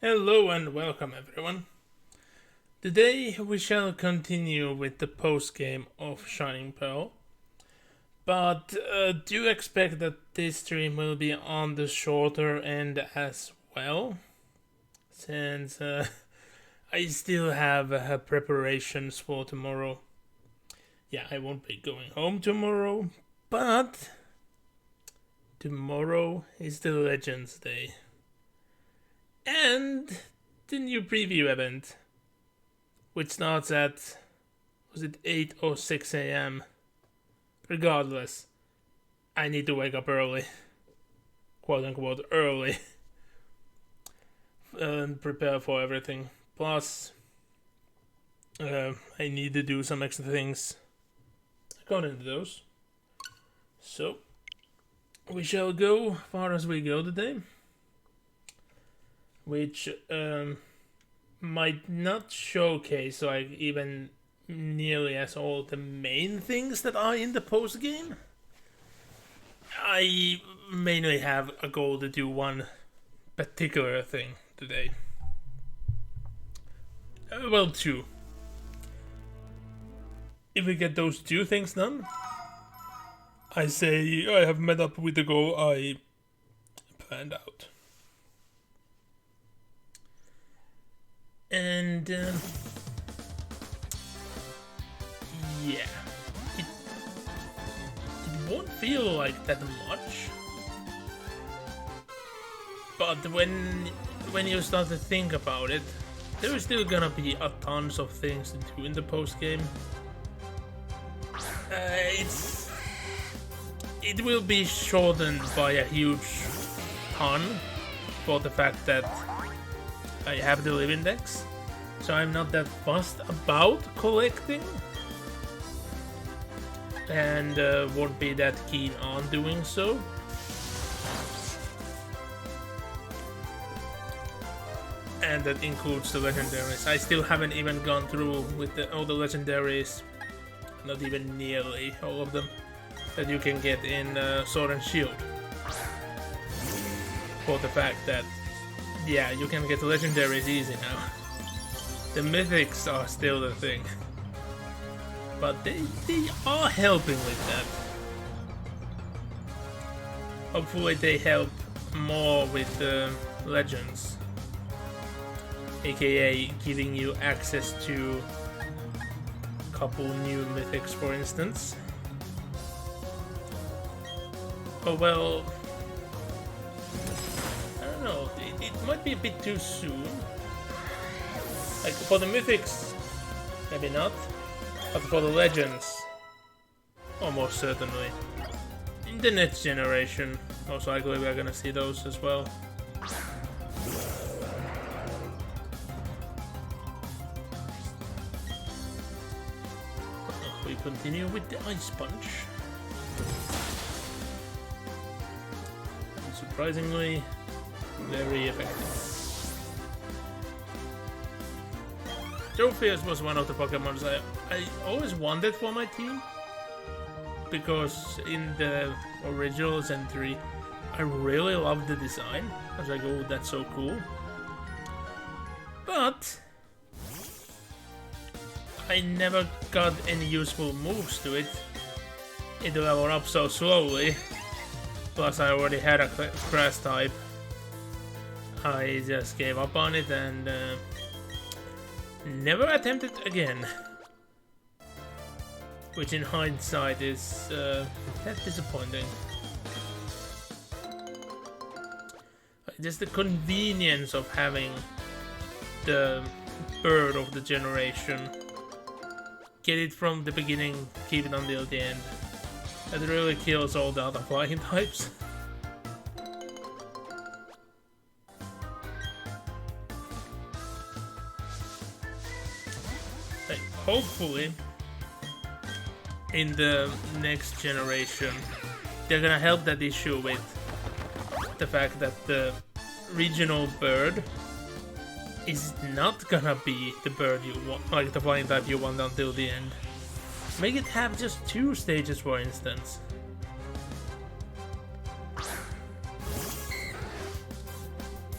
Hello and welcome everyone. Today we shall continue with the post game of Shining Pearl, but do expect that this stream will be on the shorter end as well, since I still have preparations for tomorrow. Yeah, I won't be going home tomorrow, but tomorrow is the Legends Day. And the new preview event, which starts at, was it 8 or 6 a.m.? Regardless, I need to wake up early, quote unquote early, and prepare for everything. Plus, I need to do some extra things according to those. So, we shall go far as we go today, which might not showcase like even nearly as all the main things that are in the post game. I mainly have a goal to do one particular thing today. Well, two. If we get those two things done, I say I have met up with the goal I planned out. And yeah, it won't feel like that much, but when you start to think about it, there is still gonna be a tons of things to do in the post game. It will be shortened by a huge ton for the fact that I have the live index, so I'm not that fussed about collecting, and won't be that keen on doing so. And that includes the legendaries. I still haven't even gone through with all the legendaries, not even nearly all of them, that you can get in Sword and Shield. For the fact that, yeah, you can get legendaries easy now. The mythics are still the thing, but they are helping with that. Hopefully they help more with the legends, aka giving you access to a couple new mythics, for instance. Oh well, I don't know, it might be a bit too soon. Like for the mythics, maybe not, but for the legends, almost certainly. In the next generation, most likely we are gonna see those as well. We continue with the Ice Punch. And surprisingly, very effective. Trophius was one of the Pokemons I always wanted for my team, because in the original Gen 3, I really loved the design. I was like, oh, that's so cool. But I never got any useful moves to it. It leveled up so slowly. Plus I already had a grass type. I just gave up on it and never attempted again. Which in hindsight is that's disappointing. Just the convenience of having the bird of the generation. Get it from the beginning, keep it until the end. That really kills all the other flying types. Like, hopefully, in the next generation, they're gonna help that issue with the fact that the regional bird is not gonna be the bird you want, like the flying type you want until the end. Make it have just 2 stages, for instance.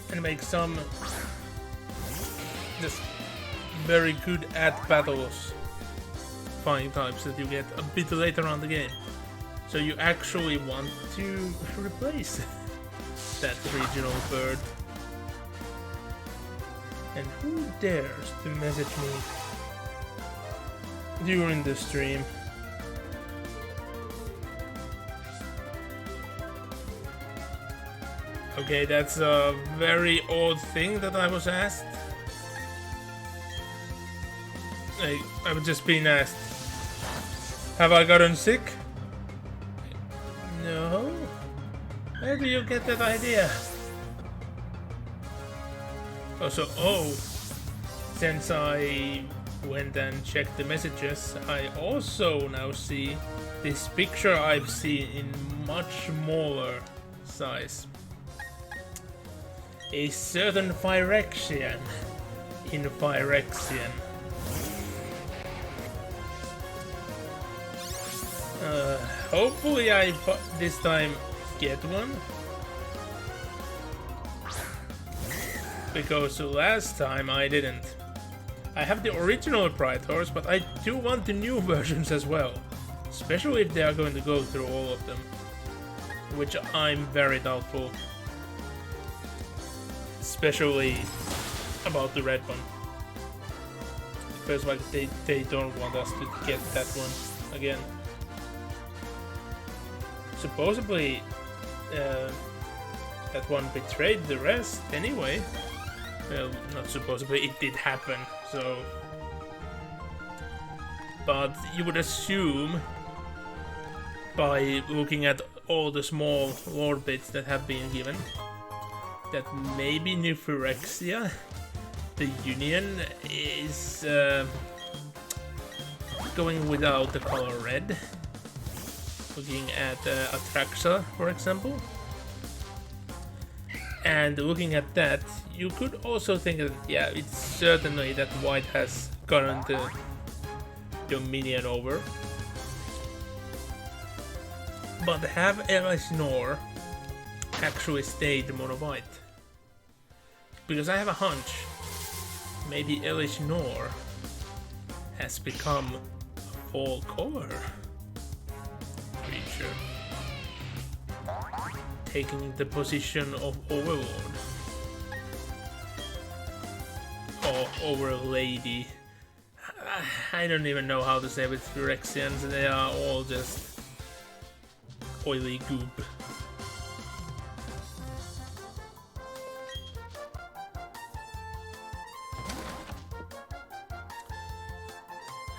And make some just very good at battles flying types that you get a bit later on the game. So you actually want to replace that regional bird. And who dares to message me during the stream? Okay, that's a very odd thing that I was asked. I was just being asked, have I gotten sick? No? Where do you get that idea? Also, since I went and checked the messages, I also now see this picture I've seen in much smaller size. A certain Phyrexian in Phyrexian. Hopefully I this time get one. Because last time I didn't. I have the original Praetors, but I do want the new versions as well. Especially if they are going to go through all of them. Which I'm very doubtful. Especially about the red one. Feels like they don't want us to get that one again. Supposedly, that one betrayed the rest anyway. Well, not supposedly, it did happen, so... But you would assume, by looking at all the small lore bits that have been given, that maybe New Phyrexia, the Union, is going without the color red. Looking at Atraxa, for example. And looking at that, you could also think that, yeah, it's certainly that white has gotten the dominion over. But have Elish Nor actually stayed mono white? Because I have a hunch, maybe Elish Nor has become a full color creature, taking the position of Overlord or Overlady. I don't even know how to say with Phyrexians, they are all just oily goop.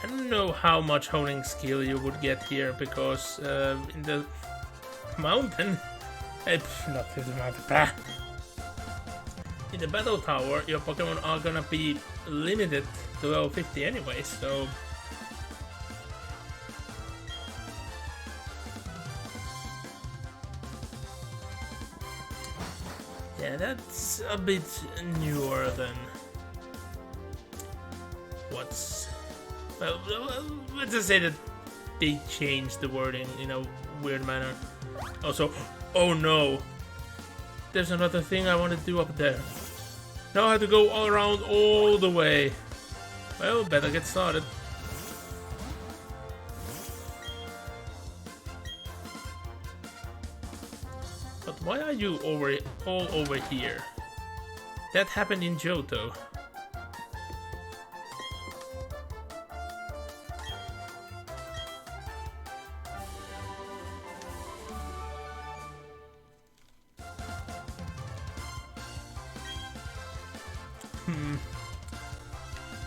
I don't know how much honing skill you would get here, because in the mountain, not in the mountain, in the battle tower, your Pokemon are gonna be limited to level 50 anyway, so... Yeah, that's a bit newer than what's... Well, let's just say that they changed the wording in a weird manner. Also, oh no! There's another thing I want to do up there. Now I have to go all around all the way. Well, better get started. But why are you all over here? That happened in Johto.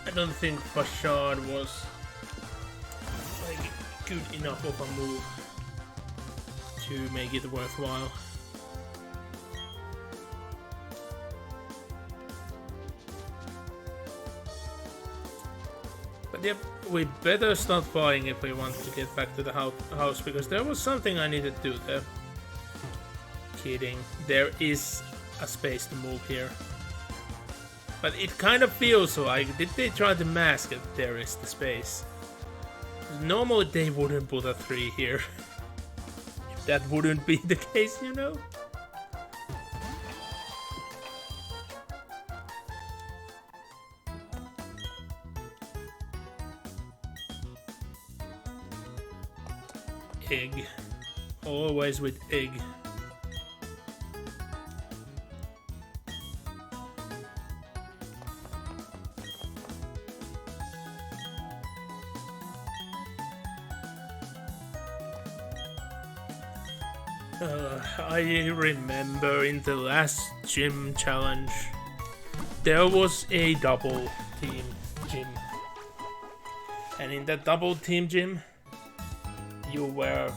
I don't think Fashad was like good enough of a move to make it worthwhile. But yep, we better start flying if we want to get back to the house, because there was something I needed to do there. Kidding, there is a space to move here. But it kind of feels like, did they try to mask it? There is the space. Normally they wouldn't put a 3 here. If that wouldn't be the case, you know? egg. Always with egg. I remember in the last gym challenge, there was a double team gym. And in that double team gym, you were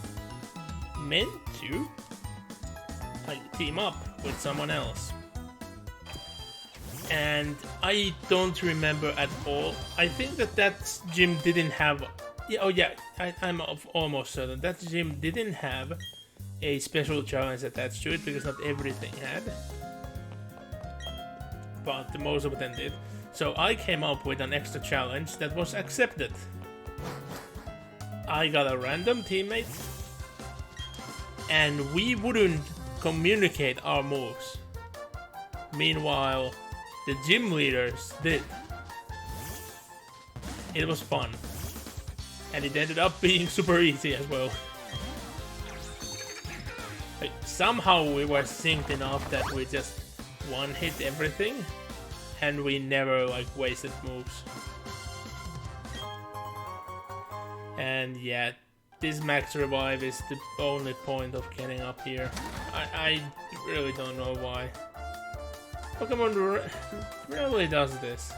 meant to team up with someone else. And I don't remember at all. I think that gym didn't have... I'm almost certain that gym didn't have a special challenge attached to it, because not everything had, but most of them did. So I came up with an extra challenge that was accepted. I got a random teammate, and we wouldn't communicate our moves. Meanwhile, the gym leaders did. It was fun, and it ended up being super easy as well. Somehow we were synced enough that we just one-hit everything, and we never wasted moves. And yeah, this max revive is the only point of getting up here. I really don't know why. Pokemon rarely does this.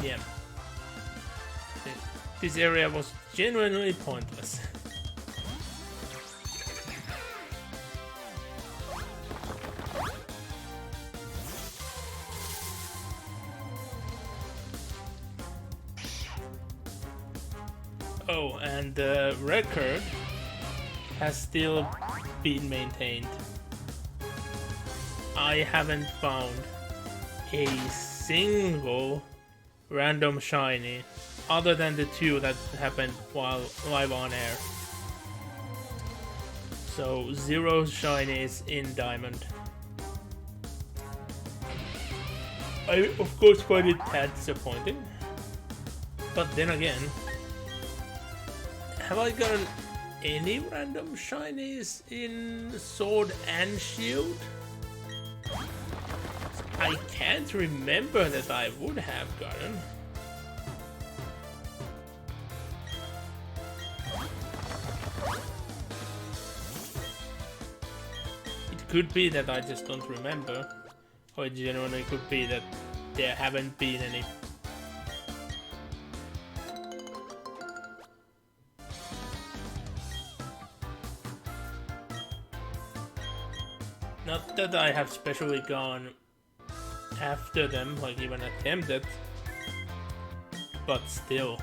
Yeah. This area was genuinely pointless. Oh, and the record has still been maintained. I haven't found a single random shiny other than the two that happened while live on air. So 0 shinies in Diamond. I of course find it tad disappointing, but then again, have I gotten any random shinies in Sword and Shield? I can't remember that I would have gotten. It could be that I just don't remember, or it genuinely could be that there haven't been any. Not that I have specially gone after them, even attempted, but still.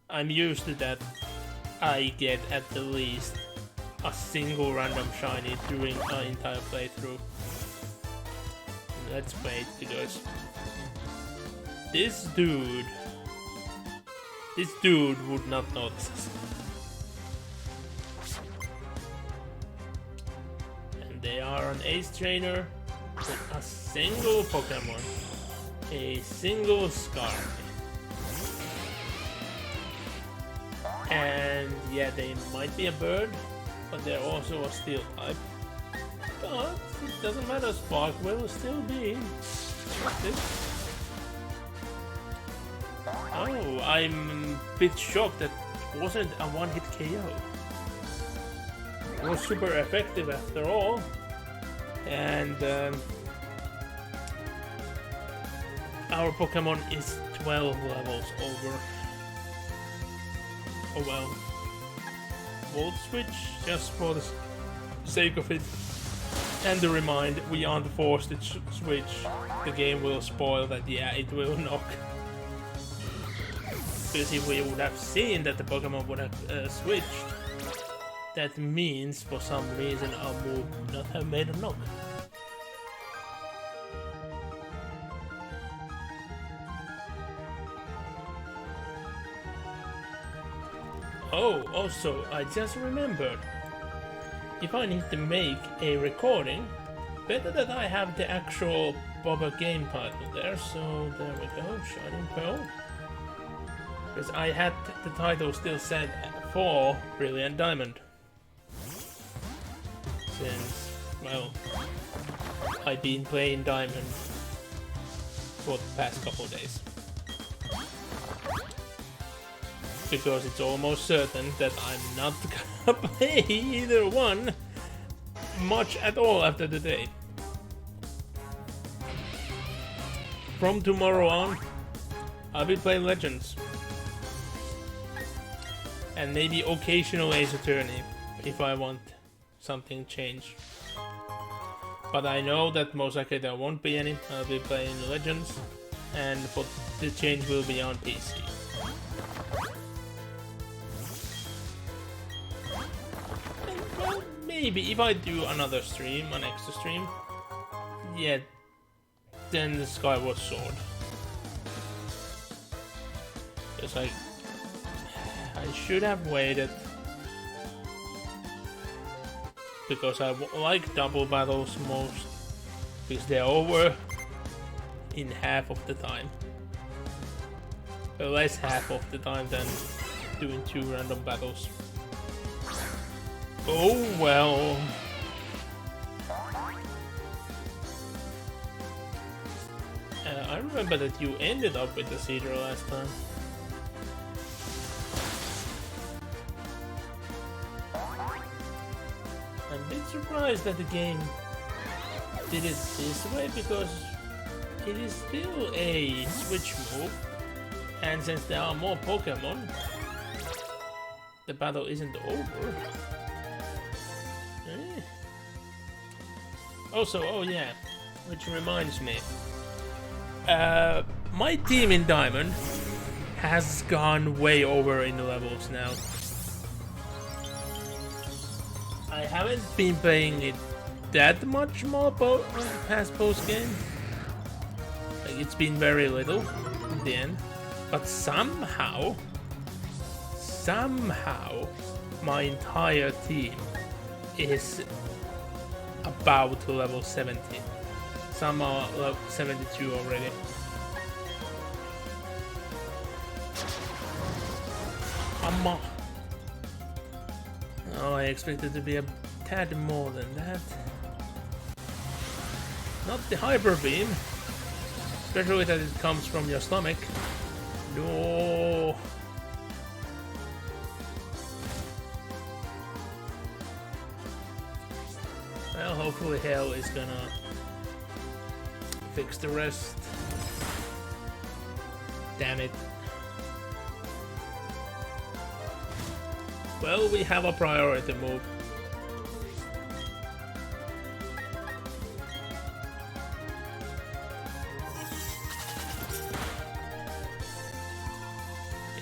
I'm used to that I get at the least a single random shiny during an entire playthrough. Let's wait, because this dude would not notice. And they are an ace trainer with a single Pokemon, a single Scarf. And yeah, they might be a bird, but they're also a steel type. But it doesn't matter, Spark will still be active. Oh, I'm a bit shocked that it wasn't a one-hit KO. It was super effective after all. And our Pokemon is 12 levels over. Oh well. Volt Switch, just for the sake of it. And to remind, we aren't forced to switch. The game will spoil that, yeah, it will knock. Because if we would have seen that the Pokemon would have switched, that means for some reason our move would not have made a knock. Oh, also, I just remembered. If I need to make a recording better that I have the actual Boba game title there, so there we go, Shining Pearl. Because I had the title still set for Brilliant Diamond. Since, well, I've been playing Diamond for the past couple of days. Because it's almost certain that I'm not gonna play either one much at all after today. From tomorrow on, I'll be playing Legends. And maybe occasional Ace Attorney, if I want something changed. But I know that most likely there won't be any. I'll be playing Legends, and the change will be on PC. And, well, maybe if I do another stream, an extra stream, yeah, then the Skyward Sword. Because I should have waited. Because I like double battles most. Because they're over in half of the time. Or less half of the time than doing 2 random battles. Oh well. I remember that you ended up with the Cedar last time. I'm a bit surprised that the game did it this way, because it is still a switch move, and since there are more Pokemon, the battle isn't over. Also, oh yeah, which reminds me, my team in Diamond has gone way over in the levels now. I haven't been playing it that much more past post game. Like, it's been very little in the end, but somehow, my entire team is about level 70. Some are level 72 already. Oh, I expected to be a tad more than that. Not the Hyper Beam, especially that it comes from your stomach. No. Well, hopefully Hell is gonna fix the rest. Damn it. Well, we have a priority move.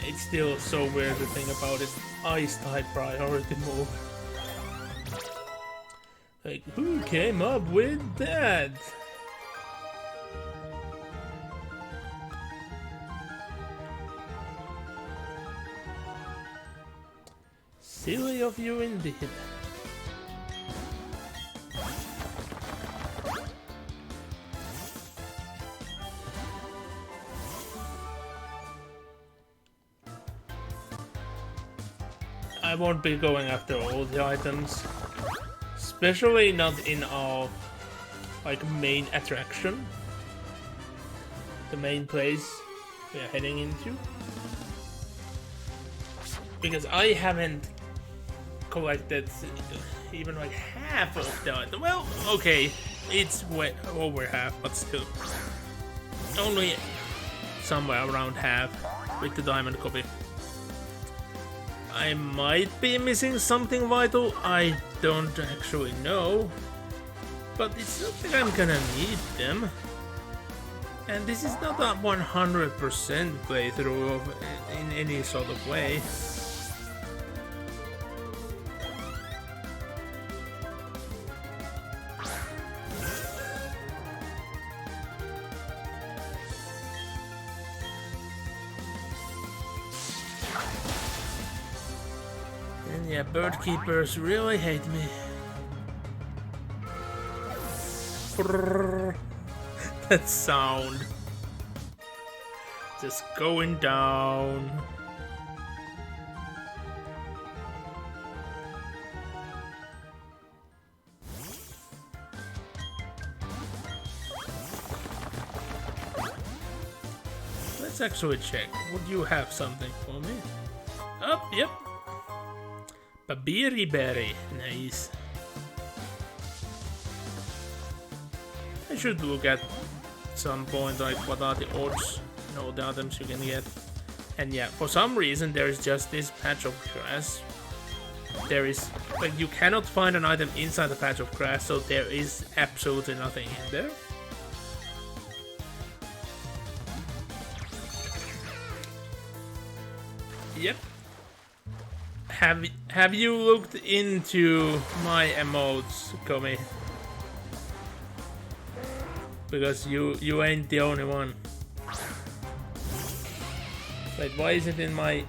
It's still so weird to think about it. Ice type priority move. Like, who came up with that? Silly of you indeed. I won't be going after all the items, especially not in our like main attraction, the main place we are heading into, because I haven't collected even like half of the item. Well, okay, it's way over half, but still only somewhere around half with the diamond copy. I might be missing something vital, I don't actually know, but it's not like I'm gonna need them. And this is not a 100% playthrough in any sort of way. Yeah, bird keepers really hate me. Brrr. That sound. Just going down. Let's actually check. Would you have something for me? Oh, yep. Babiri berry. Nice. I should look at some point like what are the odds and all the items you can get. And yeah, for some reason there is just this patch of grass. There is like you cannot find an item inside the patch of grass, so there is absolutely nothing in there. Yep. Have you looked into my emotes, Komi? Because you ain't the only one. Wait, why is it in my...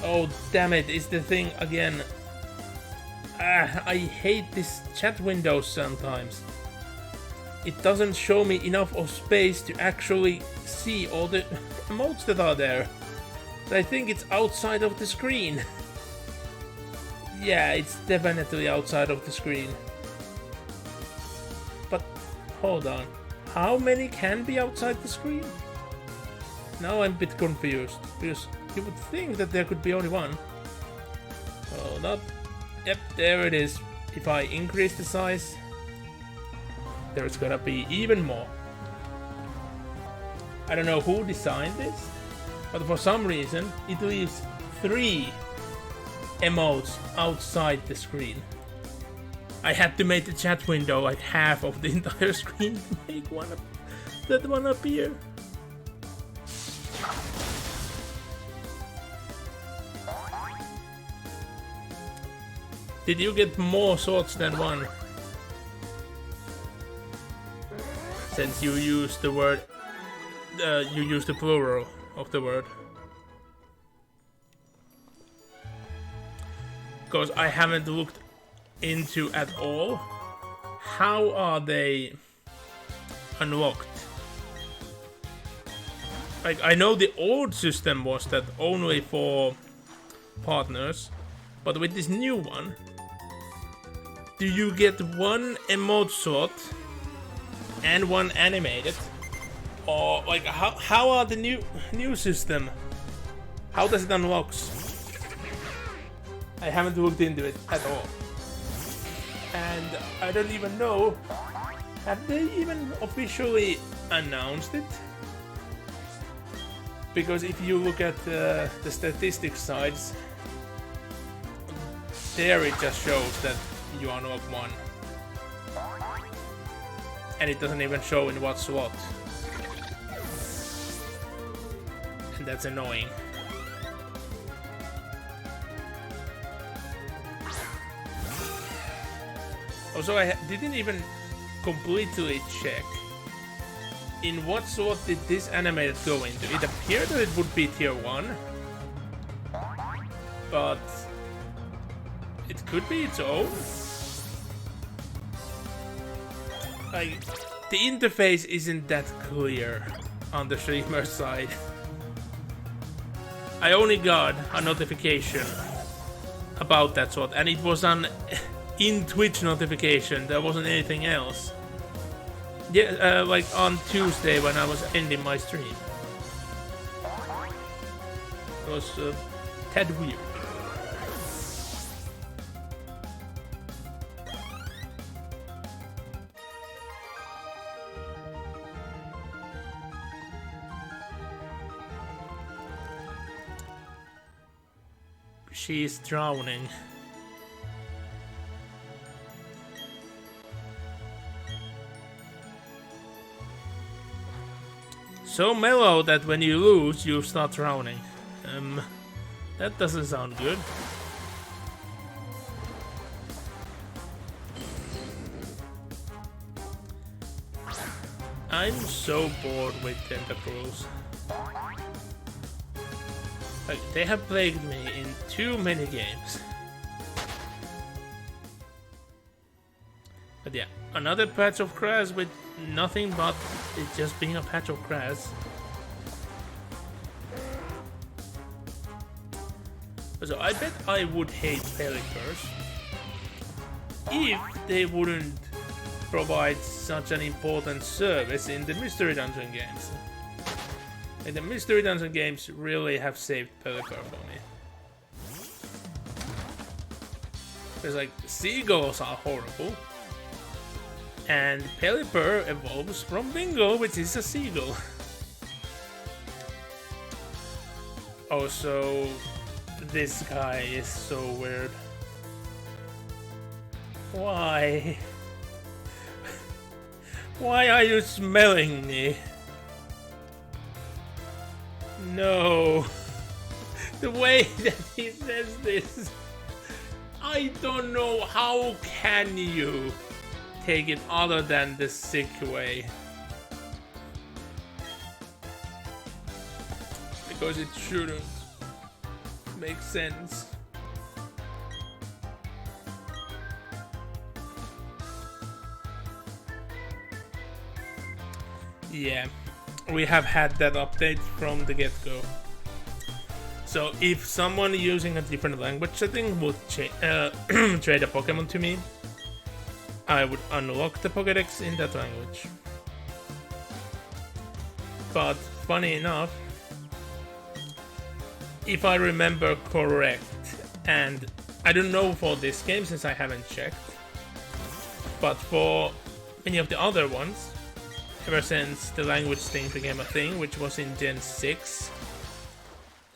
Oh, damn it, it's the thing again. Ah, I hate this chat window sometimes. It doesn't show me enough of space to actually see all the emotes that are there. I think it's outside of the screen. Yeah, it's definitely outside of the screen. But, hold on. How many can be outside the screen? Now I'm a bit confused, because you would think that there could be only one. Hold up. Yep, there it is. If I increase the size, there's gonna be even more. I don't know who designed this, but for some reason it leaves 3 emotes outside the screen. I had to make the chat window like half of the entire screen to make that one appear. Did you get more swords than one? Since you used the word, you used the plural of the word. Because I haven't looked into at all. How are they unlocked? Like, I know the old system was that only for partners, but with this new one, do you get one emote slot and one animated? Or like how are the new system? How does it unlock? I haven't looked into it at all. And I don't even know, have they even officially announced it? Because if you look at the statistics sides, there it just shows that you unlock one. And it doesn't even show in what slot. And that's annoying. Also, I didn't even completely check in what slot did this animated go into. It appeared that it would be tier 1, but it could be its own. Like, the interface isn't that clear on the streamer side. I only got a notification about that slot, and it was an in-Twitch notification. There wasn't anything else. Yeah, like on Tuesday when I was ending my stream. It was tad weird. She's drowning. So mellow that when you lose, you start drowning. That doesn't sound good. I'm so bored with Tentacruels. Like, they have plagued me in too many games. But yeah, another patch of grass with nothing but it just being a patch of grass. So I bet I would hate Pelipers if they wouldn't provide such an important service in the Mystery Dungeon games. And the Mystery Dungeon games really have saved Pelipper for me. Because like, seagulls are horrible. And Pelipper evolves from Bingo, which is a seagull. Also, this guy is so weird. Why? Why are you smelling me? No. The way that he says this, I don't know how can you take it other than the sick way. Because it shouldn't make sense. Yeah, we have had that update from the get-go. So if someone using a different language setting would trade a Pokemon to me, I would unlock the Pokédex in that language. But funny enough, if I remember correct, and I don't know for this game since I haven't checked, but for many of the other ones, ever since the language thing became a thing, which was in Gen 6,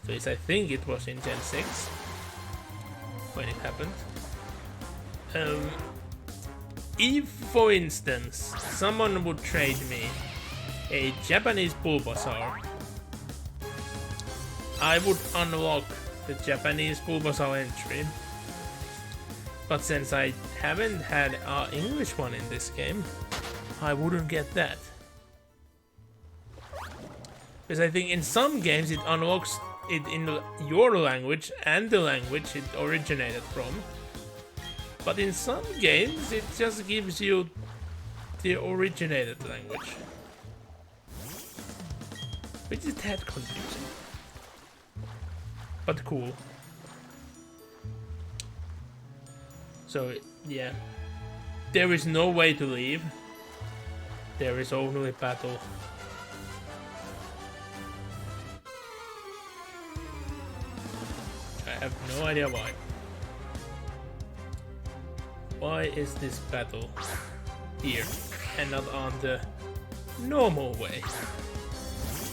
at least I think it was in Gen 6 when it happened. If, for instance, someone would trade me a Japanese Bulbasaur, I would unlock the Japanese Bulbasaur entry. But since I haven't had an English one in this game, I wouldn't get that. Because I think in some games it unlocks it in your language and the language it originated from. But in some games it just gives you the originated language. Which is that confusing. But cool. So yeah. There is no way to leave. There is only battle. I have no idea why. Why is this battle here and not on the normal way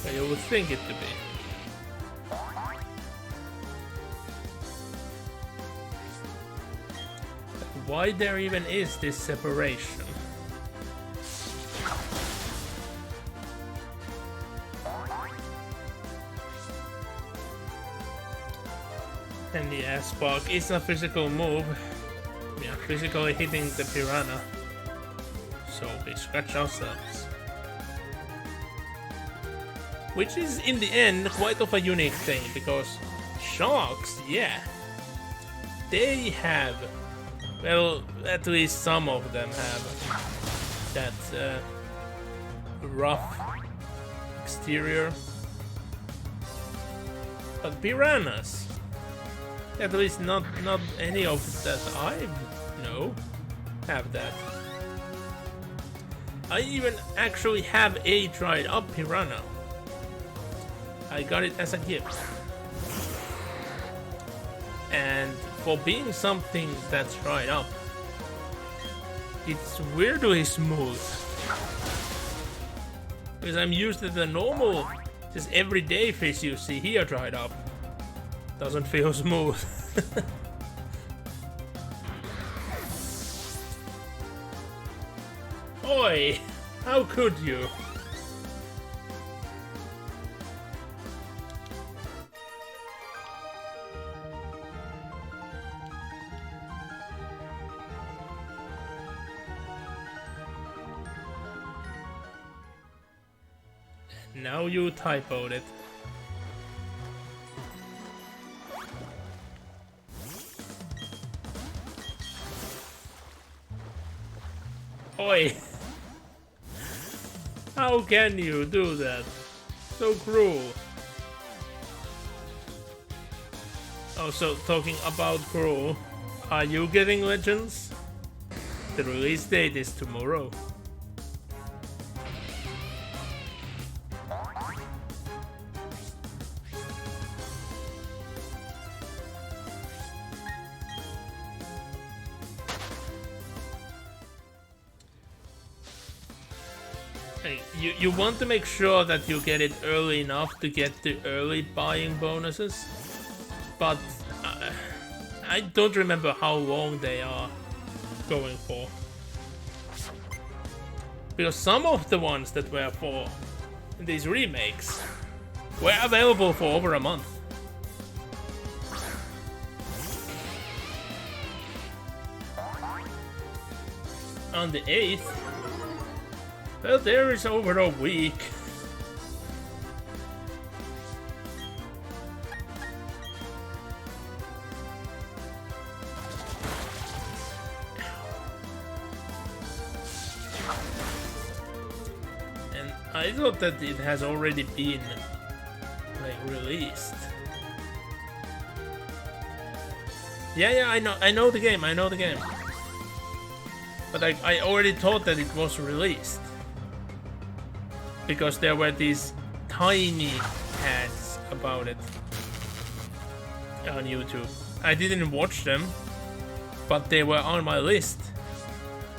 where you would think it to be? Why there even is this separation? And yeah, Spark is a physical move. We are physically hitting the Piranha. So we scratch ourselves. Which is in the end quite of a unique thing, because sharks, yeah, they have, well, at least some of them have that rough exterior. But piranhas, at least not any of that I know have that. I even actually have a dried up piranha. I got it as a gift. And for being something that's dried up, it's weirdly smooth. Because I'm used to the normal, just everyday fish you see here dried up. Doesn't feel smooth. Oi! How could you? Now you typoed it. Oi! How can you do that? So cruel. Also, talking about cruel, are you getting Legends? The release date is tomorrow. You want to make sure that you get it early enough to get the early buying bonuses, but I don't remember how long they are going for. Because some of the ones that were for these remakes were available for over a month. On the 8th, well, there is over a week. And I thought that it has already been like released. Yeah, I know the game, But I already thought that it was released. Because there were these tiny ads about it on YouTube. I didn't watch them, but they were on my list.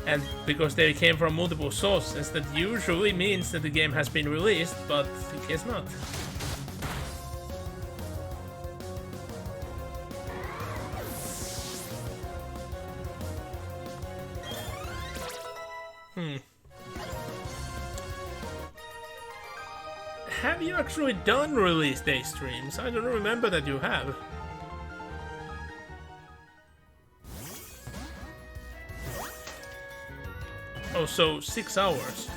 And because they came from multiple sources, that usually means that the game has been released, but I guess not. Have you actually done release day streams? I don't remember that you have. Oh, so 6 hours.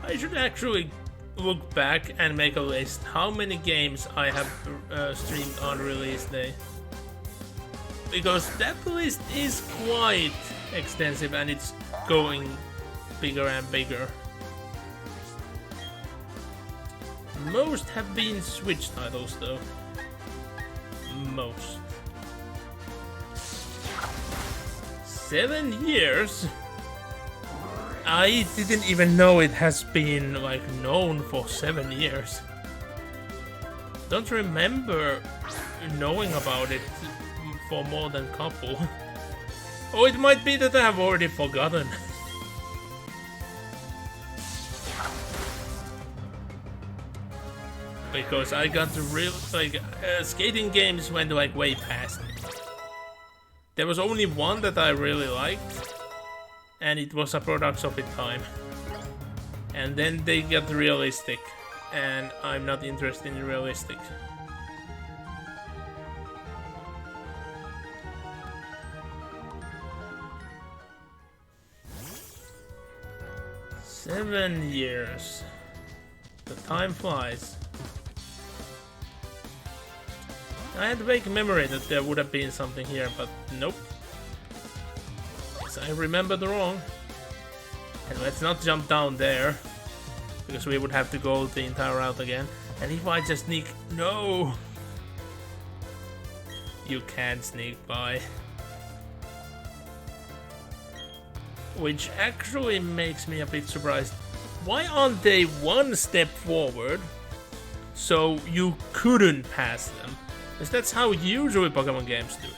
I should actually look back and make a list how many games I have streamed on release day. Because that list is quite extensive and it's going bigger and bigger. Most have been Switch titles though. Most. 7 years? I didn't even know it has been like known for 7 years. Don't remember knowing about it for more than a couple. Oh, it might be that I have already forgotten. Because I got the real, like, skating games went like way past it. There was only one that I really liked, and it was a product of its time. And then they got realistic, and I'm not interested in realistic. Seven years. The time flies. I had a vague memory that there would have been something here, but nope. Yes, I remembered wrong. And let's not jump down there, because we would have to go the entire route again. And if I just sneak... No! You can't sneak by. Which actually makes me a bit surprised. Why aren't they one step forward so you couldn't pass them? Because that's how usually Pokemon games do it.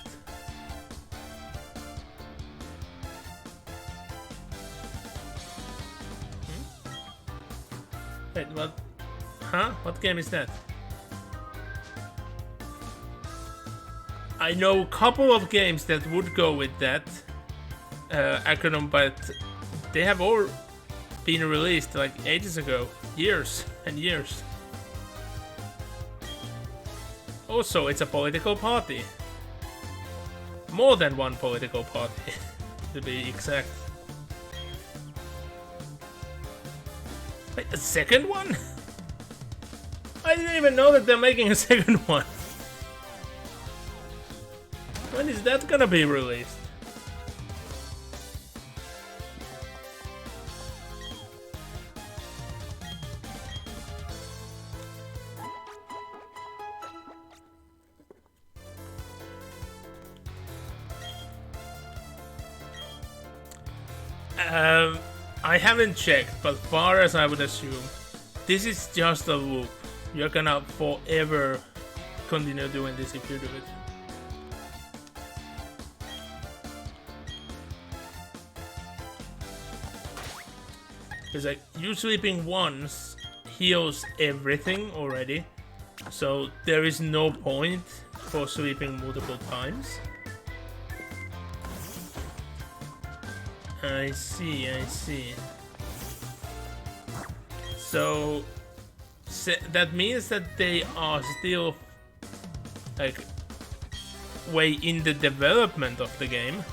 Wait, what? Huh? What game is that? I know a couple of games that would go with that acronym, but they have all been released like ages ago. Years and years. Also, it's a political party. More than one political party, to be exact. Wait, a second one? I didn't even know that they're making a second one. When is that gonna be released? I haven't checked, but far as I would assume, this is just a loop. You're gonna forever continue doing this if you do it. It's like, you sleeping once heals everything already, so there is no point for sleeping multiple times. I see, I see. So that means that they are still like way in the development of the game,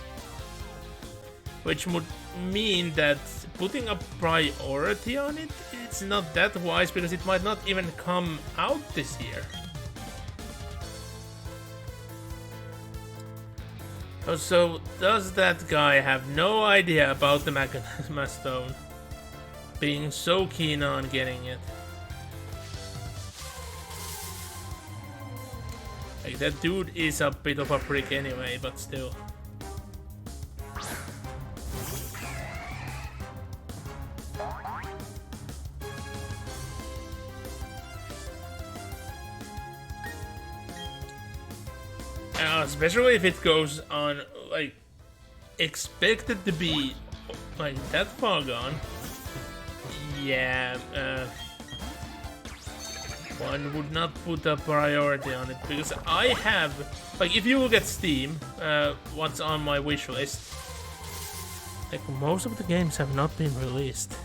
which would mean that putting a priority on it, it's not that wise because it might not even come out this year. Oh, so does that guy have no idea about the Magma Stone, being so keen on getting it? Like, that dude is a bit of a prick anyway, but still. Especially if it goes on, like, expected to be, like, that far gone. Yeah, one would not put a priority on it, because I have, like, if you look at Steam, what's on my wish list, like, most of the games have not been released.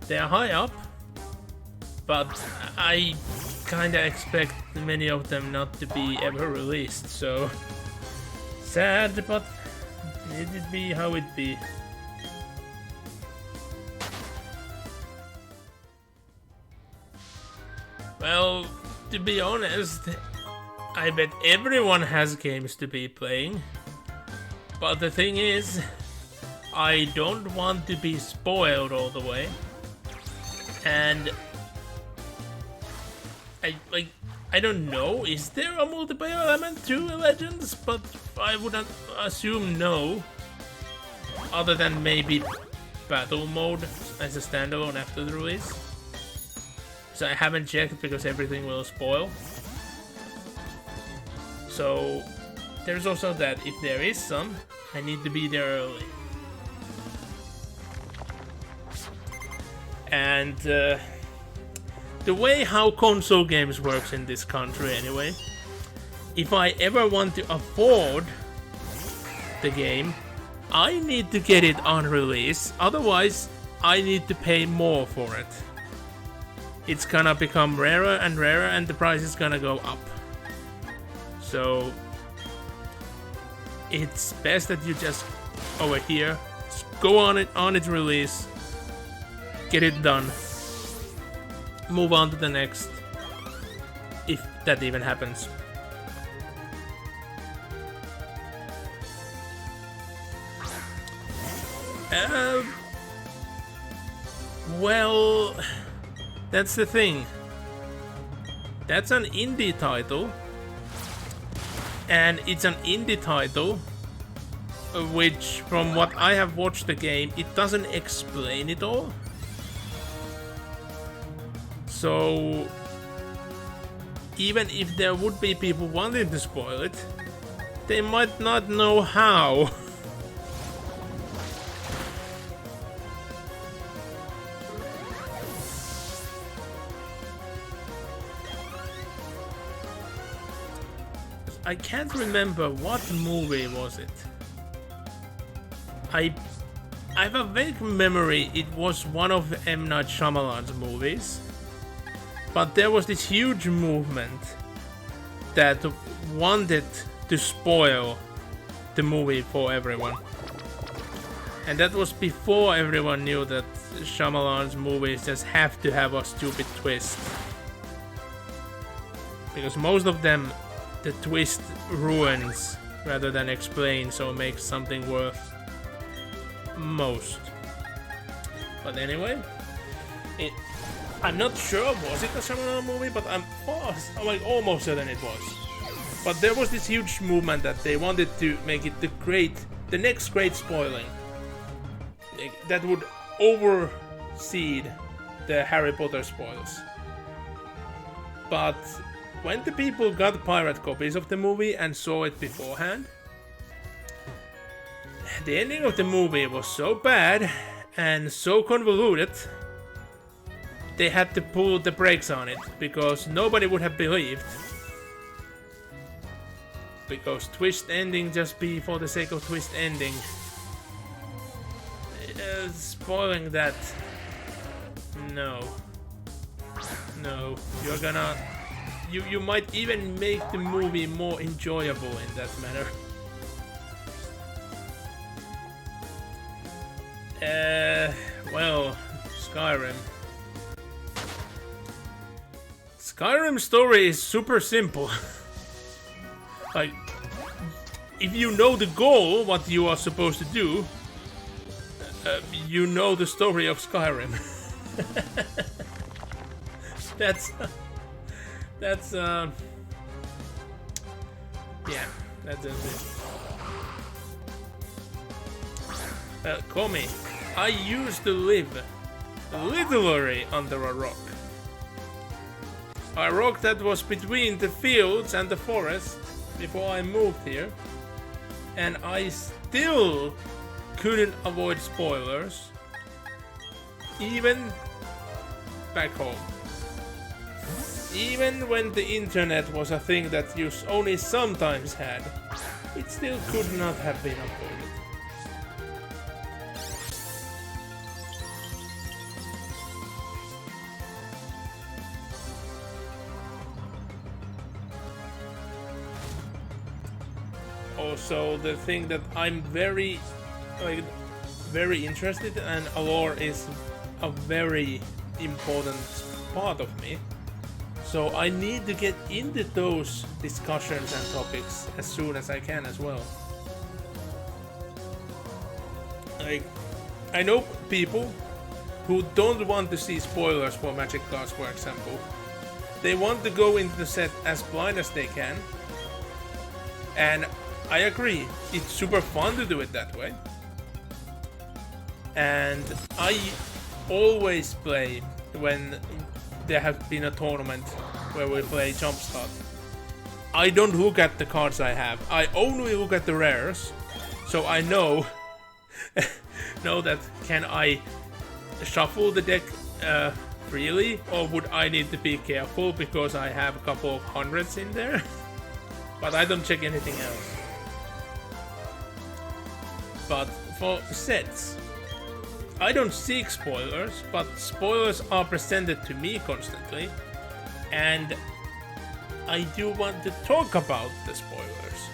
They are high up, but I kinda expect many of them not to be ever released, so sad, but it'd be how it be. Well, to be honest, I bet everyone has games to be playing, but the thing is, I don't want to be spoiled all the way, and I don't know, is there a multiplayer element to Legends? But I would assume no, other than maybe battle mode as a standalone after the release. So I haven't checked because everything will spoil. So there's also that, if there is some, I need to be there early. And the way how console games works in this country anyway, if I ever want to afford the game, I need to get it on release, otherwise I need to pay more for it. It's gonna become rarer and rarer and the price is gonna go up. So it's best that you just over here, just go on its release, get it done, move on to the next, if that even happens. Well, that's the thing. That's an indie title, and it's an indie title which, from what I have watched the game, it doesn't explain it all. So even if there would be people wanting to spoil it, they might not know how. I can't remember what movie was it. I have a vague memory it was one of M. Night Shyamalan's movies. But there was this huge movement that wanted to spoil the movie for everyone. And that was before everyone knew that Shyamalan's movies just have to have a stupid twist. because most of them the twist ruins rather than explains, so it makes something worth most. But anyway, I'm not sure was it a Shyamalan movie, but I'm like almost certain it was. But there was this huge movement that they wanted to make it the next great spoiling that would oversede the Harry Potter spoils. But when the people got pirate copies of the movie and saw it beforehand, the ending of the movie was so bad and so convoluted, they had to pull the brakes on it, because nobody would have believed. Because twist ending just be for the sake of twist ending. Spoiling that. No. No. You're gonna... You might even make the movie more enjoyable in that manner. Well, Skyrim. Skyrim's story is super simple. Like, if you know the goal, what you are supposed to do, you know the story of Skyrim. that's yeah, that's it. Call me. I used to live literally under a rock. A rock that was between the fields and the forest before I moved here, and I still couldn't avoid spoilers, even back home. Even when the internet was a thing that you only sometimes had, it still could not have been avoided. Also, the thing that I'm very interested in, and lore is a very important part of me. So I need to get into those discussions and topics as soon as I can as well. Like, I know people who don't want to see spoilers for Magic cards, for example. They want to go into the set as blind as they can. And I agree, it's super fun to do it that way. And I always play when there has been a tournament where we play Jumpstart. I don't look at the cards I have. I only look at the rares. So I know that can I shuffle the deck freely, or would I need to be careful because I have a couple of hundreds in there? But I don't check anything else. But for sets, I don't seek spoilers, but spoilers are presented to me constantly, and I do want to talk about the spoilers.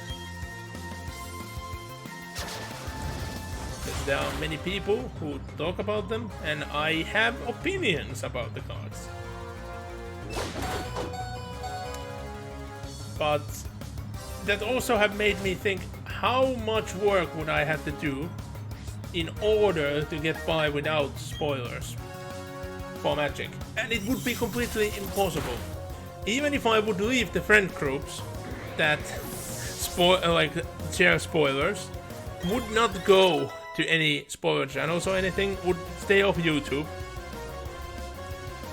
Because there are many people who talk about them, and I have opinions about the cards. But that also have made me think, how much work would I have to do in order to get by without spoilers for Magic? And it would be completely impossible. Even if I would leave the friend groups that share spoilers, would not go to any spoiler channels or anything, would stay off YouTube,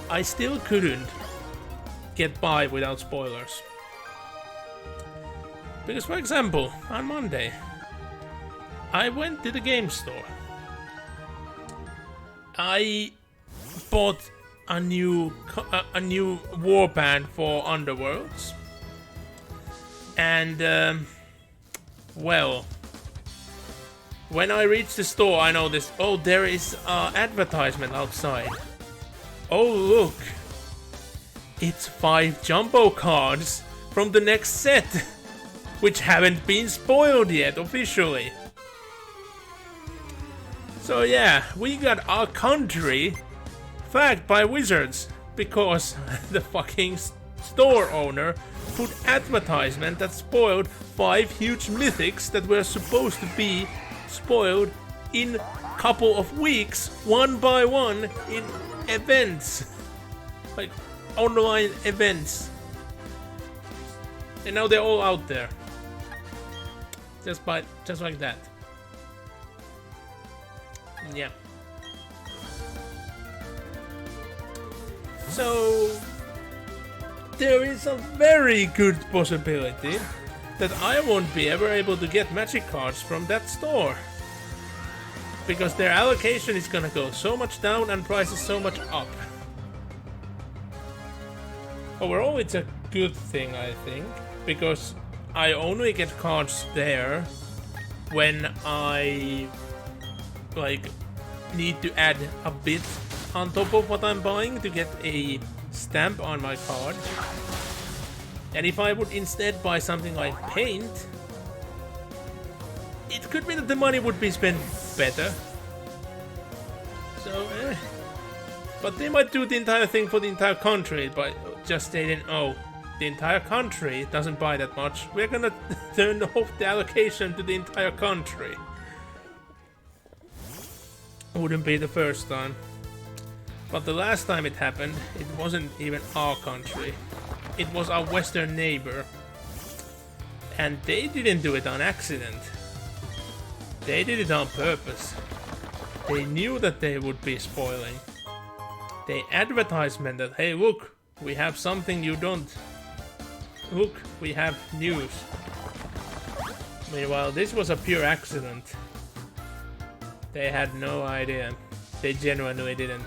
I still couldn't get by without spoilers. Because, for example, on Monday, I went to the game store. I bought a new warband for Underworlds, and well, when I reached the store, I noticed, oh, there is an advertisement outside. Oh, look, it's 5 jumbo cards from the next set, which haven't been spoiled yet officially. So yeah, we got our country flagged by Wizards because the fucking store owner put advertisement that spoiled 5 huge mythics that were supposed to be spoiled in couple of weeks, one by one, in events, like online events, and now they're all out there, just like that. Yeah. So there is a very good possibility that I won't be ever able to get magic cards from that store, because their allocation is gonna go so much down and prices so much up. Overall, it's a good thing, I think, because I only get cards there when I need to add a bit on top of what I'm buying to get a stamp on my card. And if I would instead buy something like paint, it could be that the money would be spent better. So, but they might do the entire thing for the entire country, but just stating, oh, the entire country doesn't buy that much, we're gonna turn off the allocation to the entire country. Wouldn't be the first time. But the last time it happened, it wasn't even our country. It was our western neighbor. And they didn't do it on accident. They did it on purpose. They knew that they would be spoiling. They advertisement that, hey, look, we have something you don't. Look, we have news. Meanwhile, this was a pure accident. They had no idea. They genuinely didn't.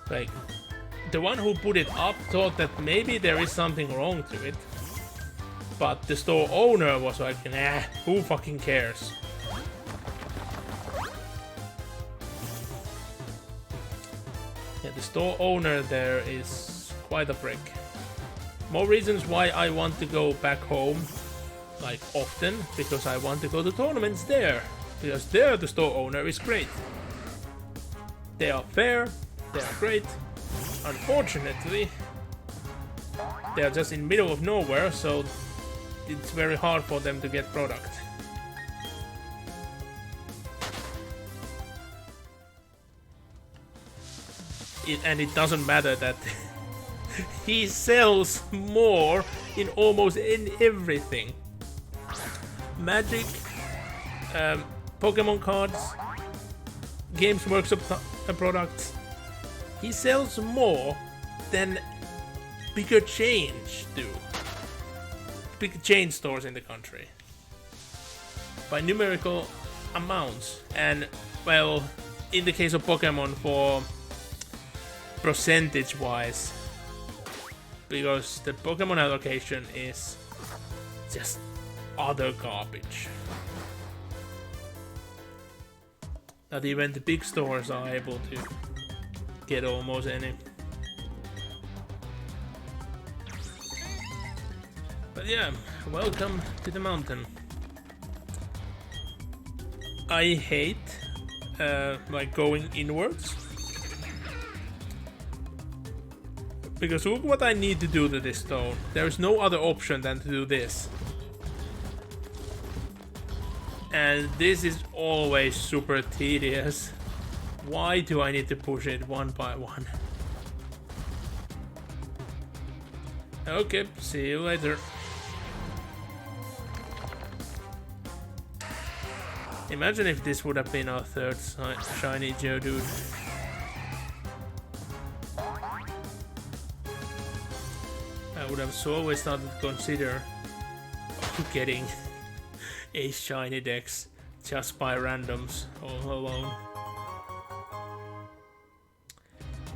Like, the one who put it up thought that maybe there is something wrong to it. But the store owner was like, nah, who fucking cares? Yeah, the store owner there is quite a prick. More reasons why I want to go back home, like often, because I want to go to tournaments there. Because there the store owner is great. They are fair, they are great. Unfortunately, they are just in the middle of nowhere, so it's very hard for them to get product. And it doesn't matter that he sells more in almost everything. Magic, Pokemon cards, Games Workshop products. He sells more than bigger chains do. Big chain stores in the country. By numerical amounts. And, well, in the case of Pokemon, for percentage wise, because the Pokemon allocation is just utter garbage. Not even the big stores are able to get almost any. But yeah, welcome to the mountain. I hate like going inwards, because look what I need to do to this stone. There is no other option than to do this. And this is always super tedious. Why do I need to push it one by one? Okay, see you later. Imagine if this would have been our third shiny Geodude. I would have so always started to consider getting a shiny dex just by randoms all alone.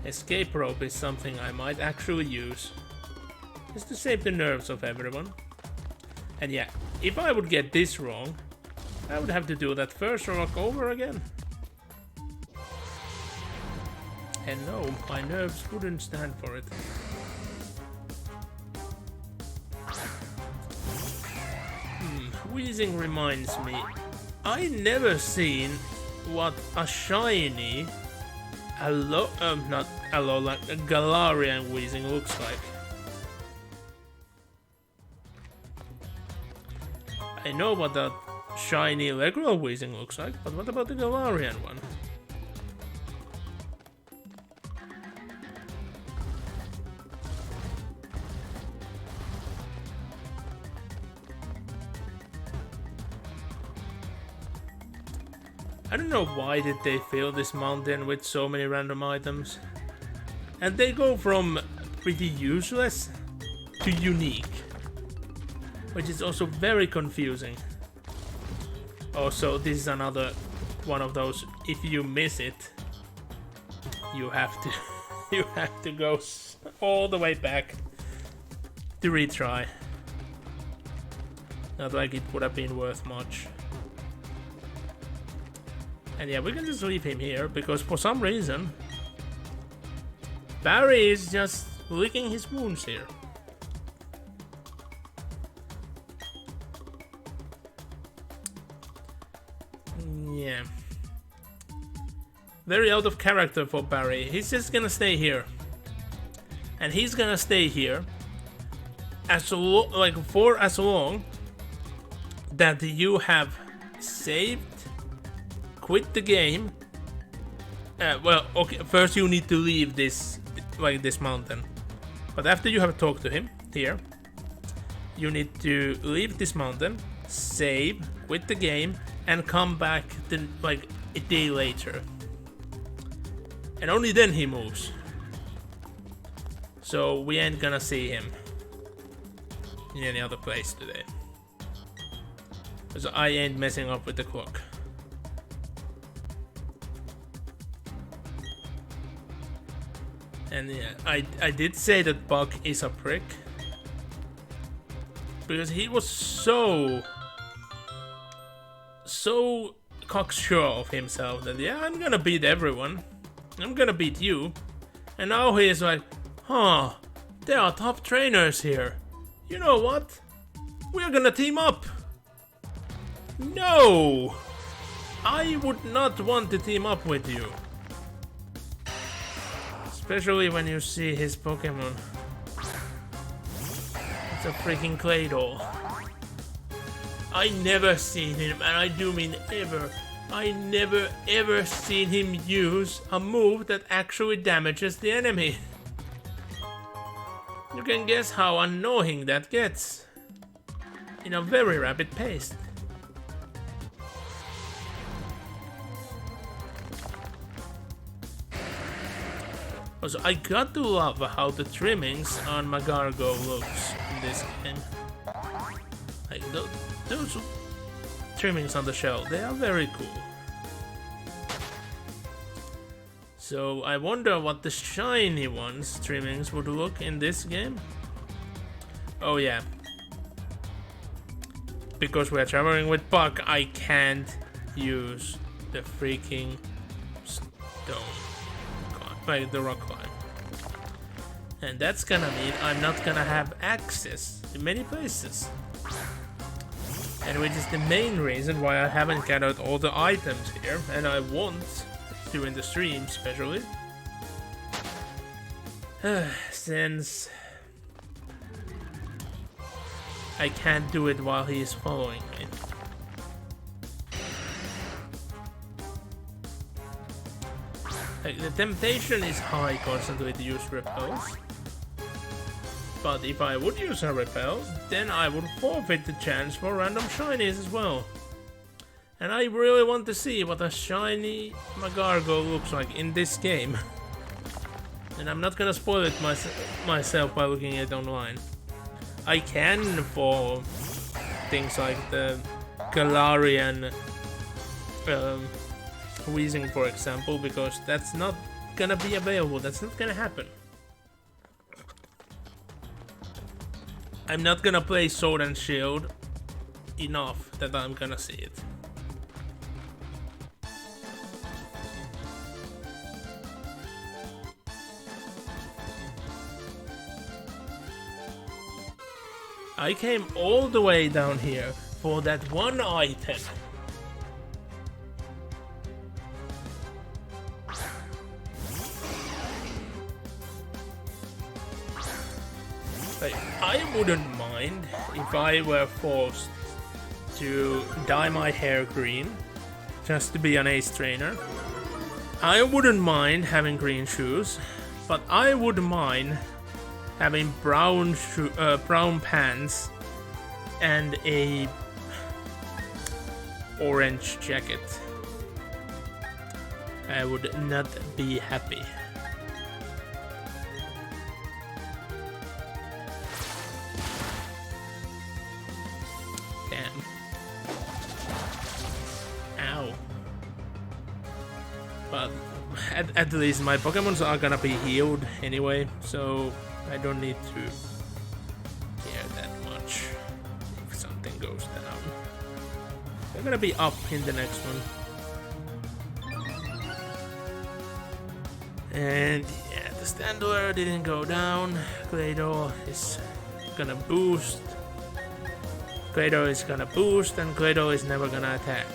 Escape rope is something I might actually use, just to save the nerves of everyone. And yeah, if I would get this wrong, I would have to do that first rock over again. And no, my nerves wouldn't stand for it. Wheezing reminds me, I never seen what a shiny not Alolan, a Galarian Weezing looks like. I know what that shiny regular Weezing looks like, but what about the Galarian one? I don't know why did they fill this mountain with so many random items. And they go from pretty useless to unique, which is also very confusing. Also, this is another one of those, if you miss it, you have to you have to go all the way back to retry. Not like it would have been worth much. And yeah, we can just leave him here, because for some reason Barry is just licking his wounds here. Yeah. Very out of character for Barry. He's just gonna stay here. And he's gonna stay here for as long that you have saved, quit the game. Well, okay, first you need to leave this mountain. But after you have talked to him here, you need to leave this mountain, save, quit the game, and come back like a day later. And only then he moves. So we ain't gonna see him in any other place today. So I ain't messing up with the clock. And yeah, I did say that Buck is a prick, because he was so cocksure of himself that, yeah, I'm gonna beat everyone, I'm gonna beat you. And now he is like, huh, there are top trainers here, you know what, we're gonna team up. No, I would not want to team up with you. Especially when you see his Pokemon. It's a freaking Claydol. I never seen him, and I do mean ever, I never ever seen him use a move that actually damages the enemy. You can guess how annoying that gets. In a very rapid pace. Also, I got to love how the trimmings on Magcargo looks in this game. Like those trimmings on the shell, they are very cool. So I wonder what the shiny ones trimmings would look in this game. Oh yeah. Because we're traveling with Buck, I can't use the freaking stone. Like the rock climb. And that's gonna mean I'm not gonna have access to many places. And which is the main reason why I haven't gathered all the items here, and I won't during the stream especially. Since I can't do it while he is following me. Like, the temptation is high constantly to use repels, but if I would use a repel, then I would forfeit the chance for random shinies as well. And I really want to see what a shiny Magcargo looks like in this game. And I'm not gonna spoil it myself by looking at it online. I can for things like the Galarian Weezing, for example, because that's not gonna be available, that's not gonna happen. I'm not gonna play Sword and Shield enough that I'm gonna see it. I came all the way down here for that one item. Like, I wouldn't mind if I were forced to dye my hair green just to be an ace trainer. I wouldn't mind having green shoes, but I would mind having brown pants and a orange jacket. I would not be happy. Damn. Ow. But at least my Pokemons are gonna be healed anyway, so I don't need to care that much if something goes down. They're gonna be up in the next one. And yeah, the Standler didn't go down. Claydol is gonna boost. Claydol is gonna boost, and Claydol is never gonna attack.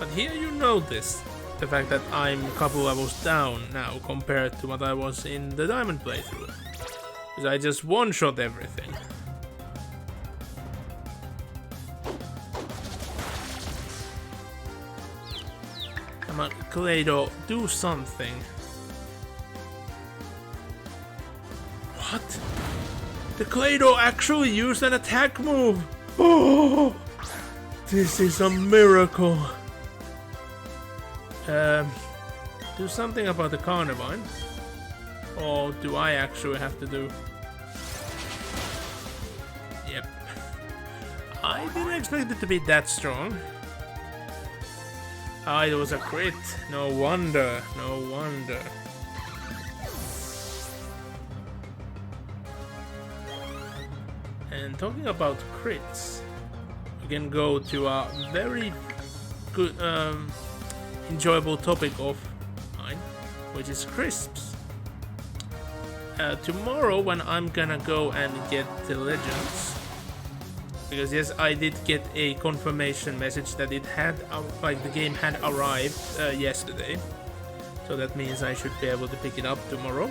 But here you notice the fact that I'm a couple levels down now compared to what I was in the Diamond playthrough. Because I just one-shot everything. Come on, Claydol, do something. What? The Claydol actually used an attack move! Oh! This is a miracle! Do something about the Carnivine. Or do I actually have to do? Yep. I didn't expect it to be that strong. Ah, it was a crit. No wonder. No wonder. And talking about crits, we can go to a very good, enjoyable topic of mine, which is crisps. Tomorrow, when I'm gonna go and get the legends, because yes, I did get a confirmation message that it had, like the game had arrived yesterday, so that means I should be able to pick it up tomorrow.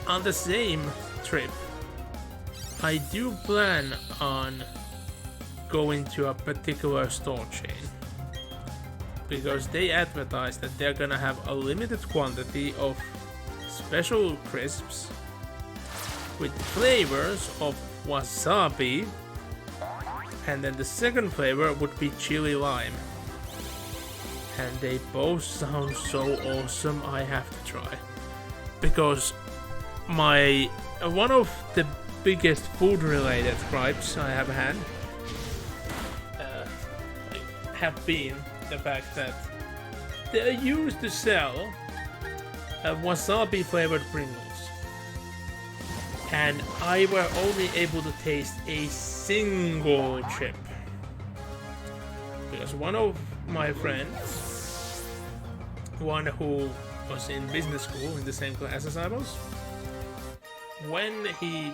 On the same trip, I do plan on going to a particular store chain, because they advertise that they're gonna have a limited quantity of special crisps with flavors of wasabi, and then the second flavor would be chili lime, and they both sound so awesome. I have to try, because my one of the biggest food related gripes I have had have been the fact that they used to sell wasabi flavored Pringles, and I were only able to taste a single chip, because one of my friends, one who was in business school in the same class as I was, when he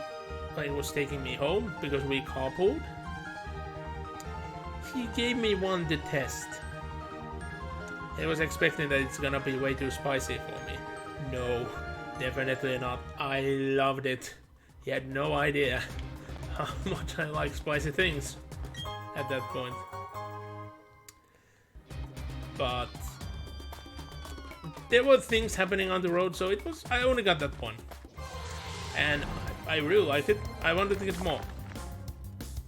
was taking me home because we carpooled, he gave me one to test. I was expecting that it's gonna be way too spicy for me. No, definitely not. I loved it. He had no idea how much I like spicy things at that point. But there were things happening on the road, so I only got that one. And I really liked it. I wanted to get more.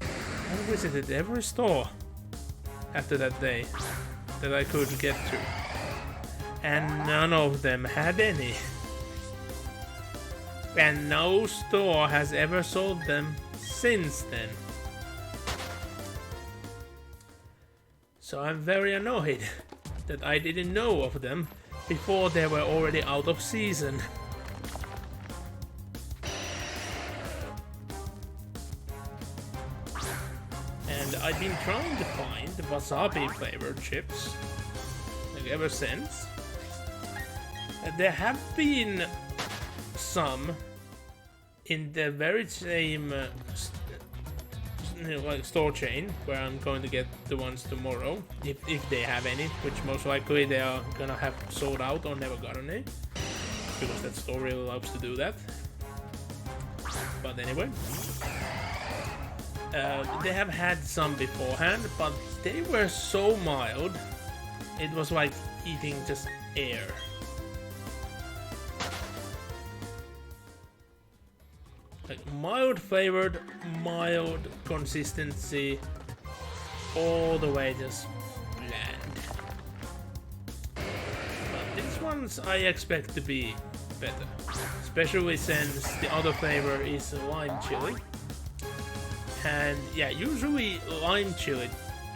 I visited every store after that day that I could get to, and none of them had any. And no store has ever sold them since then. So I'm very annoyed that I didn't know of them before they were already out of season. And I've been trying to find wasabi flavored chips like ever since. There have been some in the very same like store chain where I'm going to get the ones tomorrow, if they have any, which most likely they are gonna have sold out or never got any, because that store really loves to do that. But anyway, they have had some beforehand, but they were so mild, it was like eating just air. Like mild flavored, mild consistency, all the way just bland. But these ones I expect to be better, especially since the other flavor is lime chili. And yeah, usually lime chili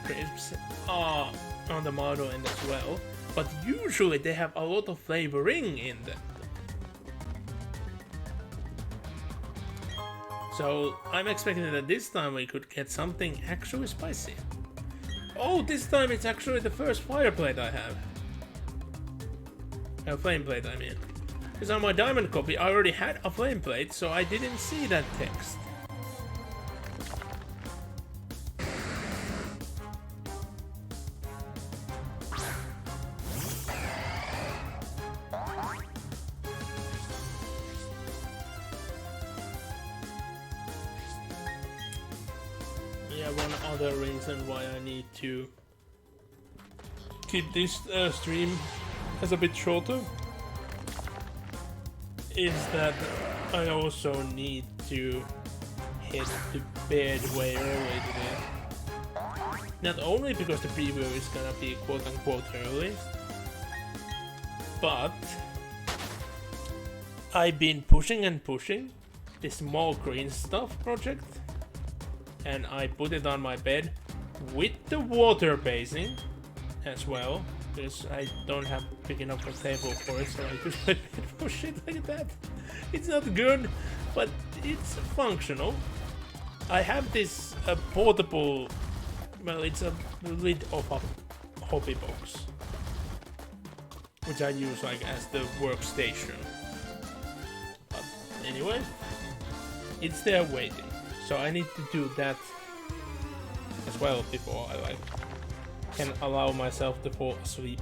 crisps are on the milder end as well, but usually they have a lot of flavoring in them. So I'm expecting that this time we could get something actually spicy. Oh, this time it's actually the first fire plate I have. A flame plate, I mean. Because on my diamond copy I already had a flame plate, so I didn't see that text. One other reason why I need to keep this stream as a bit shorter is that I also need to head to bed way early today. Not only because the preview is gonna be quote-unquote early, but I've been pushing and pushing this small green stuff project, and I put it on my bed with the water basing as well, because I don't have big enough a table for it, so I just put for shit like that. It's not good, but it's functional. I have this portable, well, it's a lid of a hobby box, which I use like as the workstation. But anyway, it's there waiting. So I need to do that as well before I can allow myself to fall asleep.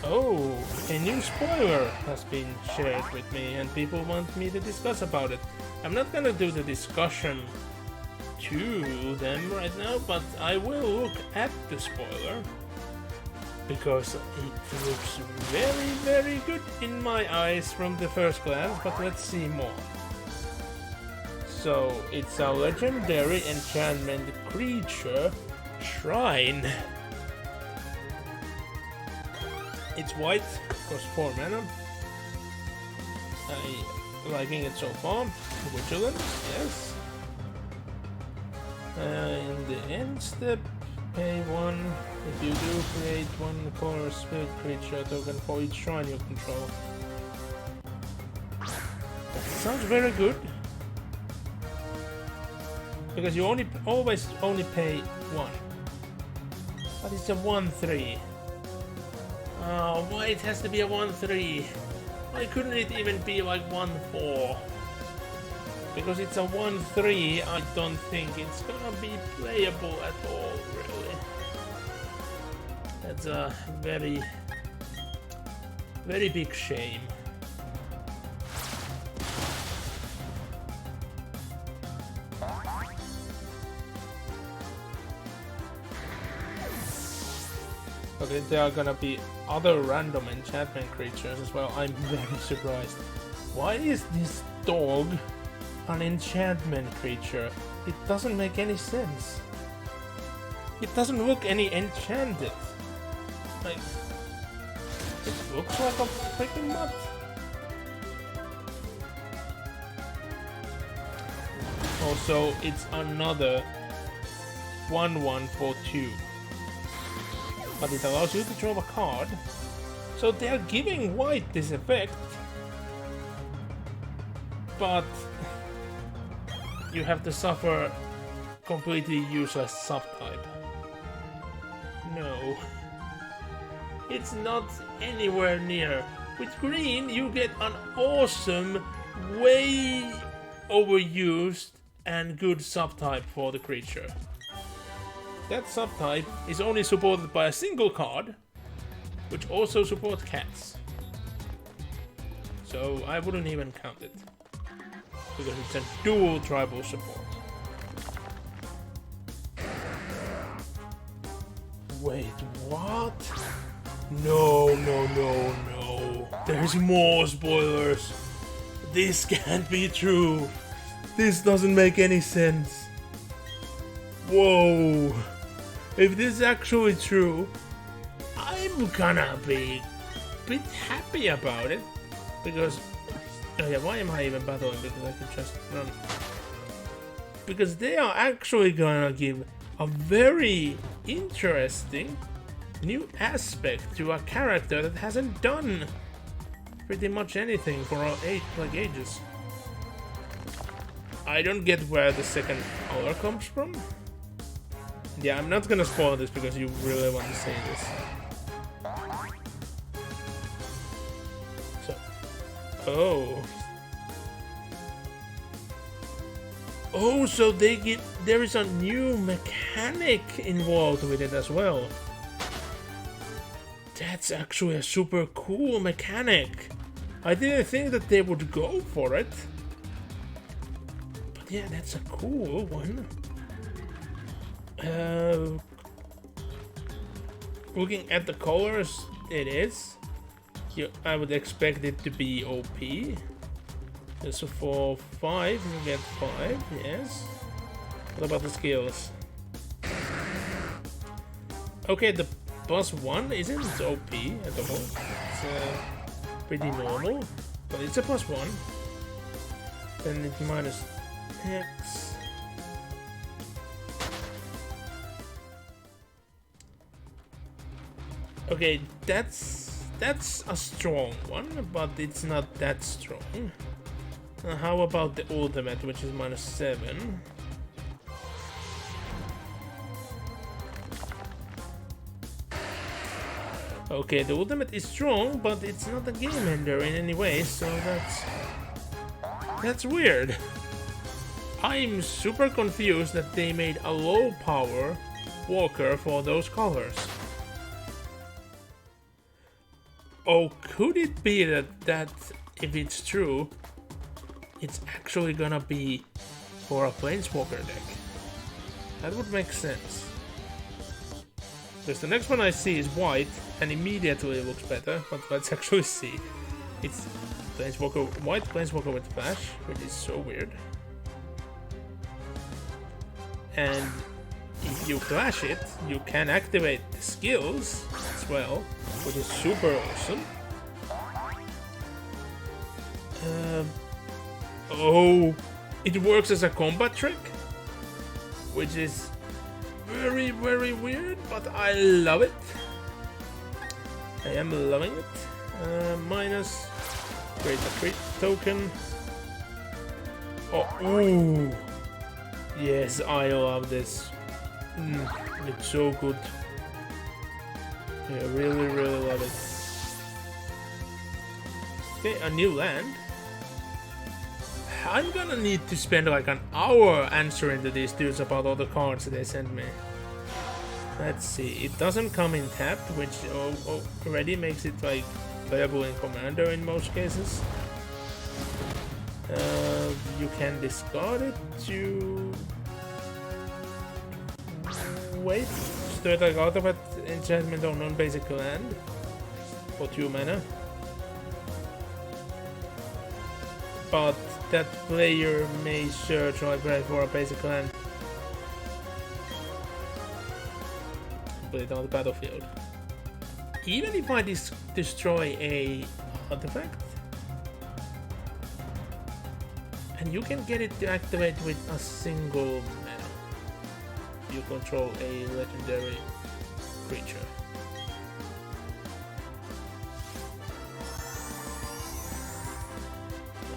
Oh, a new spoiler has been shared with me and people want me to discuss about it. I'm not gonna do the discussion to them right now, but I will look at the spoiler, because it looks very, very good in my eyes from the first glance, but let's see more. So, it's a legendary enchantment creature, Shrine. It's white, costs 4 mana. I'm liking it so far. Vigilant, yes. In the end step, pay 1. If you do, create 1 color spirit creature token for each shrine you control. That sounds very good. Because you always only pay 1. But it's a 1/3. Oh, why it has to be a 1/3? Why couldn't it even be like 1/4? Because it's a 1/3, I don't think it's gonna be playable at all, really. That's a very, very big shame. Okay, there are gonna be other random enchantment creatures as well. I'm very surprised. Why is this dog an enchantment creature? It doesn't make any sense. It doesn't look any enchanted. Like, it looks like a freaking mutt. Also, it's another 1/1 for 2. But it allows you to draw a card. So they are giving white this effect. But you have to suffer completely useless subtype. No. It's not anywhere near With green, you get an awesome, way overused and good subtype for the creature. That subtype is only supported by a single card, which also supports cats. So I wouldn't even count it, because it's a dual tribal support. Wait, what? No. There's more spoilers. This can't be true. This doesn't make any sense. Whoa. If this is actually true, I'm gonna be a bit happy about it. Because... oh yeah, why am I even battling? Because I could just run. Because they are actually gonna give a very interesting new aspect to a character that hasn't done pretty much anything for ages. I don't get where the second color comes from. Yeah, I'm not gonna spoil this because you really want to see this. So, oh, so there is a new mechanic involved with it as well. That's actually a super cool mechanic. I didn't think that they would go for it. But yeah, that's a cool one. Looking at the colors, it is. I would expect it to be OP. So for 5, you get 5, yes. What about the skills? Okay, the +1 isn't OP at all. It's pretty normal, but it's a +1. Then it's minus X. Okay, that's a strong one, but it's not that strong. How about the ultimate, which is -7? Okay, the ultimate is strong, but it's not a game ender in any way, so that's weird. I'm super confused that they made a low power walker for those colors. Oh, could it be that if it's true, it's actually gonna be for a Planeswalker deck? That would make sense. Because the next one I see is white, and immediately it looks better, but let's actually see. It's Planeswalker, white Planeswalker with Flash, which is so weird. And if you flash it, you can activate the skills as well, which is super awesome. Oh, it works as a combat trick, which is very, very weird, but I love it. I am loving it. Minus, create a creep token. Oh, ooh. Yes, I love this. It's so good. I really, really love it. Okay, a new land. I'm gonna need to spend like an hour answering to these dudes about all the cards they sent me. Let's see, it doesn't come in tapped, which already makes it like playable in Commander in most cases. You can discard it to wait. Start like Artifact, enchantment on non-basic land for 2 mana. But that player may search library for a basic land. Put it on the battlefield. Even if I destroy a artifact, and you can get it to activate with a single mana. You control a legendary creature.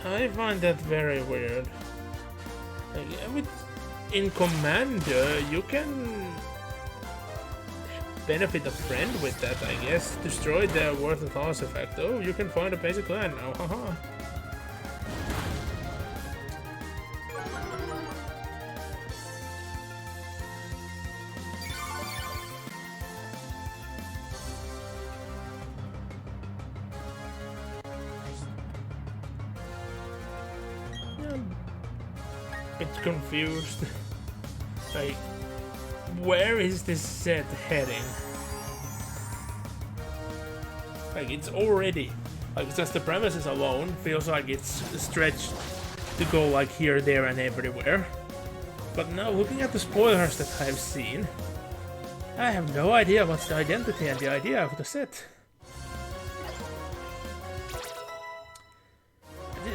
I find that very weird. Like, in Commander, you can benefit a friend with that, I guess. Destroy their worthless artifact. Oh, you can find a basic land now, haha. Bit confused. Like, where is this set heading? Like, it's already, like, just the premises alone feels like it's stretched to go like here, there, and everywhere. But now, looking at the spoilers that I've seen, I have no idea what's the identity and the idea of the set.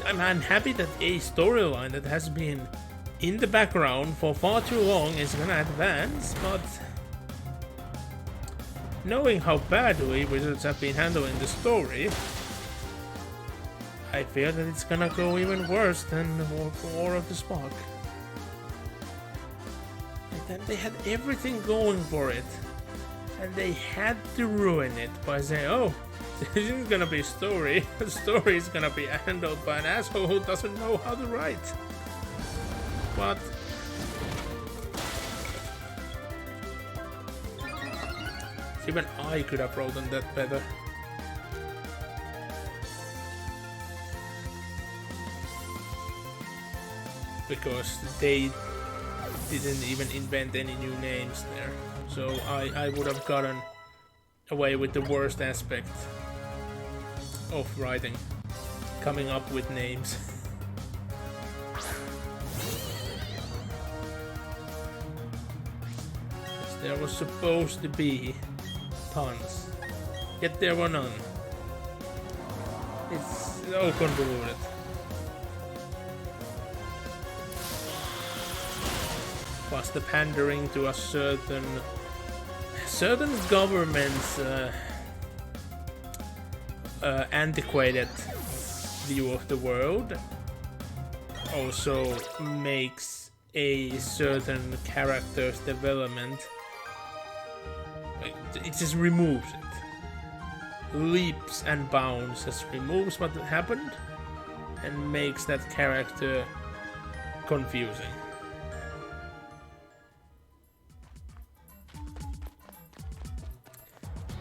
I'm happy that a storyline that has been in the background for far too long is gonna advance, but knowing how badly Wizards have been handling the story, I fear that it's gonna go even worse than War of the Spark. And then they had everything going for it, and they had to ruin it by saying, oh, this isn't gonna be a story, the story is gonna be handled by an asshole who doesn't know how to write. But even I could have written that better. Because they didn't even invent any new names there. So I would have gotten away with the worst aspect of writing, coming up with names. There was supposed to be tons, yet there were none. It's so convoluted. Plus the pandering to a certain government's antiquated view of the world also makes a certain character's development. It just removes it. Leaps and bounds, just removes what happened and makes that character confusing.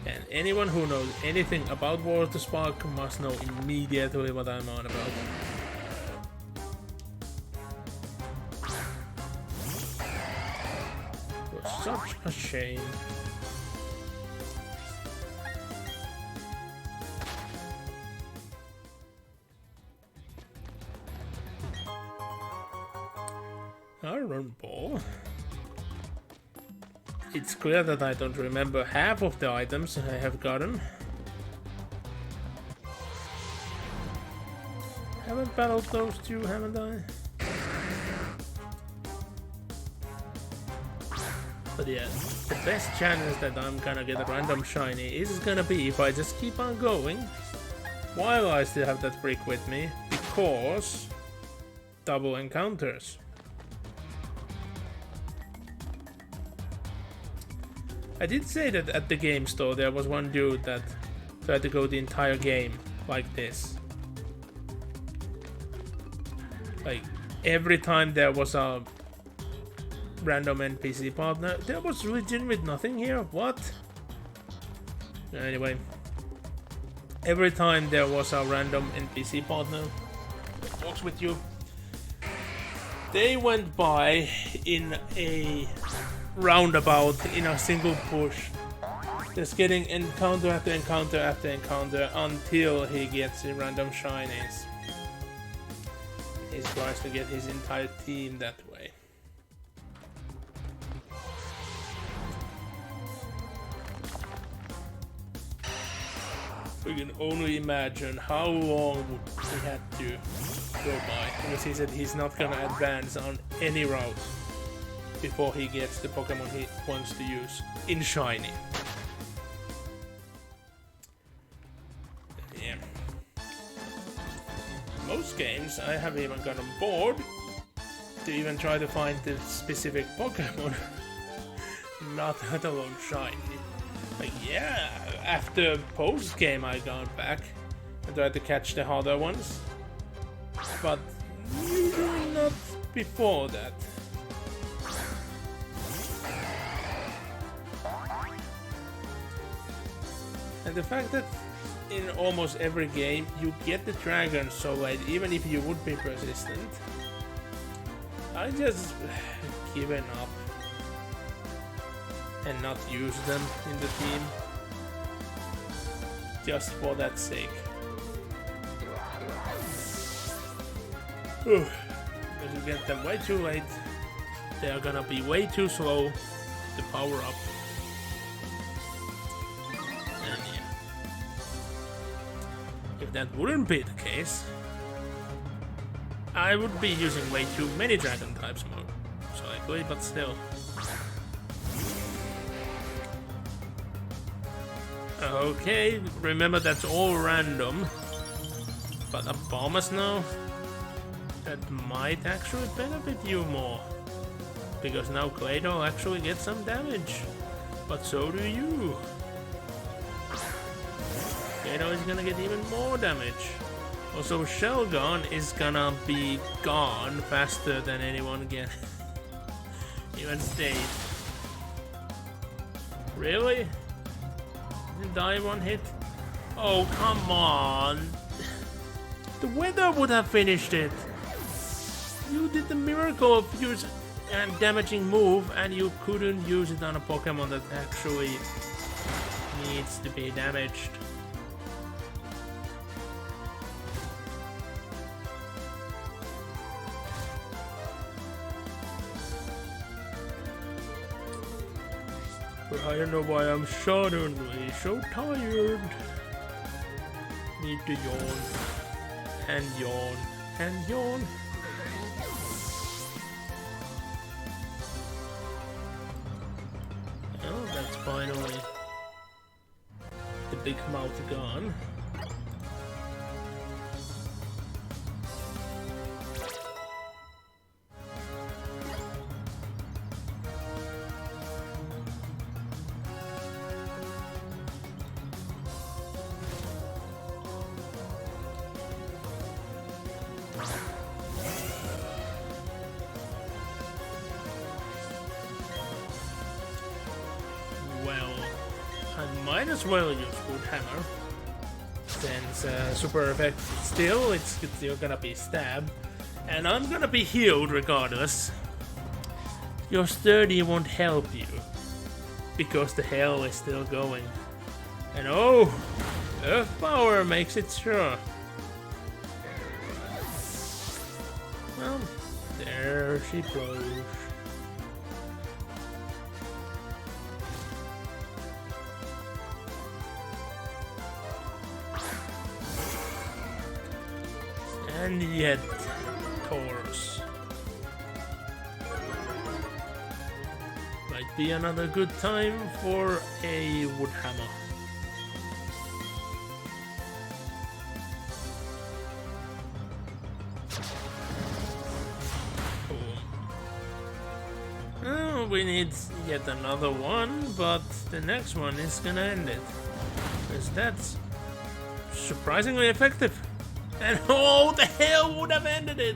And anyone who knows anything about War of the Spark must know immediately what I'm on about. It was such a shame. Iron Ball. It's clear that I don't remember half of the items I have gotten. Haven't battled those two, haven't I? But yeah, the best chance that I'm gonna get a random shiny is gonna be if I just keep on going while I still have that brick with me, because double encounters. I did say that at the game store there was one dude that tried to go the entire game like this. Like, every time there was a random NPC partner, there was legitimate nothing here, what? Anyway, every time there was a random NPC partner that walks with you, they went by in a roundabout in a single push, just getting encounter after encounter after encounter until he gets the random shinies. He tries to get his entire team that way. We can only imagine how long he had to go by, because he said he's not gonna advance on any route before he gets the Pokemon he wants to use in Shiny. Yeah. Most games I have even gotten bored to even try to find the specific Pokemon, not let alone Shiny. Like, yeah, after post game I gone back and tried to catch the harder ones, but usually not before that. And the fact that in almost every game you get the dragons so late, even if you would be persistent, I just given up and not use them in the team just for that sake. Because you get them way too late, they are gonna be way too slow to power up. And yeah, if that wouldn't be the case, I would be using way too many dragon types most likely, but still. Okay, remember that's all random, but a Abomas now, that might actually benefit you more, because now Claydol actually gets some damage, but so do you. Claydol is gonna get even more damage. Also, Shelgon is gonna be gone faster than anyone can even state. Really? Die one hit? Oh, come on. The weather would have finished it. You did the miracle of use and damaging move, and you couldn't use it on a Pokemon that actually needs to be damaged. But I don't know why I'm suddenly so tired. Need to yawn. And yawn. And yawn. Oh, that's finally the big mouth gone. Might as well use Wood Hammer, since super effect still, it's still gonna be stab, and I'm gonna be healed regardless. Your sturdy won't help you, because the hell is still going. And oh, Earth Power makes it sure. Well, there she goes. And yet, Taurus. Might be another good time for a Wood Hammer. Oh, we need yet another one, but the next one is gonna end it. Because that's surprisingly effective. And oh, the hell would have ended it!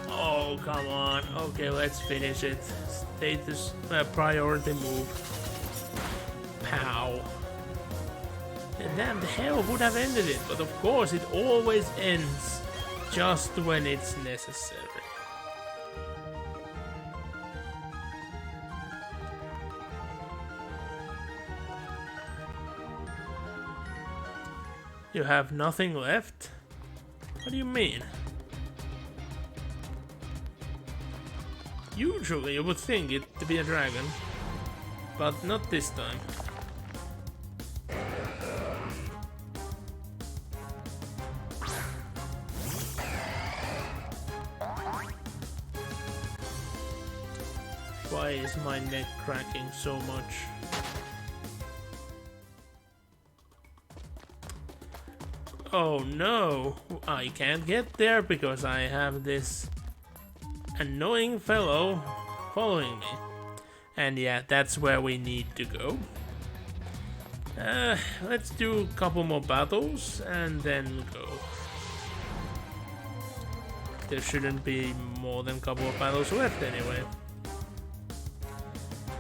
Oh, come on. Okay, let's finish it. Status, priority move. Pow. And damn, the hell would have ended it. But of course, it always ends just when it's necessary. You have nothing left? What do you mean? Usually you would think it to be a dragon, but not this time. Why is my neck cracking so much? Oh no, I can't get there because I have this annoying fellow following me. And yeah, that's where we need to go. Let's do a couple more battles and then go. There shouldn't be more than a couple of battles left anyway.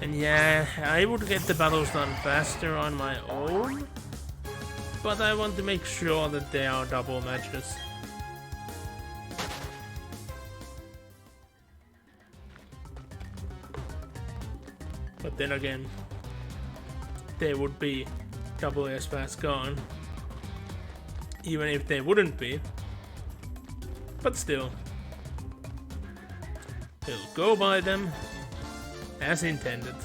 And yeah, I would get the battles done faster on my own, but I want to make sure that they are double matches. But then again, they would be double as fast gone, even if they wouldn't be. But still, we'll go by them as intended.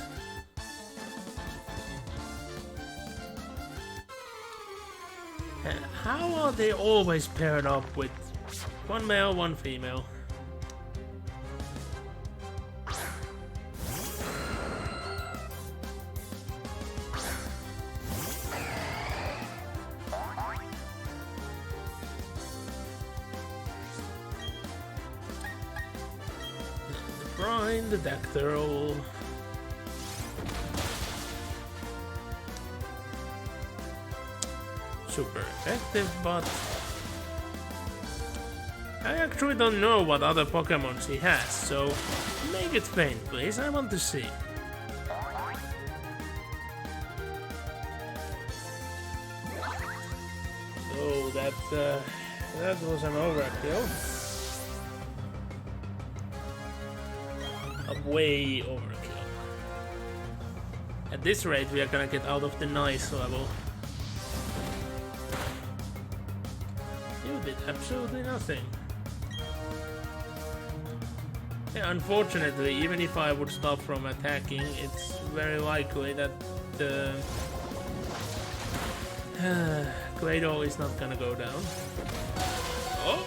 And how are they always paired up with one male, one female? Brian the Dactyl. Super effective, but I actually don't know what other Pokemons he has, so make it faint, please. I want to see. Oh, that was an overkill. A way overkill. At this rate, we are gonna get out of the nice level. You did absolutely nothing. Yeah, unfortunately, even if I would stop from attacking, it's very likely that the Claydol is not gonna go down. Oh!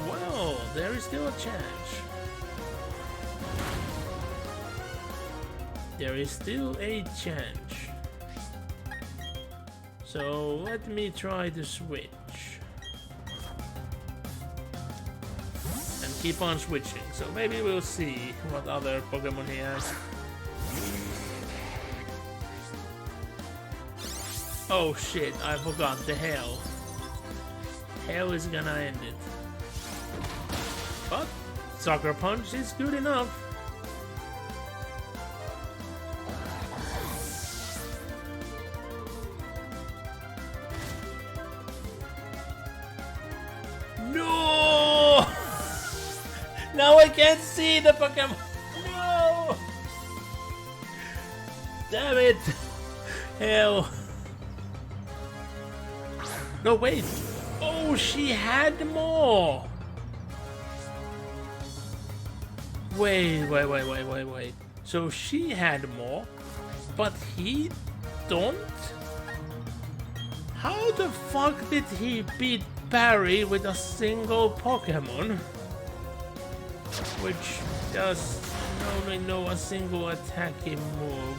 Well, there is still a chance. There is still a chance. So let me try to switch. And keep on switching. So maybe we'll see what other Pokemon he has. Oh shit, I forgot the Hell. Hell is gonna end it. But Sucker Punch is good enough. No! Now I can't see the Pokemon. No! Damn it! Hell. No, wait. Oh, she had more. Wait. So she had more, but he don't? How the fuck did he beat Barry with a single Pokemon? Which does only know a single attacking move.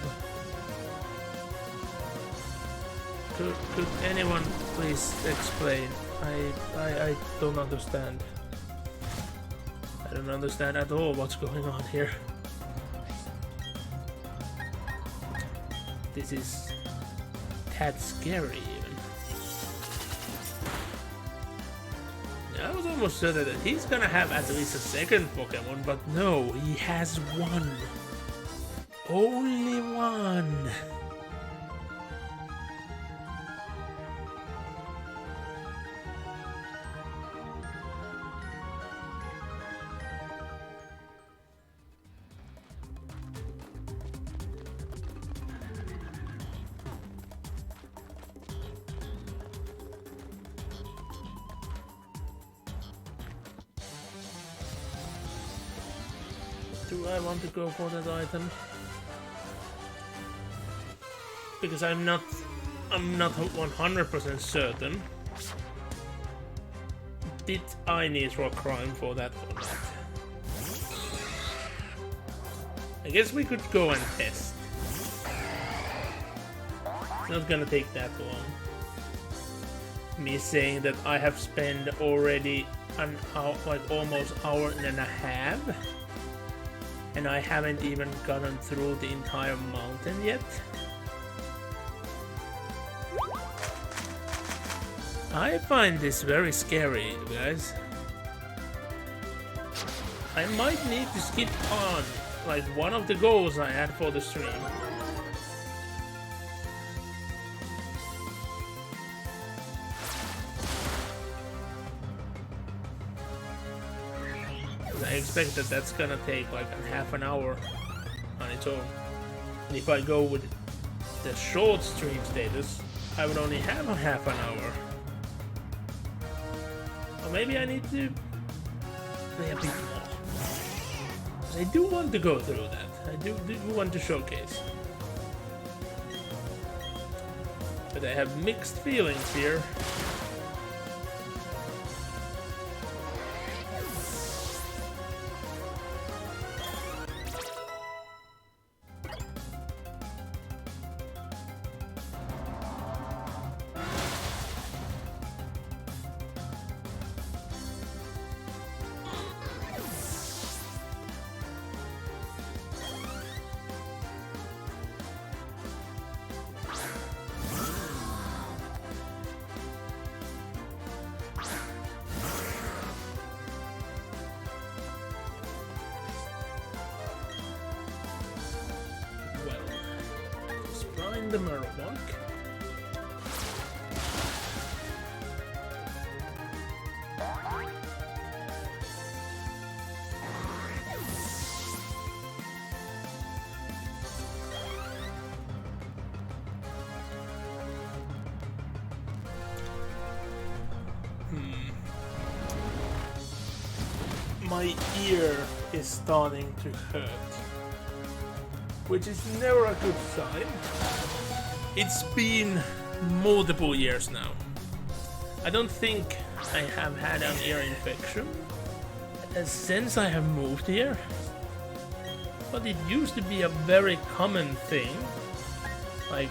Could anyone please explain? I don't understand. I don't understand at all what's going on here. This is that scary even. I was almost certain that he's gonna have at least a second Pokemon, but no, he has one. Only one. Do I want to go for that item? Because I'm not 100% certain. Did I need Rock Crime for that or not? I guess we could go and test. It's not gonna take that long. Me saying that I have spent already an hour, like almost hour and a half. And I haven't even gotten through the entire mountain yet. I find this very scary, guys. I might need to skip on, like, one of the goals I had for the stream. I expect that that's gonna take like half an hour on its own. And if I go with the short stream status, I would only have a half an hour. Or maybe I need to play a bit more. Because I do want to go through that. I do want to showcase. But I have mixed feelings here. The Murloc. My ear is starting to hurt, which is never a good sign. It's been multiple years now. I don't think I have had an ear infection since I have moved here, but it used to be a very common thing, like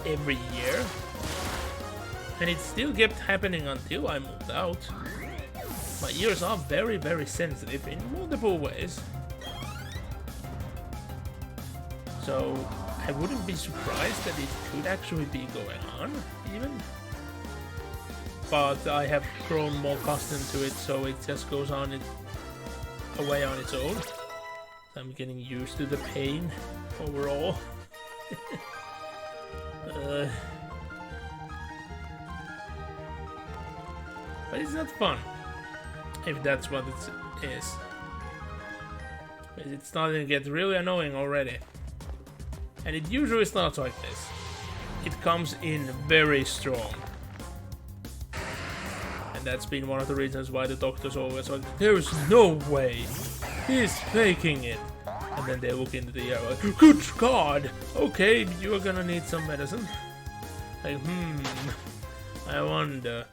every year, and it still kept happening until I moved out. My ears are very, very sensitive in multiple ways, so I wouldn't be surprised that it could actually be going on, even. But I have grown more accustomed to it, so it just goes on away on its own. I'm getting used to the pain overall. But it's not fun, if that's what it is. It's starting to get really annoying already. And it usually starts like this. It comes in very strong. And that's been one of the reasons why the doctors always like, there's no way, he's faking it. And then they look into the air like, good God, okay, you're gonna need some medicine. Like, I wonder,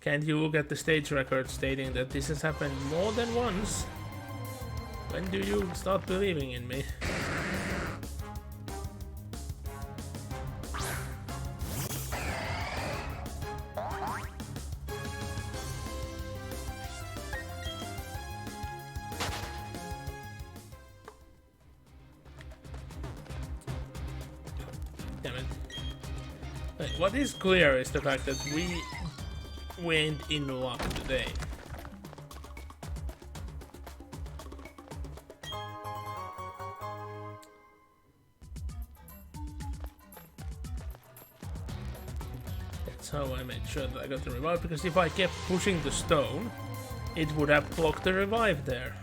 can't you look at the stage record stating that this has happened more than once? When do you start believing in me? What is clear is the fact that we went in luck today. That's how I made sure that I got the revive, because if I kept pushing the stone, it would have blocked the revive there.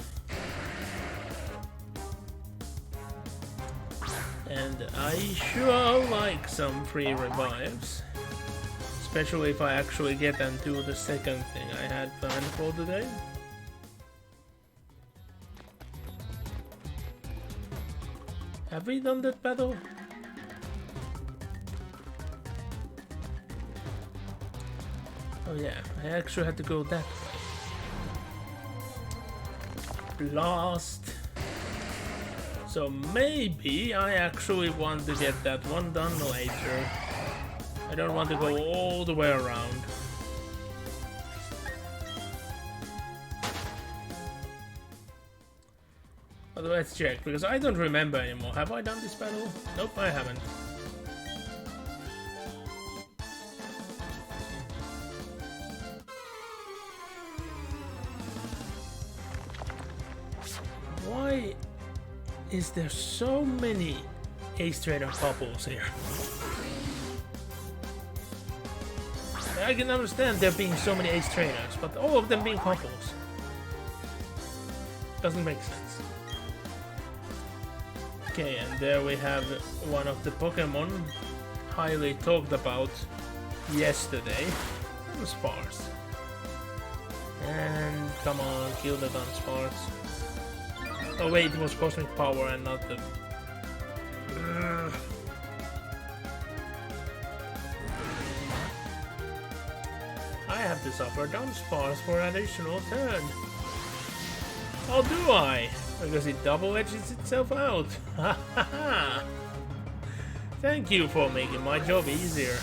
And I sure like some free revives. Especially if I actually get and do the second thing I had planned for today. Have we done that battle? Oh yeah, I actually had to go that way. Blast. So maybe I actually want to get that one done later. I don't want to go all the way around. But let's check, because I don't remember anymore. Have I done this battle? Nope, I haven't. Why is there so many Ace Trainer couples here? I can understand there being so many Ace Trainers, but all of them being couples doesn't make sense. Okay, and there we have one of the Pokemon highly talked about yesterday, Dunsparce. And come on, kill the Dunsparce. Oh wait, it was Cosmic Power and not the... I have to suffer Dunsparce for an additional turn. Oh, do I? Because it double edges itself out. Ha ha ha! Thank you for making my job easier.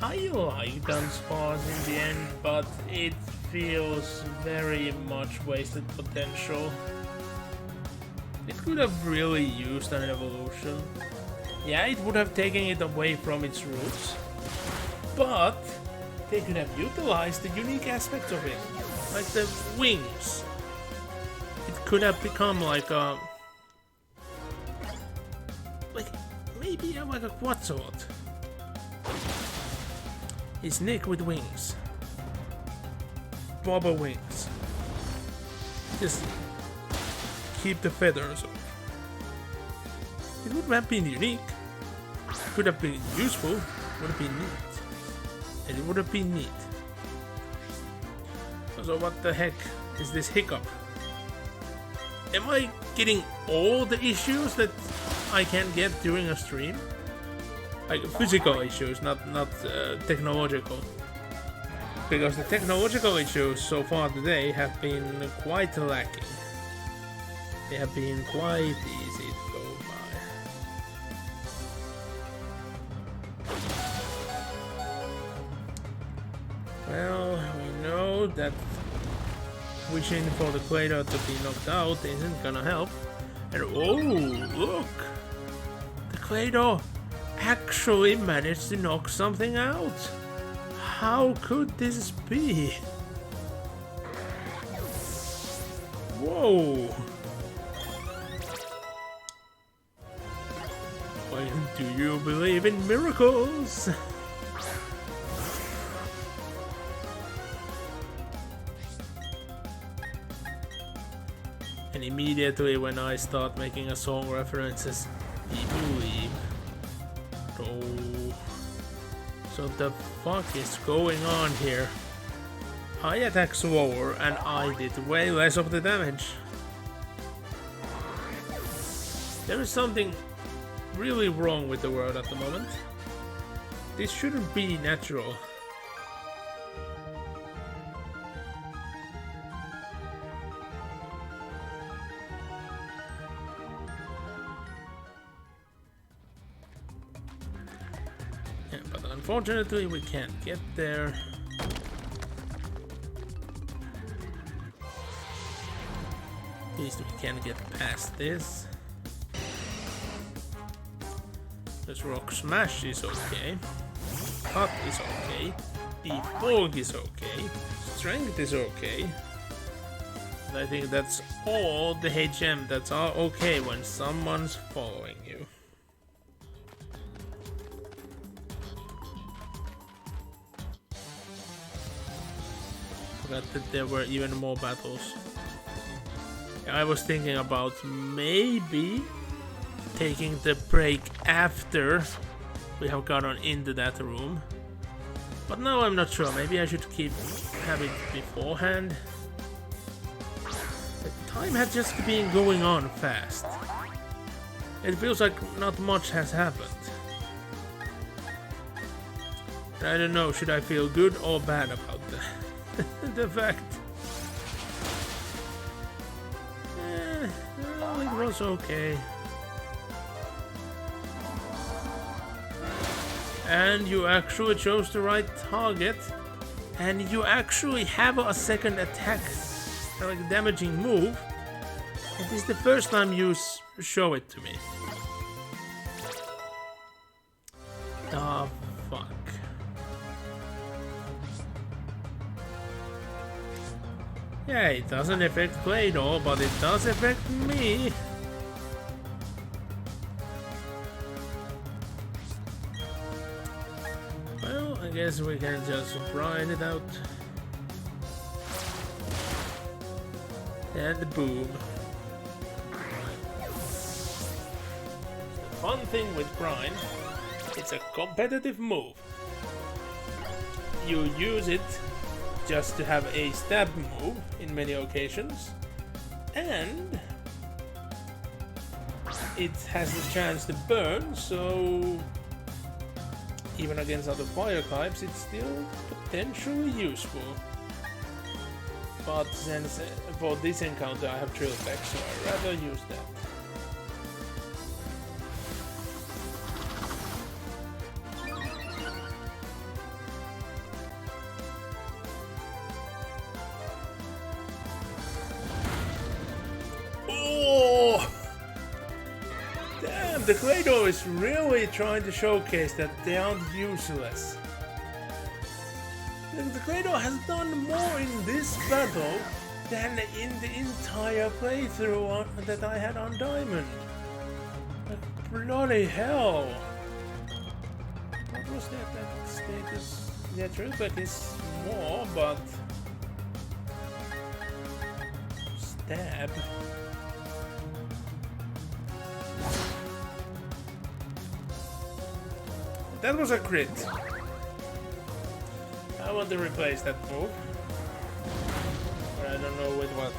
I like Dunsparce in the end, but it feels very much wasted potential. It could have really used an evolution. Yeah, it would have taken it away from its roots, but they could have utilized the unique aspects of it, like the wings. It could have become like a... maybe like a Quetzalcoatl. It's Nick with wings. Bobber wings. Just keep the feathers off. It would have been unique. Could have been useful. Would have been neat. And it would have been neat. So what the heck is this hiccup? Am I getting all the issues that I can get during a stream? Like physical issues, not technological. Because the technological issues so far today have been quite lacking. They have been quite easy to go by. Well, we know that wishing for the Claydol to be knocked out isn't gonna help. And oh, look! The Claydol actually managed to knock something out. How could this be? Whoa! Do you believe in miracles? And immediately when I start making a song references, we believe. Oh. So the fuck is going on here? I attack slower and I did way less of the damage. There is something really wrong with the world at the moment. This shouldn't be natural. Yeah, but unfortunately we can't get there. At least we can get past this. This Rock Smash is okay. Cut is okay. Defog is okay. Strength is okay. And I think that's all the HM that are okay when someone's following you. Forgot that there were even more battles. I was thinking about maybe taking the break after we have gotten into that room, but now I'm not sure. Maybe I should have it beforehand. The time has just been going on fast. It feels like not much has happened. And I don't know, should I feel good or bad about the fact? Well, it was okay. And you actually chose the right target, and you actually have a second attack, like damaging move. It is the first time you show it to me. Ah, fuck. Yeah, it doesn't affect Claydol, but it does affect me. Well, I guess we can just grind it out. And boom. The fun thing with grind, it's a competitive move. You use it just to have a stab move in many occasions, and it has a chance to burn, so even against other fire types it's still potentially useful. But since for this encounter I have Drill Peck, so I'd rather use that. The Claydol is really trying to showcase that they aren't useless. The Claydol has done more in this battle than in the entire playthrough that I had on Diamond. Like, bloody hell! What was that status? Yeah, Drill Peck is more, but... Stab? That was a crit. I want to replace that move. But I don't know with what.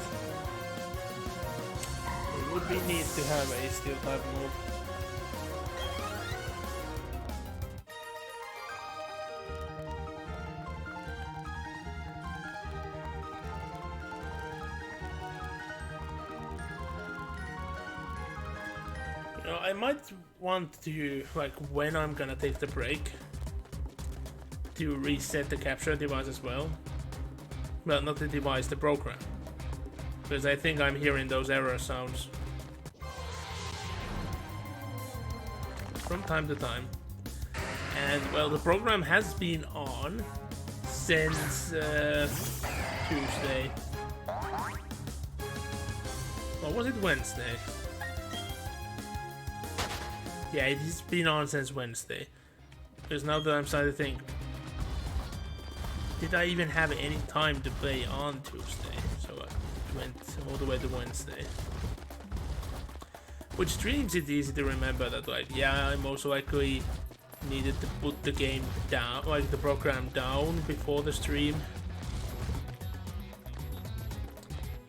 It would be neat to have a steel type move. I might want to, like, when I'm gonna take the break, to reset the capture device as well. Well, not the device, the program. Because I think I'm hearing those error sounds from time to time. And, well, the program has been on since Tuesday. Or was it Wednesday? Yeah, it's been on since Wednesday. Because now that I'm starting to think, did I even have any time to play on Tuesday? So I went all the way to Wednesday. Which streams it easy to remember that, like, yeah, I most likely needed to put the game down, like the program down before the stream.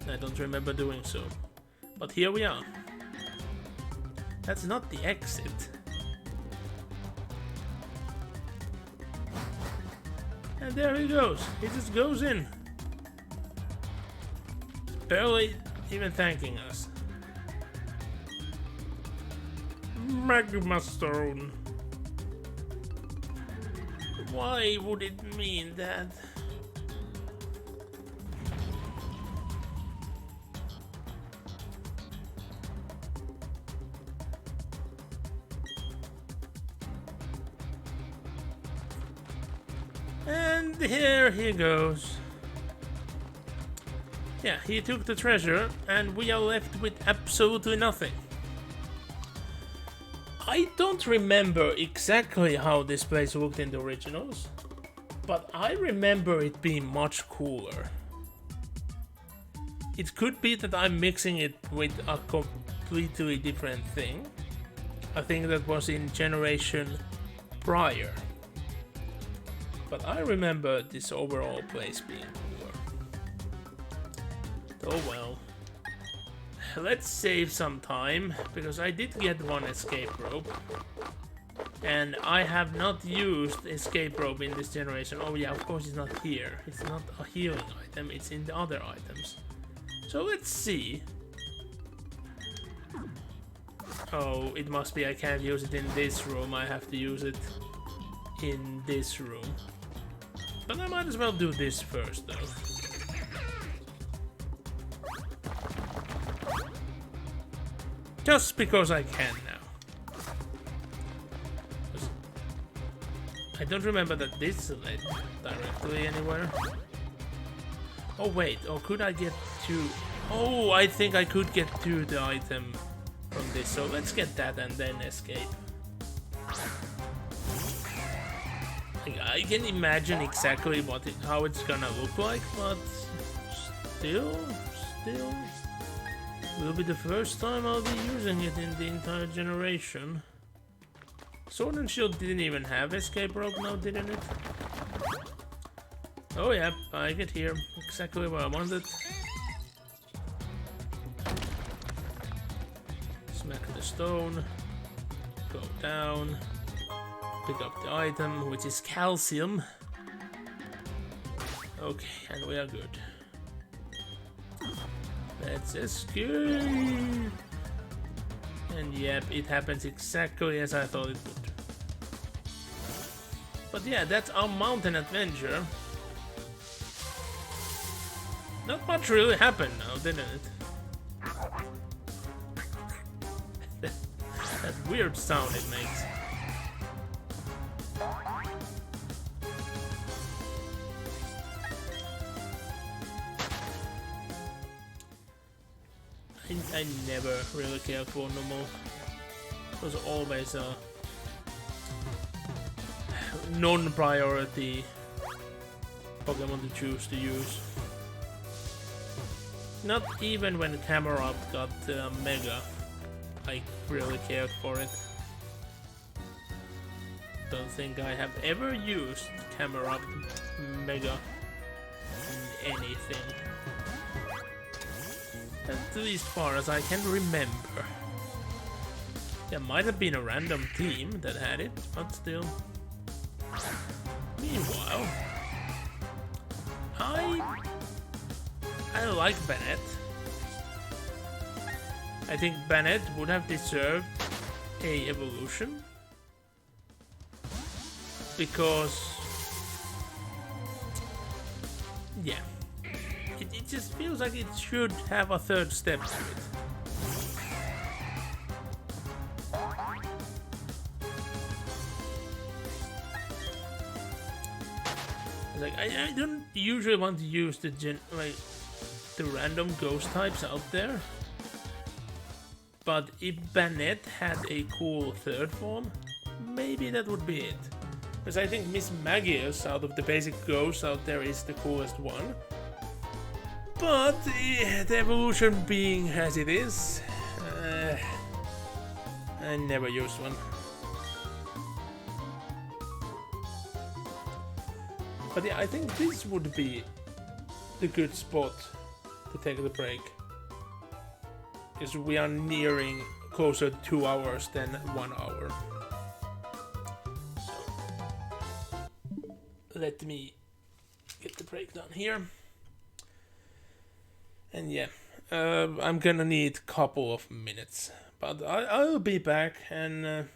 I don't remember doing so. But here we are. That's not the exit. And there he goes. He just goes in. Barely even thanking us. Magma Stone. Why would it mean that? And here he goes. Yeah, he took the treasure, and we are left with absolutely nothing. I don't remember exactly how this place looked in the originals, but I remember it being much cooler. It could be that I'm mixing it with a completely different thing. I think that was in generation prior. But I remember this overall place being cooler. Oh well. Let's save some time, because I did get one escape rope. And I have not used escape rope in this generation. Oh yeah, of course it's not here. It's not a healing item, it's in the other items. So let's see. Oh, it must be I can't use it in this room. I have to use it in this room. But I might as well do this first, though. Just because I can now. I don't remember that this led directly anywhere. Oh wait, or could I get to... Oh, I think I could get to the item from this, so let's get that and then escape. Like, I can imagine exactly how it's gonna look like, but still, will be the first time I'll be using it in the entire generation. Sword and Shield didn't even have escape rope now, didn't it? Oh yeah, I get here. Exactly what I wanted. Smack the stone. Go down. Pick up the item, which is calcium. Okay, and we are good. Let's escape. And yep, it happens exactly as I thought it would. But yeah, that's our mountain adventure. Not much really happened now, didn't it? That weird sound it makes. I never really cared for Numel. It was always a non-priority Pokemon to choose to use. Not even when Camerupt got Mega, I really cared for it. Don't think I have ever used Camerupt Mega in anything. At least far as I can remember. There might have been a random team that had it, but still. Meanwhile, I like Bennett. I think Bennett would have deserved a evolution. Because... yeah. It just feels like it should have a third step to it. Like I don't usually want to use the random ghost types out there, but if Bennett had a cool third form, maybe that would be it. Because I think Miss Magius out of the basic ghosts out there is the coolest one. But the evolution being as it is, I never used one. But yeah, I think this would be the good spot to take the break. Because we are nearing closer to 2 hours than 1 hour. So, let me get the break done here. And yeah, I'm gonna need a couple of minutes. But I'll be back and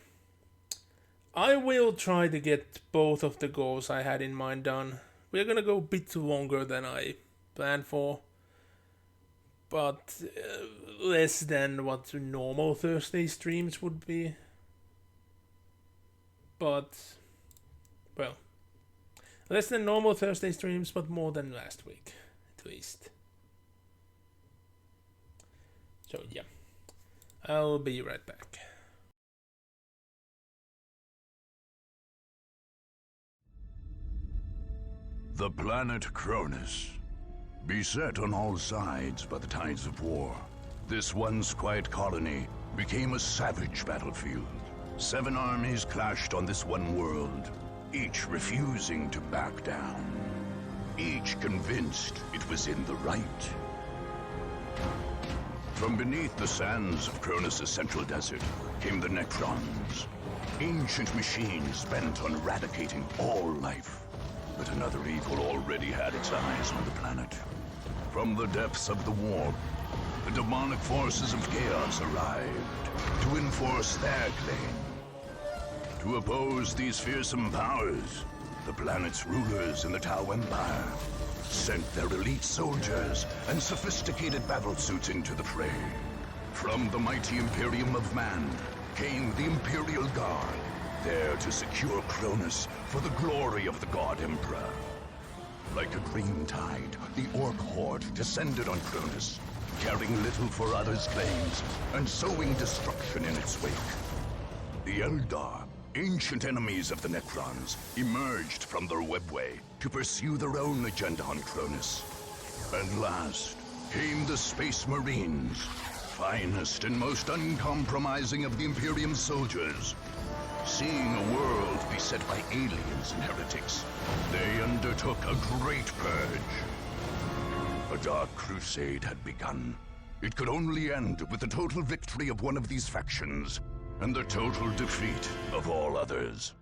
I will try to get both of the goals I had in mind done. We're gonna go a bit longer than I planned for. But less than what normal Thursday streams would be. But, well, less than normal Thursday streams, but more than last week, at least. So yeah, I'll be right back. The planet Cronus. Beset on all sides by the tides of war, this once quiet colony became a savage battlefield. 7 armies clashed on this one world, each refusing to back down. Each convinced it was in the right. From beneath the sands of Cronus' central desert came the Necrons, ancient machines bent on eradicating all life. But another evil already had its eyes on the planet. From the depths of the warp, the demonic forces of chaos arrived to enforce their claim. To oppose these fearsome powers, the planet's rulers in the Tau Empire sent their elite soldiers and sophisticated battlesuits into the fray. From the mighty Imperium of Man came the Imperial Guard, there to secure Cronus for the glory of the God Emperor. Like a green tide, the Orc horde descended on Cronus, caring little for others' claims and sowing destruction in its wake. The Eldar, ancient enemies of the Necrons, emerged from their webway to pursue their own agenda on Cronus. And last came the Space Marines, finest and most uncompromising of the Imperium soldiers. Seeing a world beset by aliens and heretics, they undertook a great purge. A dark crusade had begun. It could only end with the total victory of one of these factions, and the total defeat of all others.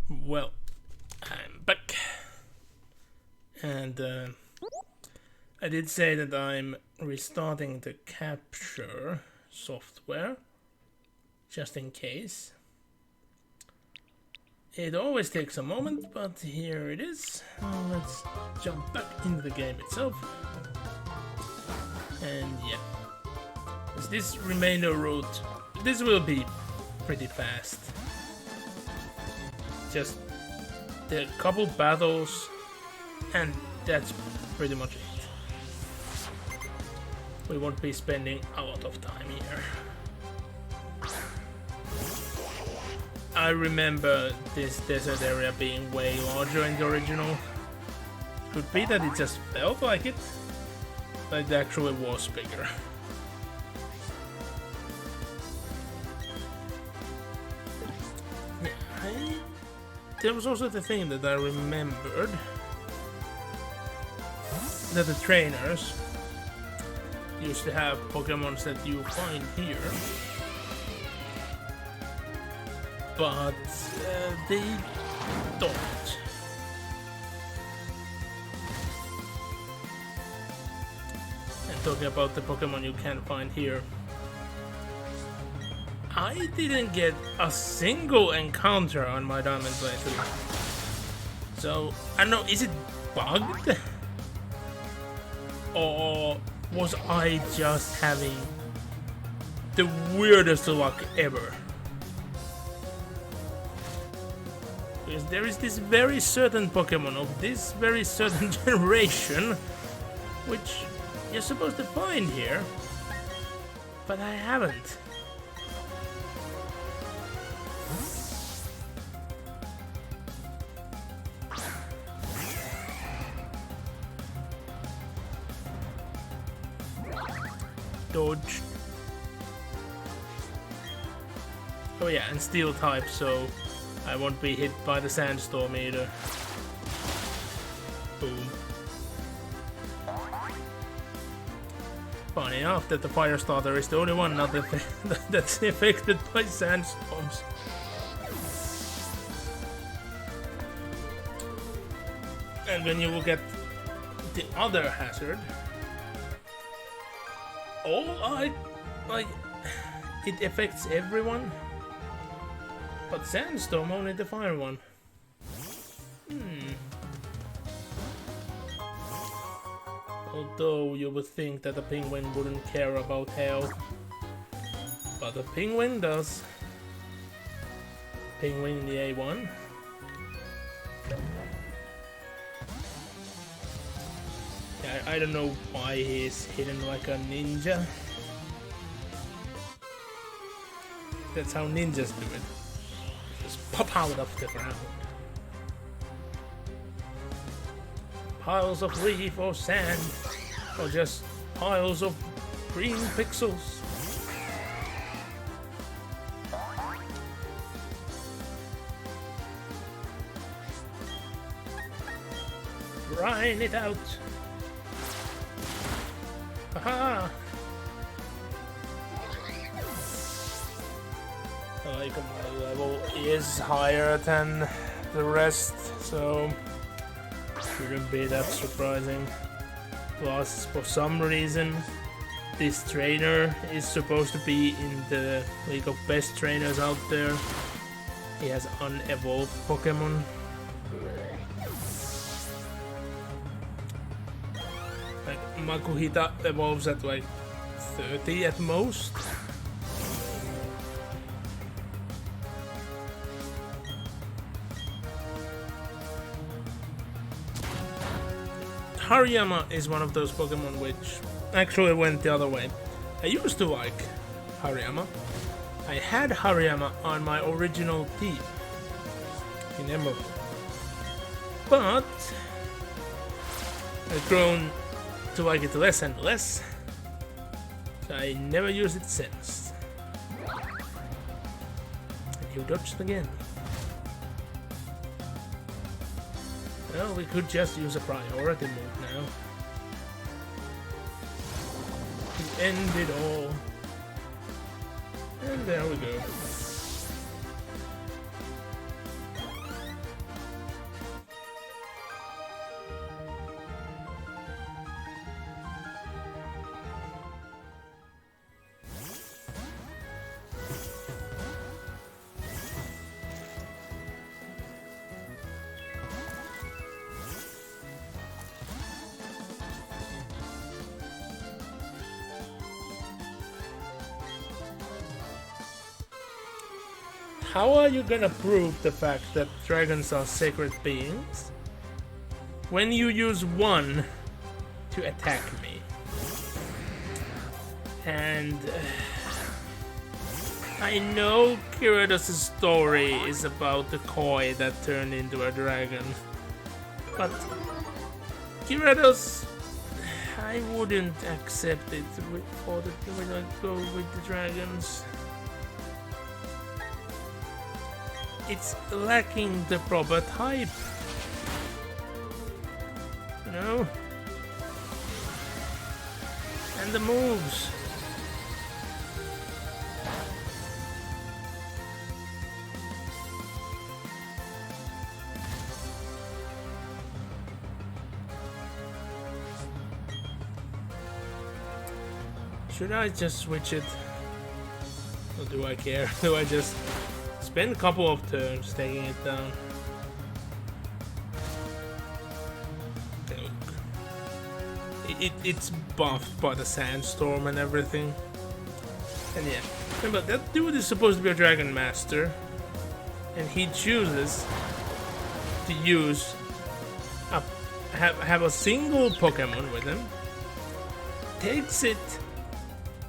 Well, I'm back. And I did say that I'm restarting the capture software, just in case. It always takes a moment, but here it is. Let's jump back into the game itself. And yeah, this remainder route, this will be pretty fast. Just the couple battles, and that's pretty much it. We won't be spending a lot of time here. I remember this desert area being way larger in the original. Could be that it just felt like it, but it actually was bigger. There was also the thing that I remembered, that the trainers used to have Pokemons that you find here, but they don't. And talking about the Pokemon you can find here, I didn't get a single encounter on my Diamond playthrough. So, I don't know, is it bugged? Or was I just having the weirdest luck ever? Because there is this very certain Pokemon of this very certain generation, which you're supposed to find here, but I haven't. Dodge. Oh yeah, and steel type, so I won't be hit by the sandstorm either. Boom. Funny enough that the fire starter is the only one not that's affected by sandstorms. And when you look at the other hazard, it affects everyone, but sandstorm only the fire one. Although you would think that a penguin wouldn't care about hail, but a penguin does. Penguin in the A1. I don't know why he's hidden like a ninja. That's how ninjas do it. Just pop out of the ground. Piles of leaf or sand, or just piles of green pixels. Grind it out. Haha! Like my level is higher than the rest, so shouldn't be that surprising. Plus, for some reason, this trainer is supposed to be in the League of Best Trainers out there. He has unevolved Pokemon. Makuhita evolves at like 30 at most. Hariyama is one of those Pokemon which actually went the other way. I used to like Hariyama. I had Hariyama on my original team in Emerald, but I've grown to like it less and less, so I never used it since. And you dodged again. Well, we could just use a priority move now to end it all. And there we go. How are you gonna prove the fact that dragons are sacred beings when you use one to attack me? And I know Gyarados' story is about the koi that turned into a dragon, but Gyarados, I wouldn't accept it for the when I go with the dragons. It's lacking the proper type, you know, and the moves. Should I just switch it? Or do I care? Do I just spend a couple of turns taking it down? It's buffed by the sandstorm and everything. And yeah, remember that dude is supposed to be a dragon master, and he chooses to use have a single Pokemon with him, takes it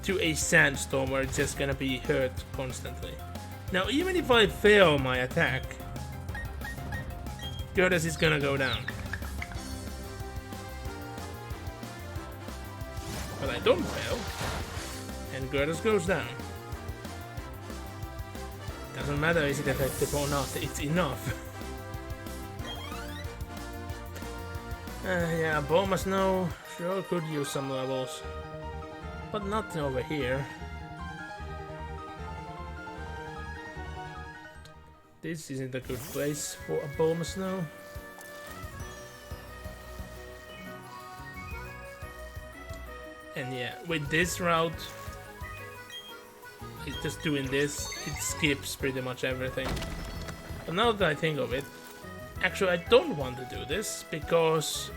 to a sandstorm where it's just gonna be hurt constantly. Now, even if I fail my attack, Gyarados is gonna go down. But I don't fail, and Gyarados goes down. Doesn't matter is it effective or not, it's enough. Yeah, Bulmasnow sure could use some levels. But not over here. This isn't a good place for a Bulmasnow. And yeah, with this route, it's just doing this, it skips pretty much everything. But now that I think of it, actually I don't want to do this because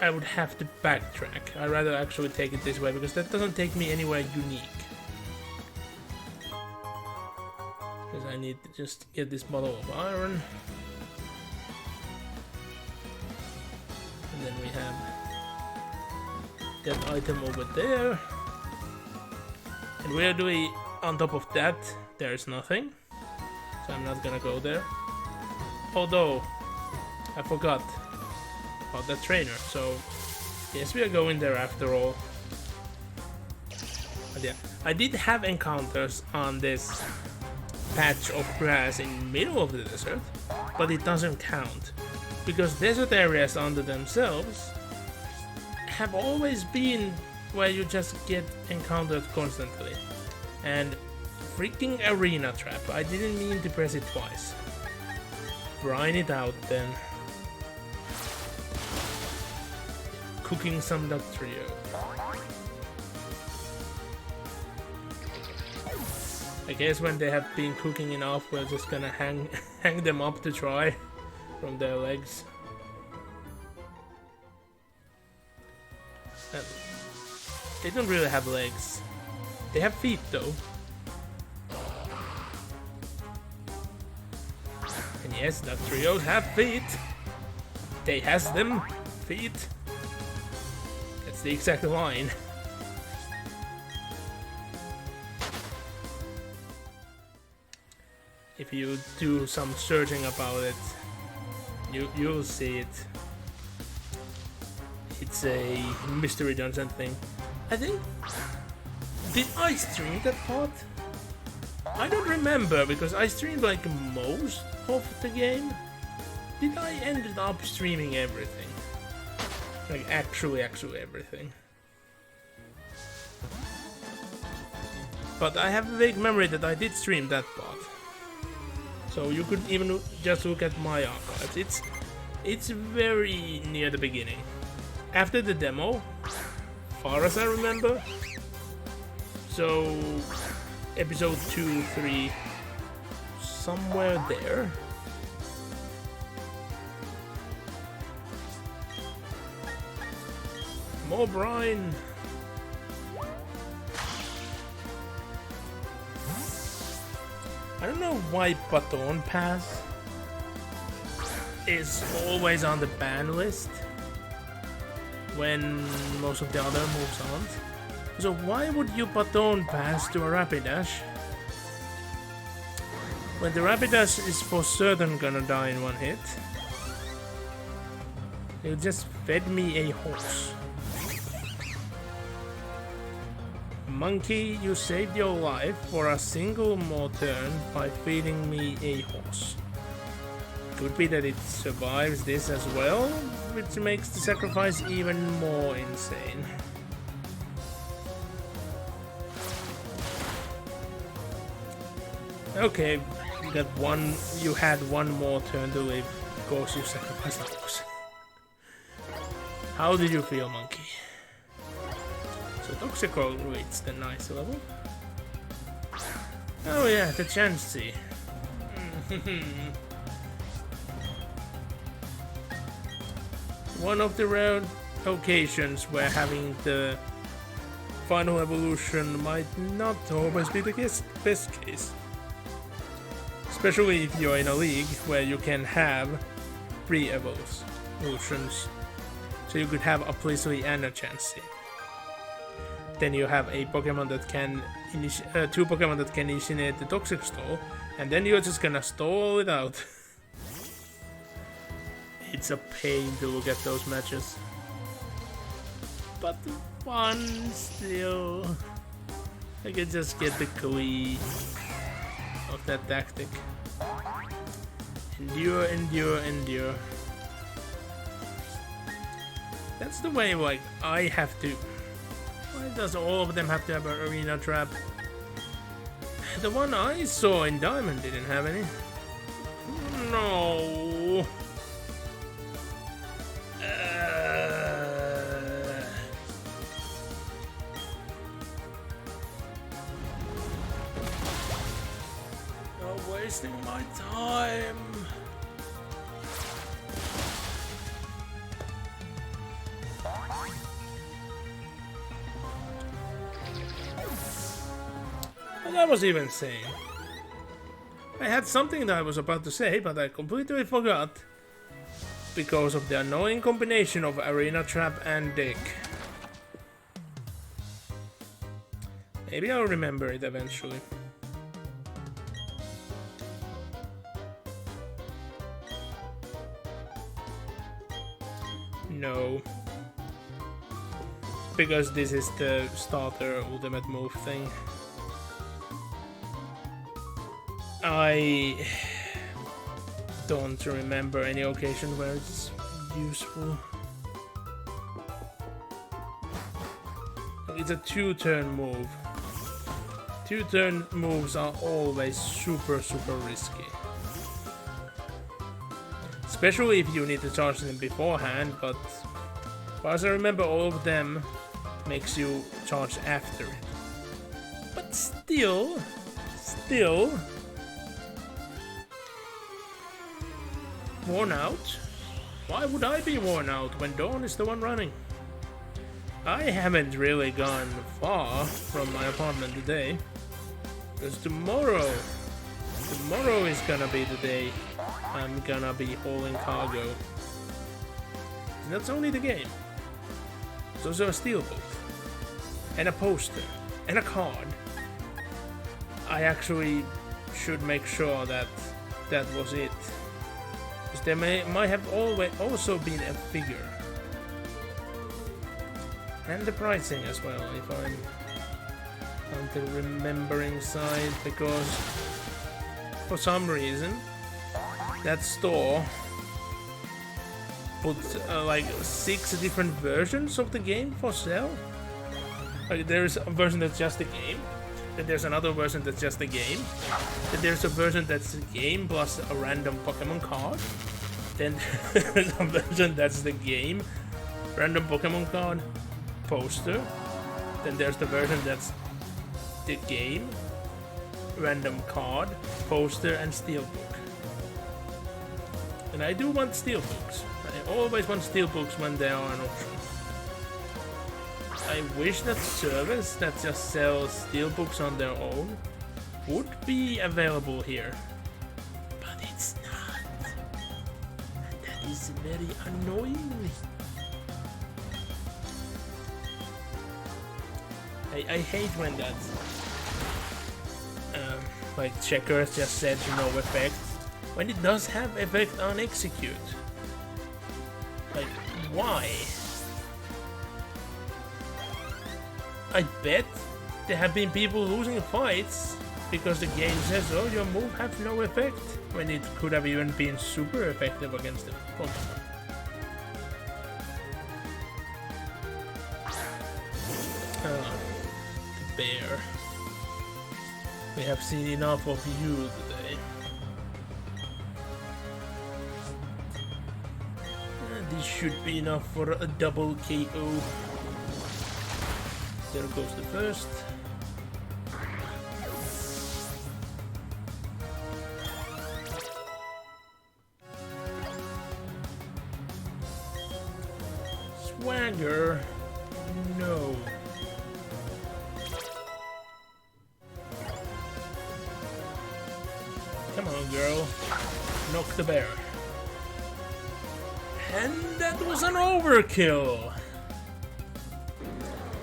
I would have to backtrack. I'd rather actually take it this way because that doesn't take me anywhere unique. Because I need to just get this bottle of iron. And then we have that item over there. And where do we, on top of that, there is nothing. So I'm not gonna go there. Although, I forgot about that trainer, so yes, we are going there after all. But yeah, I did have encounters on this patch of grass in the middle of the desert, but it doesn't count because desert areas under themselves have always been where you just get encountered constantly. And freaking arena trap, I didn't mean to press it twice. Brine it out then. Cooking some Dugtrio. I guess when they have been cooking enough, we're just gonna hang them up to dry from their legs. They don't really have legs. They have feet though. And yes, Dugtrios have feet. They has them feet. That's the exact line. If you do some searching about it, you'll see it. It's a mystery dungeon thing. I think... Did I stream that part? I don't remember because I streamed like most of the game. Did I end up streaming everything? Like actually everything. But I have a vague memory that I did stream that part. So you could even just look at my archives. It's very near the beginning. After the demo, far as I remember. So episode 2, 3, somewhere there. More brine. I don't know why Baton Pass is always on the ban list when most of the other moves aren't. So why would you Baton Pass to a Rapidash when the Rapidash is for certain gonna die in one hit? You just fed me a horse. Monkey, you saved your life for a single more turn by feeding me a horse. Could be that it survives this as well, which makes the sacrifice even more insane. Okay, you had one more turn to live, of course you sacrificed the horse. How did you feel, Monkey? So Toxicroak reached the nice level. Oh yeah, the Chansey. One of the rare occasions where having the final evolution might not always be the best case. Especially if you're in a league where you can have 3 evolutions. So you could have a Plisly and a Chansey. Then you have a Pokemon that can 2 Pokemon that can initiate the Toxic Stall, and then you're just gonna stall it out. It's a pain to look at those matches. But fun still. I can just get the glee of that tactic. Endure, endure, endure. That's the way, like, I have to. Why does all of them have to have an arena trap? The one I saw in Diamond didn't have any. No. You're wasting my time. That was even insane. I had something that I was about to say, but I completely forgot. Because of the annoying combination of Arena Trap and Dick. Maybe I'll remember it eventually. No. Because this is the starter ultimate move thing. I don't remember any occasion where it's useful. It's a 2-turn move. 2-turn moves are always super risky. Especially if you need to charge them beforehand, but as far as I remember, all of them makes you charge after it. But still... Worn out? Why would I be worn out when Dawn is the one running? I haven't really gone far from my apartment today. Because tomorrow is gonna be the day I'm gonna be hauling cargo. And that's only the game. There's also a steelbook. And a poster. And a card. I actually should make sure that that was it. There might have also been a figure. And the pricing as well, if I'm on the remembering side, because for some reason that store put like 6 different versions of the game for sale. Like there's a version that's just the game, then there's another version that's just the game, then there's a version that's the game plus a random Pokemon card, then there's a version that's the game, random Pokemon card, poster, then there's the version that's the game, random card, poster, and steelbook. And I do want steelbooks. I always want steelbooks when they are an option. I wish that service that just sells steelbooks on their own would be available here, but it's not. And that is very annoying. I hate when that, like Checkers just said, no effect, when it does have effect on execute. Like, why? I bet there have been people losing fights because the game says, oh, your move has no effect, when it could have even been super effective against the Pokemon. Bear. We have seen enough of you today. This should be enough for a double KO. There goes the first. Swagger? No. Come on, girl. Knock the bear. And that was an overkill.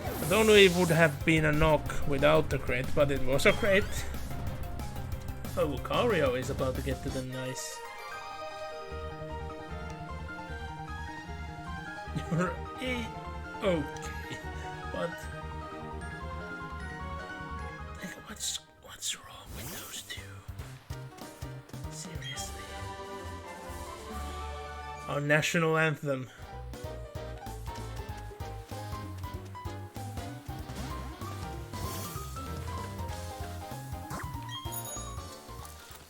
I don't know if it would have been a knock without the crit, but it was a crit. Oh, Lucario is about to get to the nice. You're okay, but like, what's wrong with those two? Seriously. Our national anthem.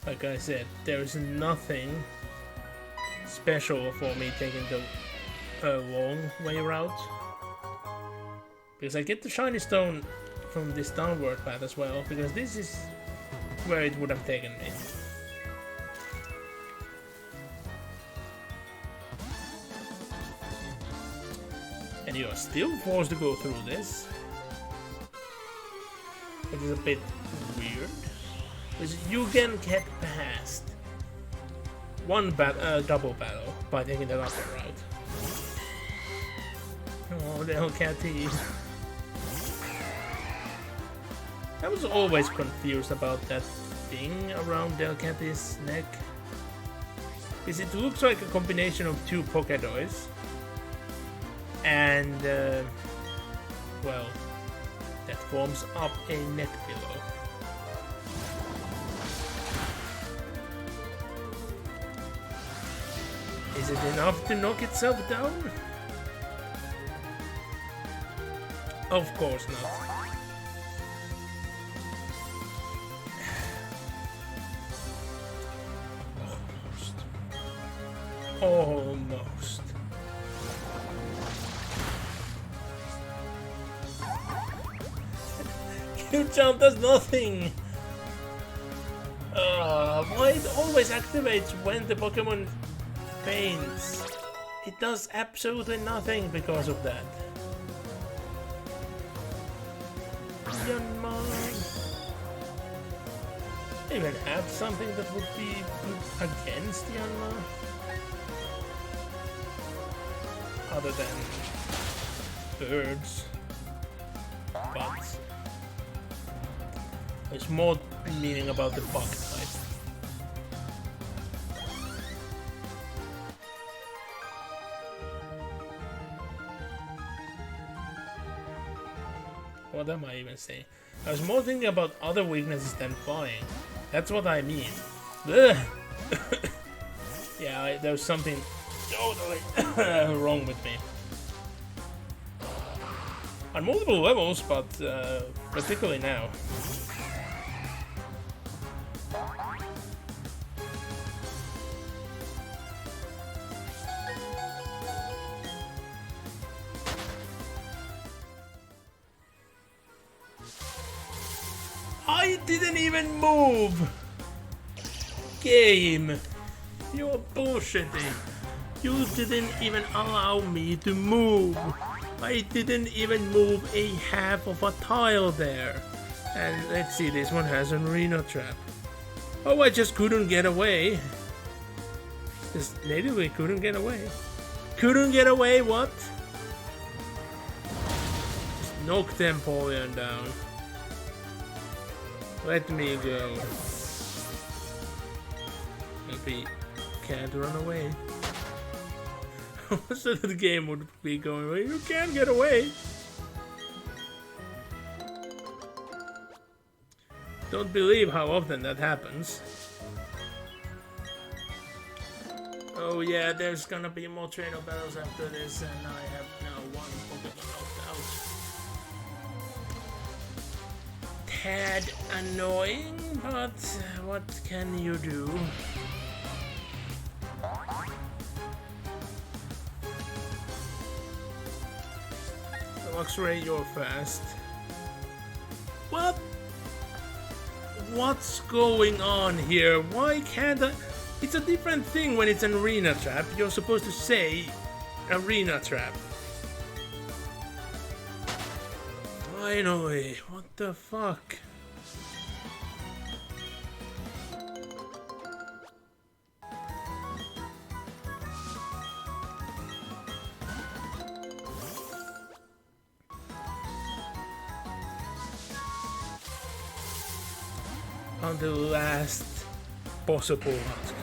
Like I said, there is nothing special for me taking the long way route. Because I get the shiny stone from this downward path as well, because this is where it would have taken me. And you are still forced to go through this. It is a bit weird. Because you can get past one double battle by taking the upper route. Oh, the Delcatty. I was always confused about that thing around Delcatty's neck. Because it looks like a combination of two Pokédoys. And, well, that forms up a neck pillow. Is it enough to knock itself down? Of course not. Almost. Q-Jump does nothing! Why it always activates when the Pokemon faints? It does absolutely nothing because of that. Yanma. Even have something that would be against Yanma? Other than birds. But there's more meaning about the bug type. What am I even saying? I was more thinking about other weaknesses than flying. That's what I mean. Yeah, there's something totally wrong with me. On multiple levels, but particularly now. I didn't even move! Game! You're bullshitting. You didn't even allow me to move. I didn't even move a half of a tile there. And let's see, this one has an arena trap. Oh, I just couldn't get away. Just natively couldn't get away. Couldn't get away, what? Just knock Empoleon down. Let me go. Maybe can't run away. So the game would be going, well, you can't get away. Don't believe how often that happens. Oh yeah, there's gonna be more trainer battles after this, and I have now one Pokemon knocked out. Tad annoying, but what can you do? Luxray, you're fast. What? What's going on here? Why can't I? It's a different thing when it's an arena trap. You're supposed to say arena trap. Finally, what the fuck? On the last possible outcome.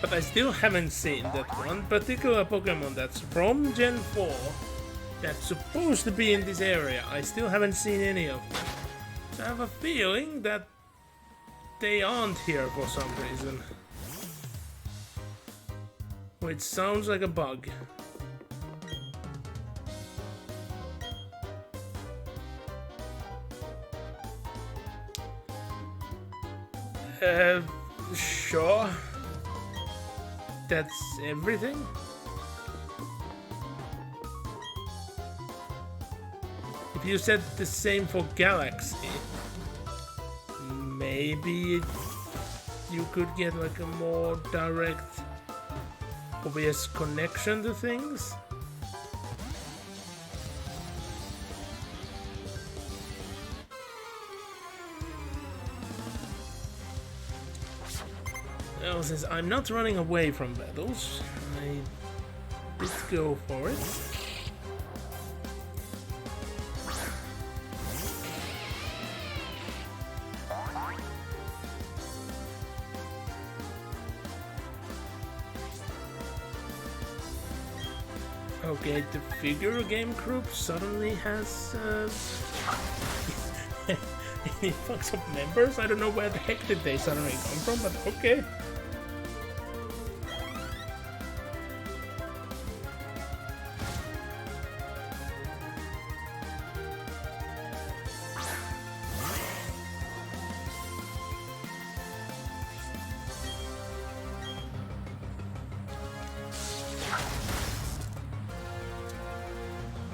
But I still haven't seen that one particular Pokemon that's from Gen 4 that's supposed to be in this area. I still haven't seen any of them. So I have a feeling that they aren't here for some reason. Which sounds like a bug. Sure. That's everything? If you said the same for Galaxy, maybe you could get like a more direct, obvious connection to things? Well, since I'm not running away from battles, let's go for it. Okay, the figure game group suddenly has any fucks up members? I don't know where the heck did they suddenly come from, but okay.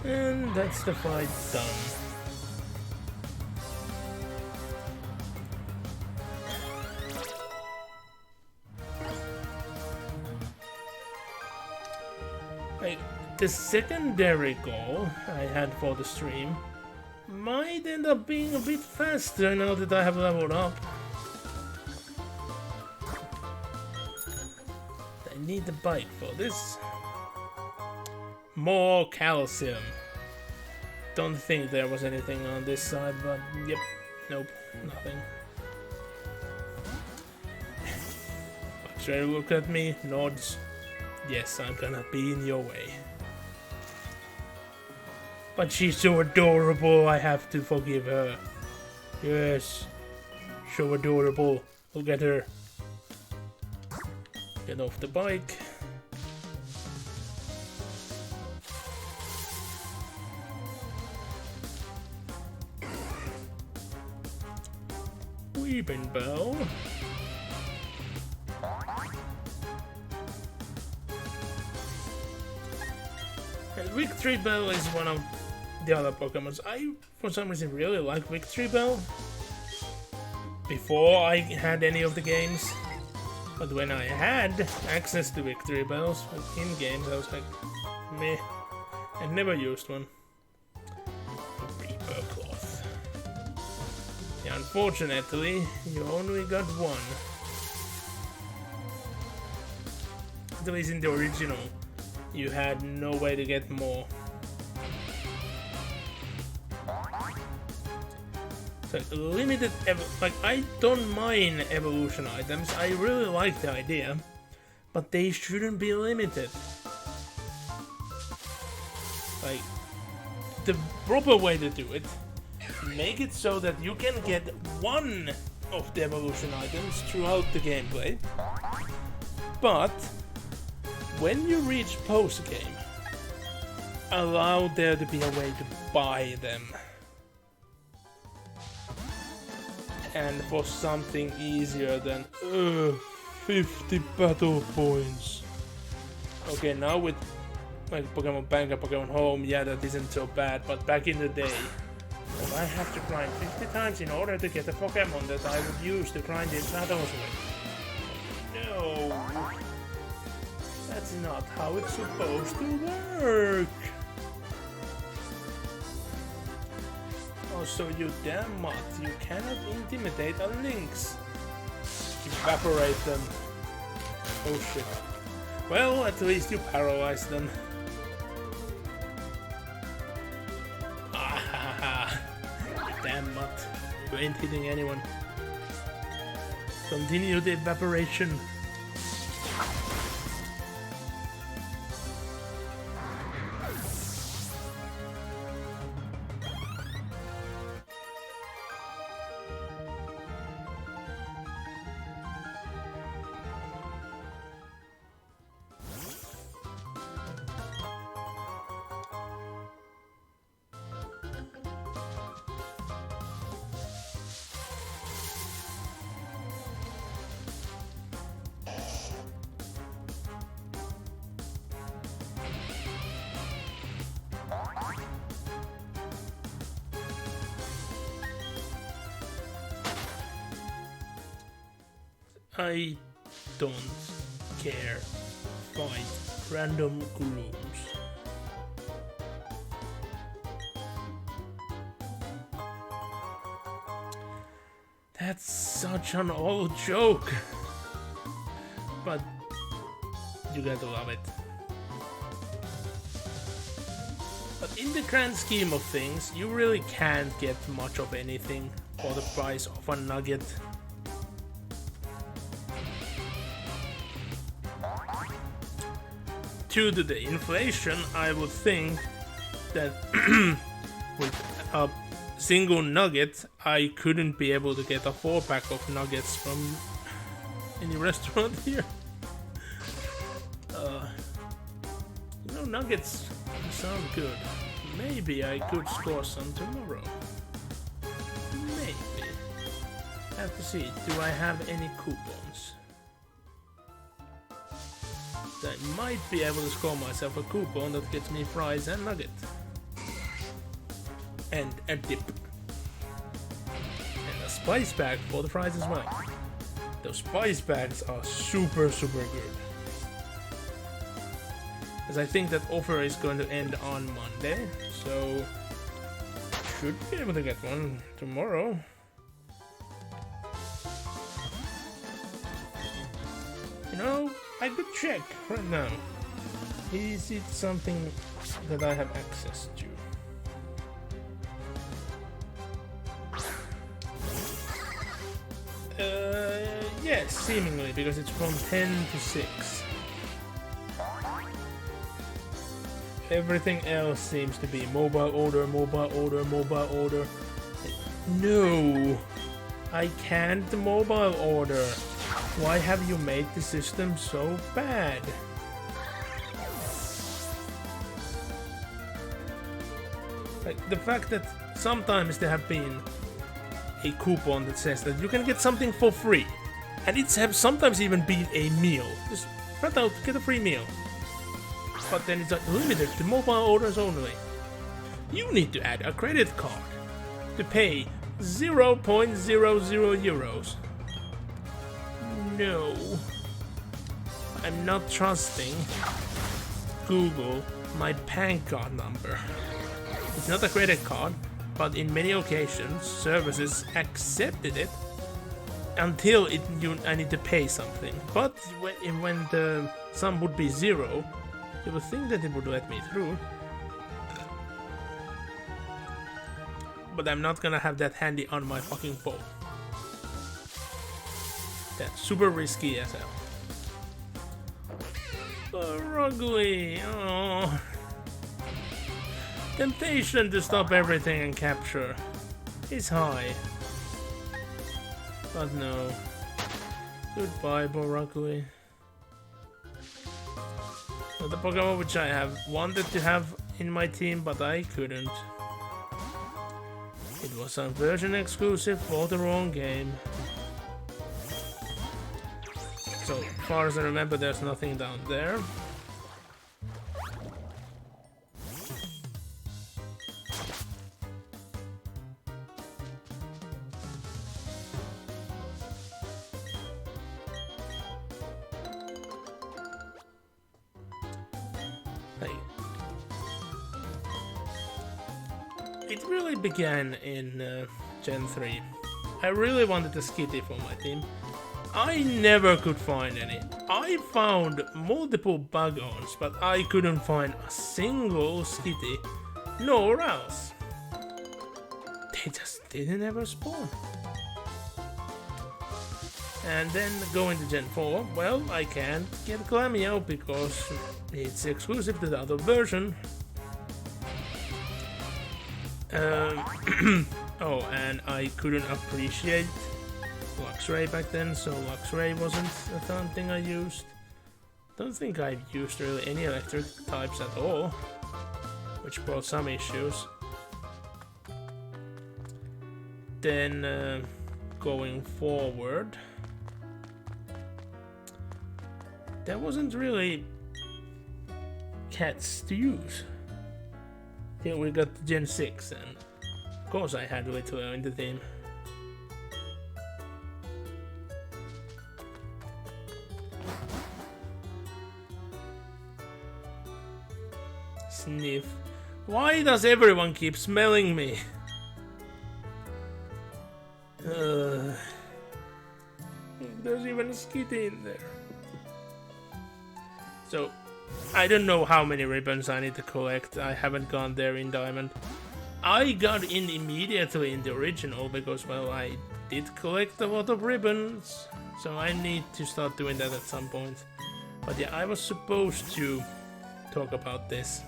And that's the fight done. Like, the secondary goal I had for the stream might end up being a bit faster now that I have leveled up. I need the bike for this. More calcium. Don't think there was anything on this side, but yep, nope, nothing. Luxray, look at me, nods. Yes, I'm gonna be in your way. But she's so adorable, I have to forgive her. Yes, so adorable. Look at her. Get off the bike. Weepinbell. And Victreebel is one of the other Pokemons. I, for some reason, really like Victreebel. Before I had any of the games. But when I had access to Victreebels in games, I was like, meh. I never used one. Unfortunately, you only got one. At least in the original, you had no way to get more. So limited, like I don't mind evolution items, I really like the idea, but they shouldn't be limited. Like, the proper way to do it, make it so that you can get one of the evolution items throughout the gameplay, but when you reach post-game, allow there to be a way to buy them. And for something easier than 50 battle points. Okay, now with like Pokemon Bank and Pokemon Home, yeah, that isn't so bad, but back in the day, if I have to grind 50 times in order to get a Pokemon that I would use to grind in battles with. No! That's not how it's supposed to work! Also, you damn mutt, you cannot intimidate a lynx. Evaporate them. Oh shit. Well, at least you paralyze them. Ah, damn mutt. You ain't hitting anyone. Continue the evaporation. I don't care. Fight random grooves. That's such an old joke. But you gotta love it. But in the grand scheme of things, you really can't get much of anything for the price of a nugget. Due to the inflation, I would think that with a single nugget, I couldn't be able to get a 4-pack of nuggets from any restaurant here. You know, nuggets sound good. Maybe I could score some tomorrow. Maybe. Have to see, do I have any coupons? I might be able to score myself a coupon that gets me fries and nugget. And a dip. And a spice bag for the fries as well. Those spice bags are super good. As I think that offer is going to end on Monday, so should be able to get one tomorrow. You know, I could check right now. Is it something that I have access to? Yes, seemingly, because it's from 10 to 6. Everything else seems to be mobile order. No! I can't mobile order. Why have you made the system so bad? Like, the fact that sometimes there have been a coupon that says that you can get something for free. And it's have sometimes even been a meal. Just flat out get a free meal. But then it's like limited to mobile orders only. You need to add a credit card to pay 0.00 euros. No. I'm not trusting Google my PAN card number. It's not a credit card. but in many occasions services accepted it until I need to pay something. But when the sum would be 0, you would think that it would let me through. But I'm not gonna have that handy on my fucking phone. That's super risky as hell. Ugly. Oh. Temptation to stop everything and capture is high. But no. Goodbye, Boragui. The Pokemon which I have wanted to have in my team, but I couldn't. It was a version exclusive for the wrong game. So far as I remember, there's nothing down there. It really began in Gen 3. I really wanted a Skitty for my team. I never could find any. I found multiple Bug-Ons, but I couldn't find a single Skitty nowhere else. They just didn't ever spawn. And then going to Gen 4, well, I can't get Glameow because it's exclusive to the other version. Oh, and I couldn't appreciate Luxray back then, so Luxray wasn't a fun thing I used. Don't think I've used really any electric types at all, which brought some issues. Then going forward, there wasn't really cats to use. Till we got to Gen 6, and of course I had Little in the team. Sniff. Why does everyone keep smelling me? There's even a Skitty in there. So, I don't know how many ribbons I need to collect. I haven't gone there in Diamond. I got in immediately in the original because, well, I did collect a lot of ribbons. So I need to start doing that at some point. But yeah, I was supposed to talk about this.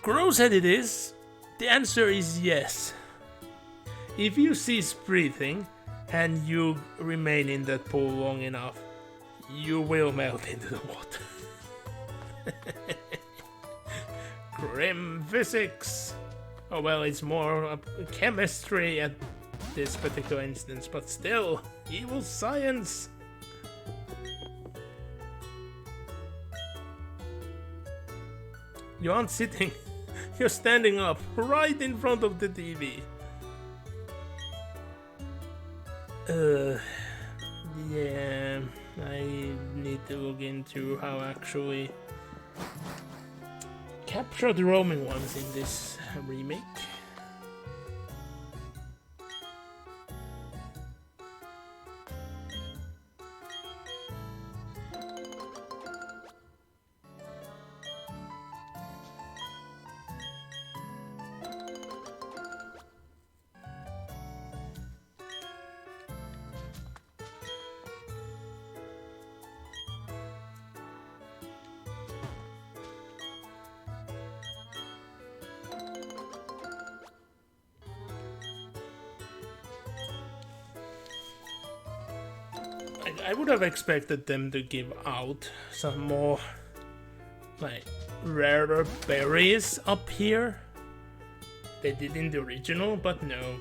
Gross as it is, the answer is yes. If you cease breathing and you remain in that pool long enough, you will melt into the water. Grim physics. Oh well, it's more chemistry at this particular instance, but still, evil science. You aren't sitting, you're standing up right in front of the TV. Yeah, I need to look into how actually capture the roaming ones in this remake. I would have expected them to give out some more, like, rarer berries up here. They did in the original, but no.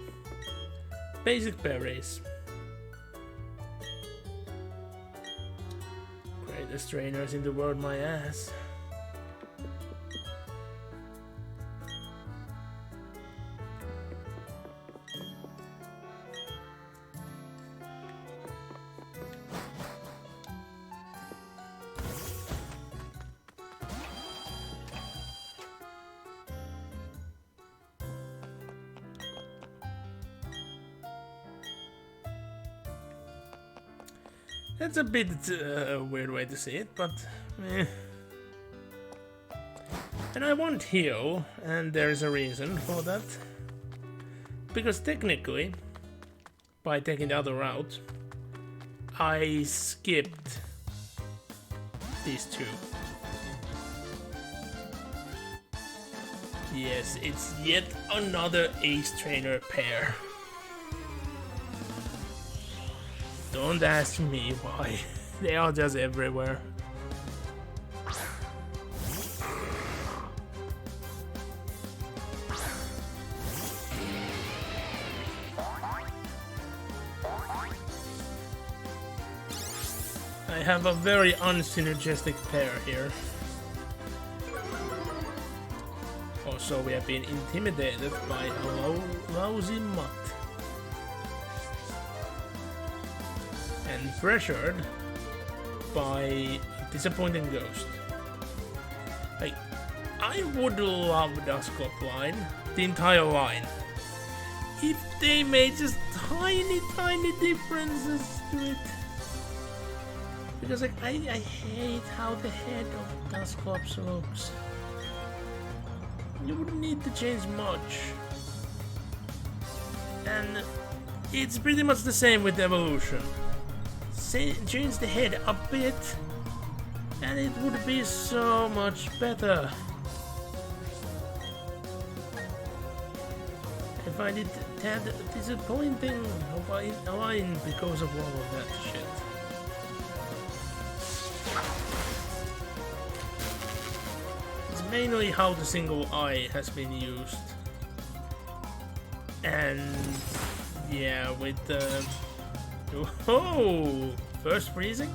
Basic berries. Greatest trainers in the world, my ass. That's a bit weird way to see it, but eh. And I want heal, and there's a reason for that. Because technically, by taking the other route, I skipped these two. Yes, it's yet another Ace Trainer pair. Don't ask me why. They are just everywhere. I have a very unsynergistic pair here. Also, we have been intimidated by a lousy mutt. And pressured by a disappointing ghost. Like, I would love Dusclops line, the entire line, if they made just tiny differences to it. Because like I hate how the head of Dusclops looks. You wouldn't need to change much. And it's pretty much the same with Evolution. Change the head a bit and it would be so much better. I find it tad disappointing a line because of all of that shit. It's mainly how the single eye has been used. And yeah, with the oh, first freezing?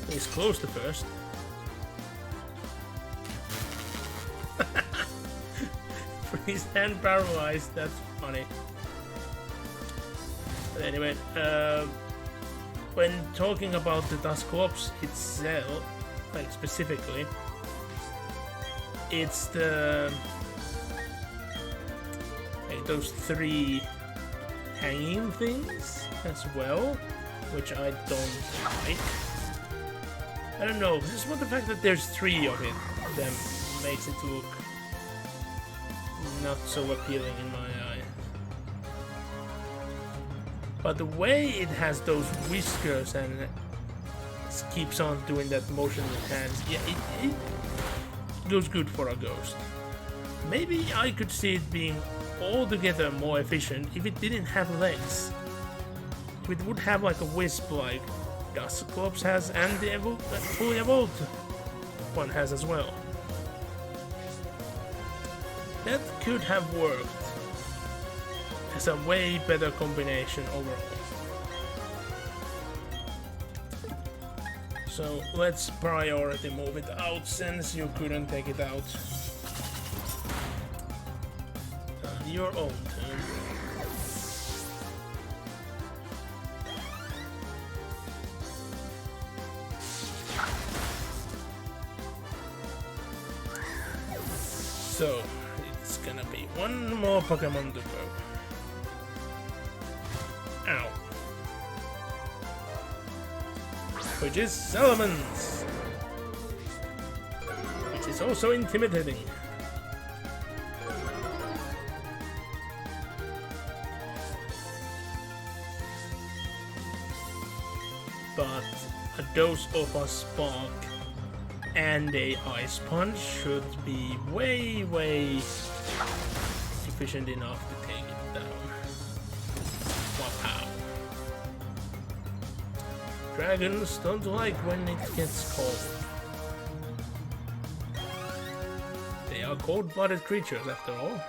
He's close to first. Freeze and paralyzed, that's funny. But anyway, when talking about the Dusclops itself, like specifically, it's the like those three hanging things as well, which I don't like. I don't know, just what the fact that there's three of them makes it look not so appealing in my eye. But the way it has those whiskers and keeps on doing that motion with hands, yeah, it goes good for a ghost. Maybe I could see it being altogether more efficient if it didn't have legs. If it would have like a wisp like Dusclops has and the fully evolved one has as well. That could have worked as a way better combination overall. So let's priority move it out since you couldn't take it out. Your own turn. So it's gonna be one more Pokemon to go. Ow. Which is Salamence. Which is also intimidating. But a dose of a Spark and a Ice Punch should be way efficient enough to take it down. Wow. Dragons don't like when it gets cold. They are cold-blooded creatures after all.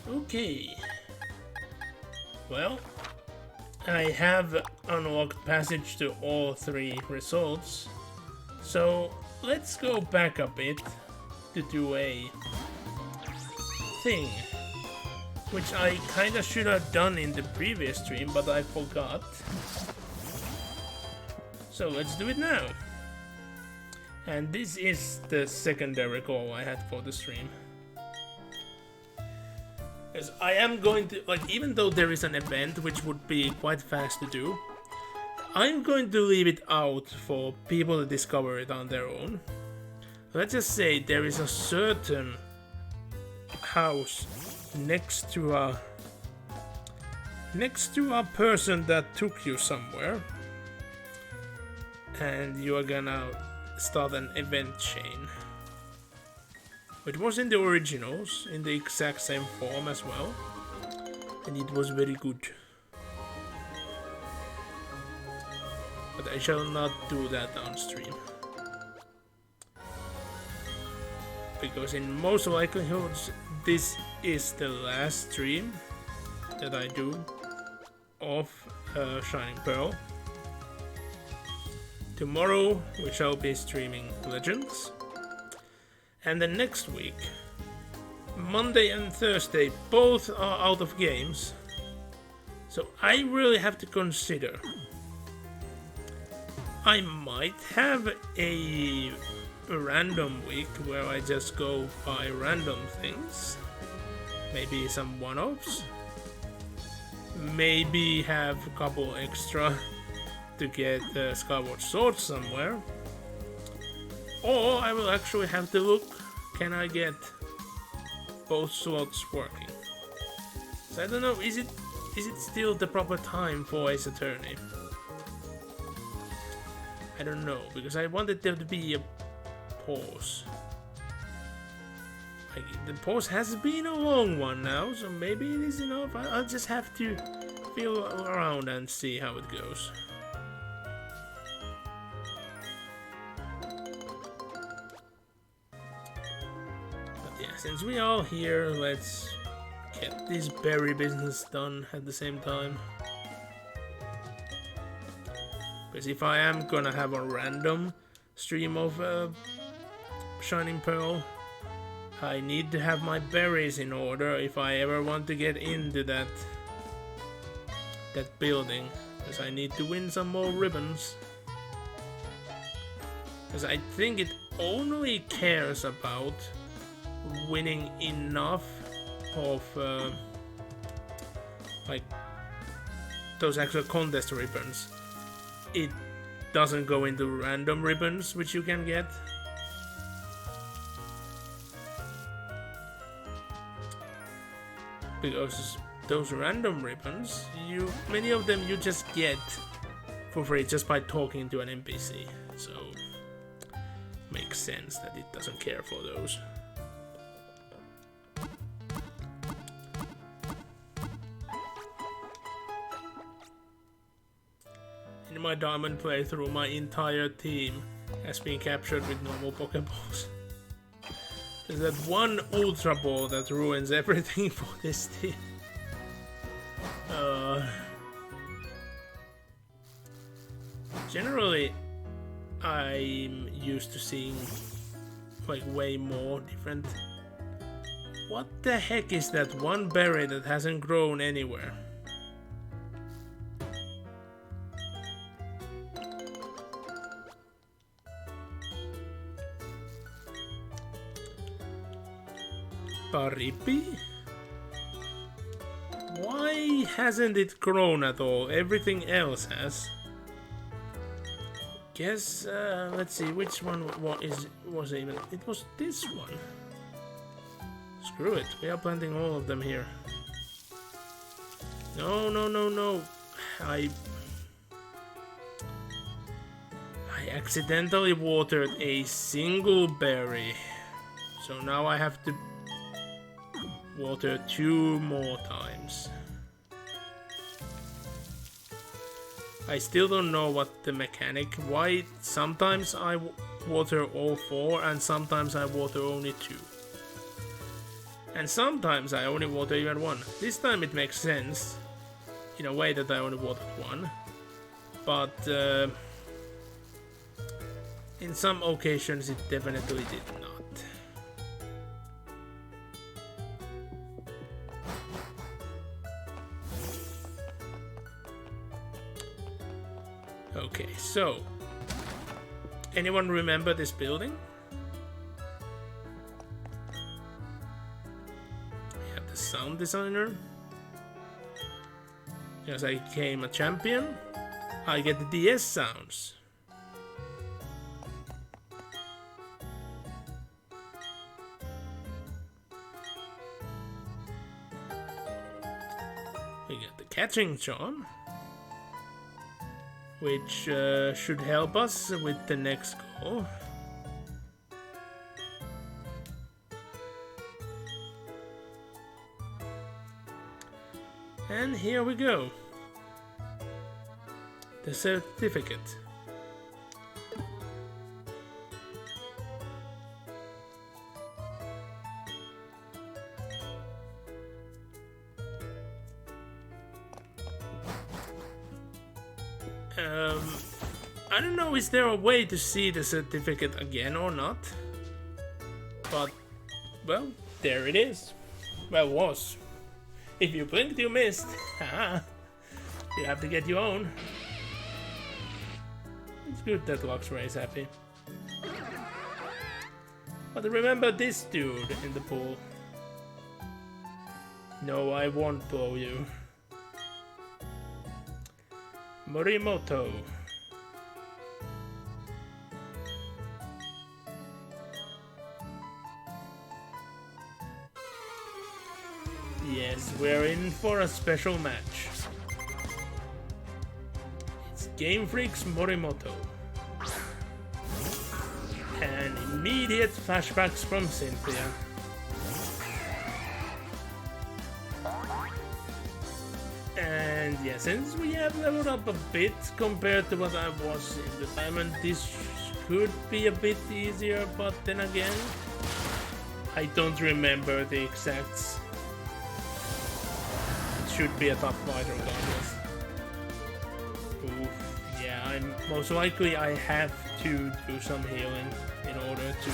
Okay, well, I have unlocked passage to all three results, so let's go back a bit to do a thing, which I kinda should have done in the previous stream, but I forgot. So let's do it now. And this is the secondary goal I had for the stream. Because I am going to, like, even though there is an event which would be quite fast to do, I'm going to leave it out for people to discover it on their own. Let's just say there is a certain house next to a person that took you somewhere, and you are gonna start an event chain. It was in the originals, in the exact same form as well, and it was very good. But I shall not do that on stream. Because in most likelihoods, this is the last stream that I do of Shining Pearl. Tomorrow we shall be streaming Legends. And the next week, Monday and Thursday, both are out of games. So I really have to consider. I might have a random week where I just go buy random things. Maybe some one-offs. Maybe have a couple extra to get Skyward Sword somewhere. Or I will actually have to look, can I get both slots working? So I don't know, is it still the proper time for Ace Attorney? I don't know, because I wanted there to be a pause. Like, the pause has been a long one now, so maybe it is enough. I'll just have to feel around and see how it goes. Since we are here, let's get this berry business done at the same time. Because if I am gonna have a random stream of Shining Pearl, I need to have my berries in order if I ever want to get into that building. Because I need to win some more ribbons. Because I think it only cares about winning enough of like those actual contest ribbons. It doesn't go into random ribbons which you can get. Because those random ribbons, many of them you just get for free just by talking to an NPC. So makes sense that it doesn't care for those. In my diamond playthrough, my entire team has been captured with normal Pokeballs. There's that one Ultra Ball that ruins everything for this team. Generally, I'm used to seeing like way more different. What the heck is that one berry that hasn't grown anywhere? Paripi? Why hasn't it grown at all? Everything else has. Guess, let's see, which one was even... It was this one. Screw it, we are planting all of them here. No, no, no, no. I accidentally watered a single berry. So now I have to water 2 more times. I still don't know what the mechanic, why sometimes I water all 4 and sometimes I water only 2. And sometimes I only water even 1. This time it makes sense, in a way that I only watered 1. But in some occasions it definitely did not. Okay, so Anyone remember this building? We have the sound designer. Because I became a champion, I get the DS sounds. We get the catching charm, which should help us with the next goal. And here we go. The certificate. I don't know, is there a way to see the certificate again or not? But, well, there it is. Well, was. If you blinked, you missed. Haha. You have to get your own. It's good that Luxray is happy. But remember this dude in the pool. No, I won't blow you. Morimoto. Yes, we're in for a special match. It's Game Freak's Morimoto. And immediate flashbacks from Cynthia. And yeah, since we have leveled up a bit compared to what I was in the diamond, this could be a bit easier, but then again, I don't remember the exacts. Should be a tough fight regardless. Oof, yeah, I'm most likely I have to do some healing in order to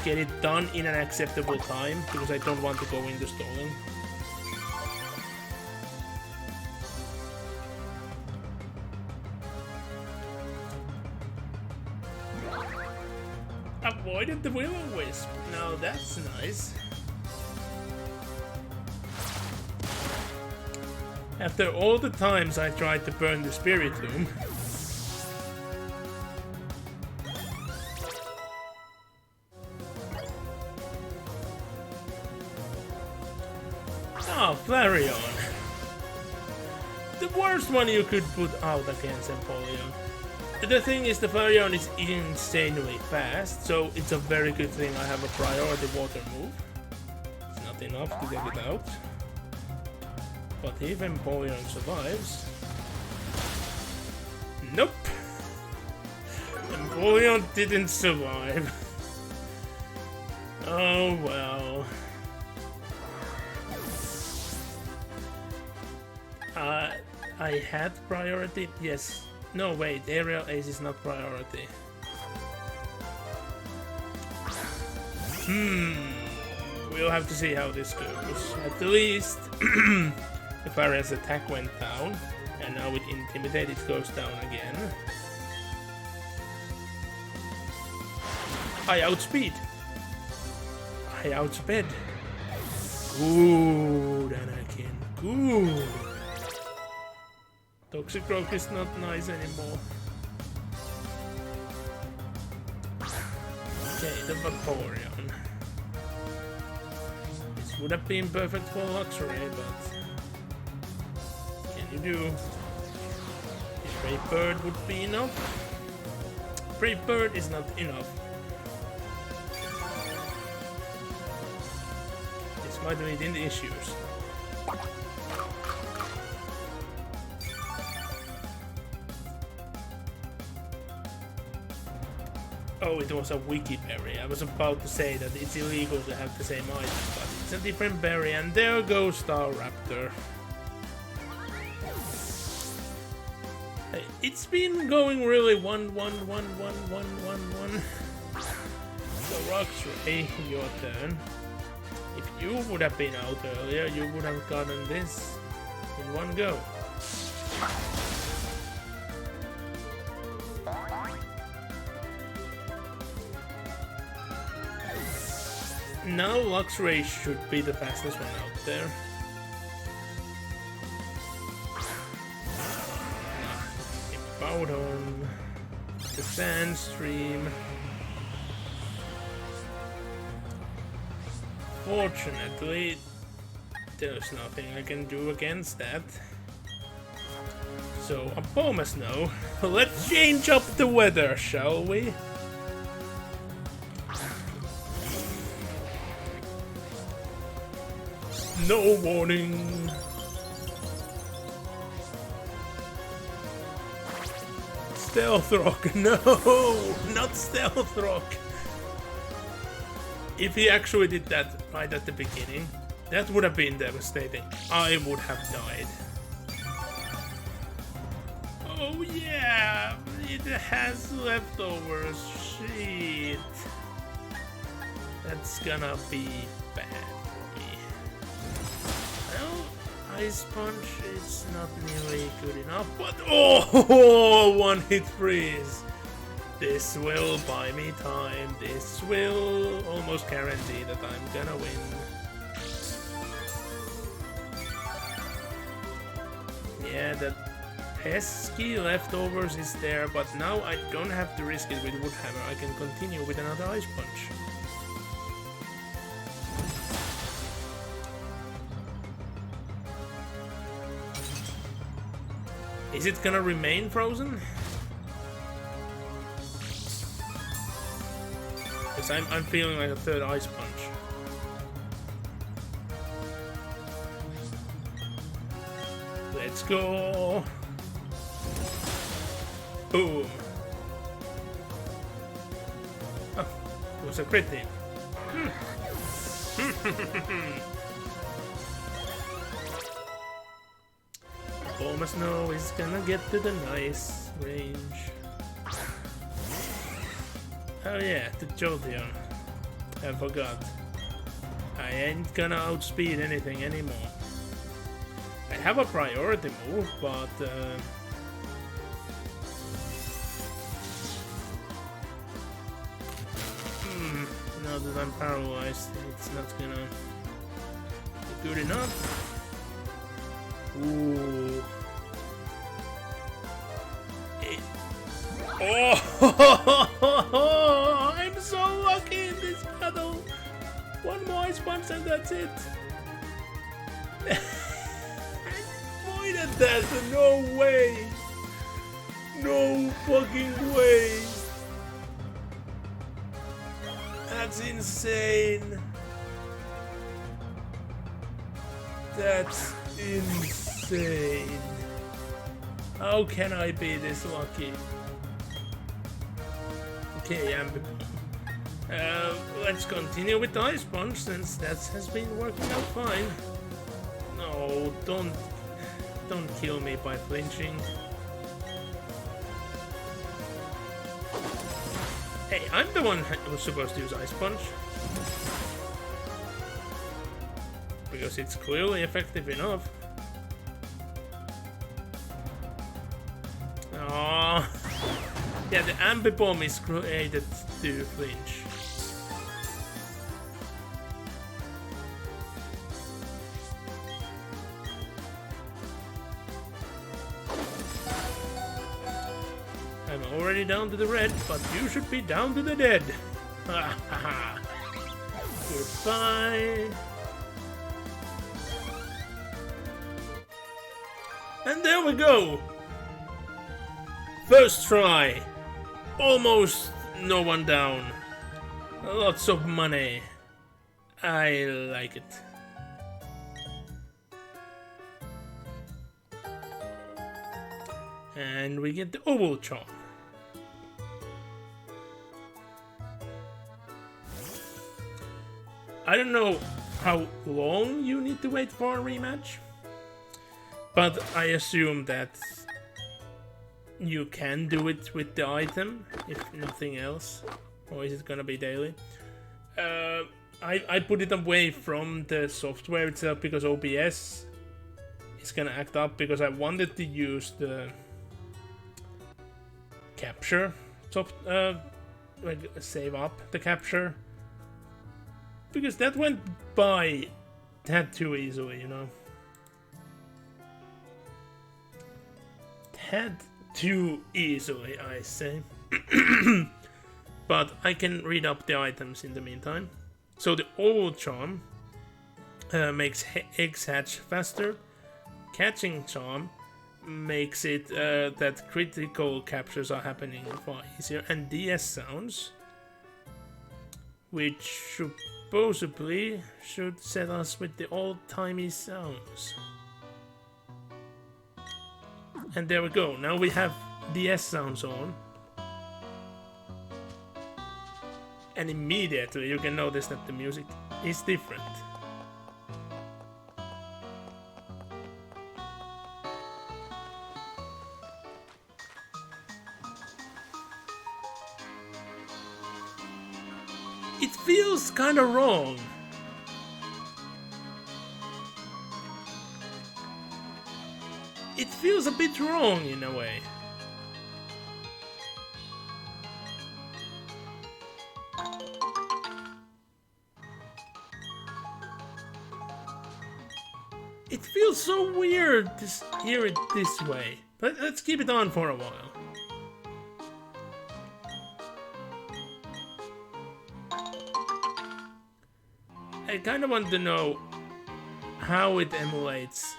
get it done in an acceptable time, because I don't want to go into stalling. Avoided the Will-O-Wisp. Now that's nice. After all the times I tried to burn the Spiritomb. Ah, Flareon. The worst one you could put out against Empoleon. The thing is, the Flareon is insanely fast, so it's a very good thing I have a priority water move. It's not enough to get it out. But if Empoleon survives... Nope! Empoleon didn't survive. Oh well. I had priority? Yes. No, wait, Aerial Ace is not priority. We'll have to see how this goes. At least... The Farian's attack went down, and now with Intimidate it goes down again. I outspeed! I outsped! Good, Anakin, good! Toxicroak is not nice anymore. Okay, the Vaporeon. This would have been perfect for Luxray, but... you do. Brave Bird would be enough. Brave Bird is not enough. This might lead into issues. Oh, it was a wiki berry. I was about to say that it's illegal to have the same item, but it's a different berry, and there goes Staraptor. It's been going really 1-1-1-1-1-1-1. So Luxray, your turn. If you would have been out earlier, you would have gotten this in one go. now Luxray should be the fastest one out there. Powdon, the Sandstream. Fortunately, there's nothing I can do against that. So, a Abomasnow. Let's change up the weather, shall we? No warning. Stealth Rock, no, not Stealth Rock. If he actually did that right at the beginning, that would have been devastating. I would have died. Oh yeah, it has leftovers, shit. That's gonna be bad for me. Well, Ice Punch is not nearly good enough, but oh, one hit freeze. This will buy me time. This will almost guarantee that I'm gonna win. Yeah, that pesky leftovers is there, but now I don't have to risk it with Wood Hammer. I can continue with another Ice Punch. Is it gonna remain frozen? Because I'm feeling like a third Ice Punch. Let's go! Boom! Oh, it was a crit hit. Abomasnow is gonna get to the nice range. Oh yeah, the Jolteon. I forgot. I ain't gonna outspeed anything anymore. I have a priority move, but now that I'm paralyzed, it's not gonna be good enough. Ooh. Oh, I'm so lucky in this battle. One more Ice Punch and that's it. I avoided that. No way. No fucking way. That's insane. That's insane. How can I be this lucky? Okay, let's continue with the Ice Punch since that has been working out fine. No, don't kill me by flinching. Hey, I'm the one who's supposed to use Ice Punch. Because it's clearly effective enough. Aww. Yeah, the Ambipom is created to flinch. I'm already down to the red, but you should be down to the dead. Goodbye. And there we go. First try. Almost no one down. Lots of money. I like it. And we get the Ovaltron. I don't know how long you need to wait for a rematch, but I assume that you can do it with the item, if nothing else. Or is it gonna be daily? I put it away from the software itself because OBS is gonna act up, because I wanted to use the capture like save up the capture Because that went by tad too easily, you know. Tad too easily, I say. But I can read up the items in the meantime. So the old charm makes eggs hatch faster. Catching charm makes it that critical captures are happening far easier. And DS sounds, which supposedly should set us with the old-timey sounds. And there we go. Now we have DS sounds on. And immediately you can notice that the music is different. It feels kind of wrong. It feels a bit wrong in a way. It feels so weird to hear it this way. But let's keep it on for a while. I kind of want to know how it emulates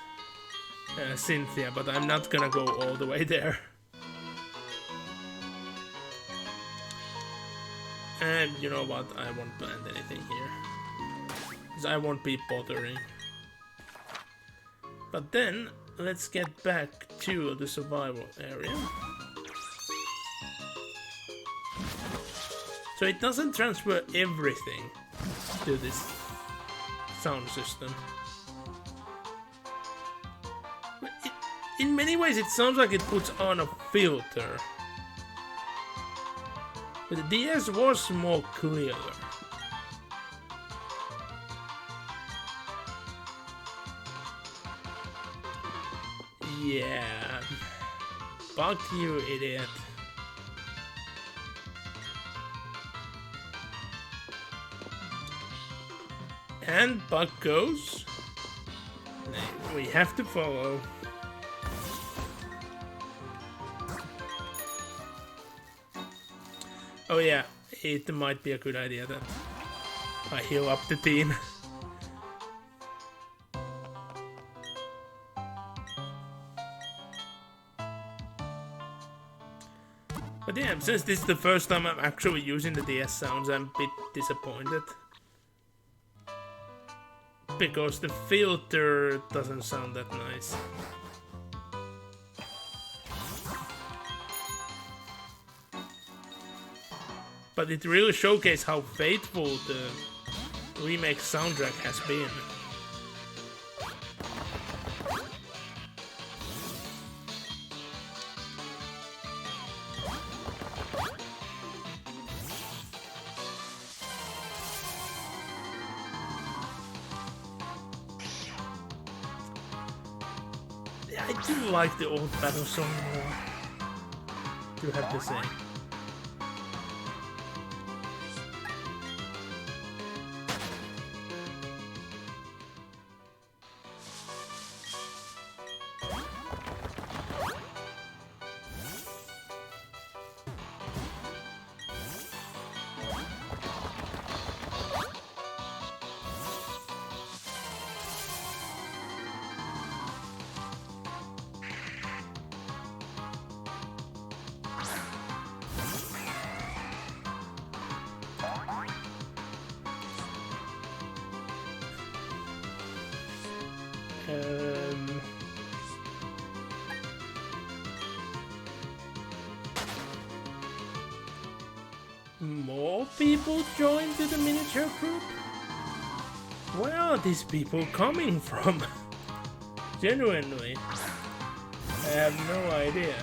Cynthia, but I'm not gonna go all the way there. And you know what? I won't plant anything here, because I won't be bothering. But then, let's get back to the survival area. So it doesn't transfer everything to this sound system. In many ways it sounds like it puts on a filter. But the DS was more clear. Yeah. Fuck you, idiot. And Buck goes. We have to follow. Oh yeah, it might be a good idea that I heal up the team. But yeah, since this is the first time I'm actually using the DS sounds, I'm a bit disappointed. Because the filter doesn't sound that nice. But it really showcased how faithful the remake soundtrack has been. Yeah, I do like the old battle song more, to have to say. More people joined to the miniature group? Where are these people coming from? Genuinely, I have no idea.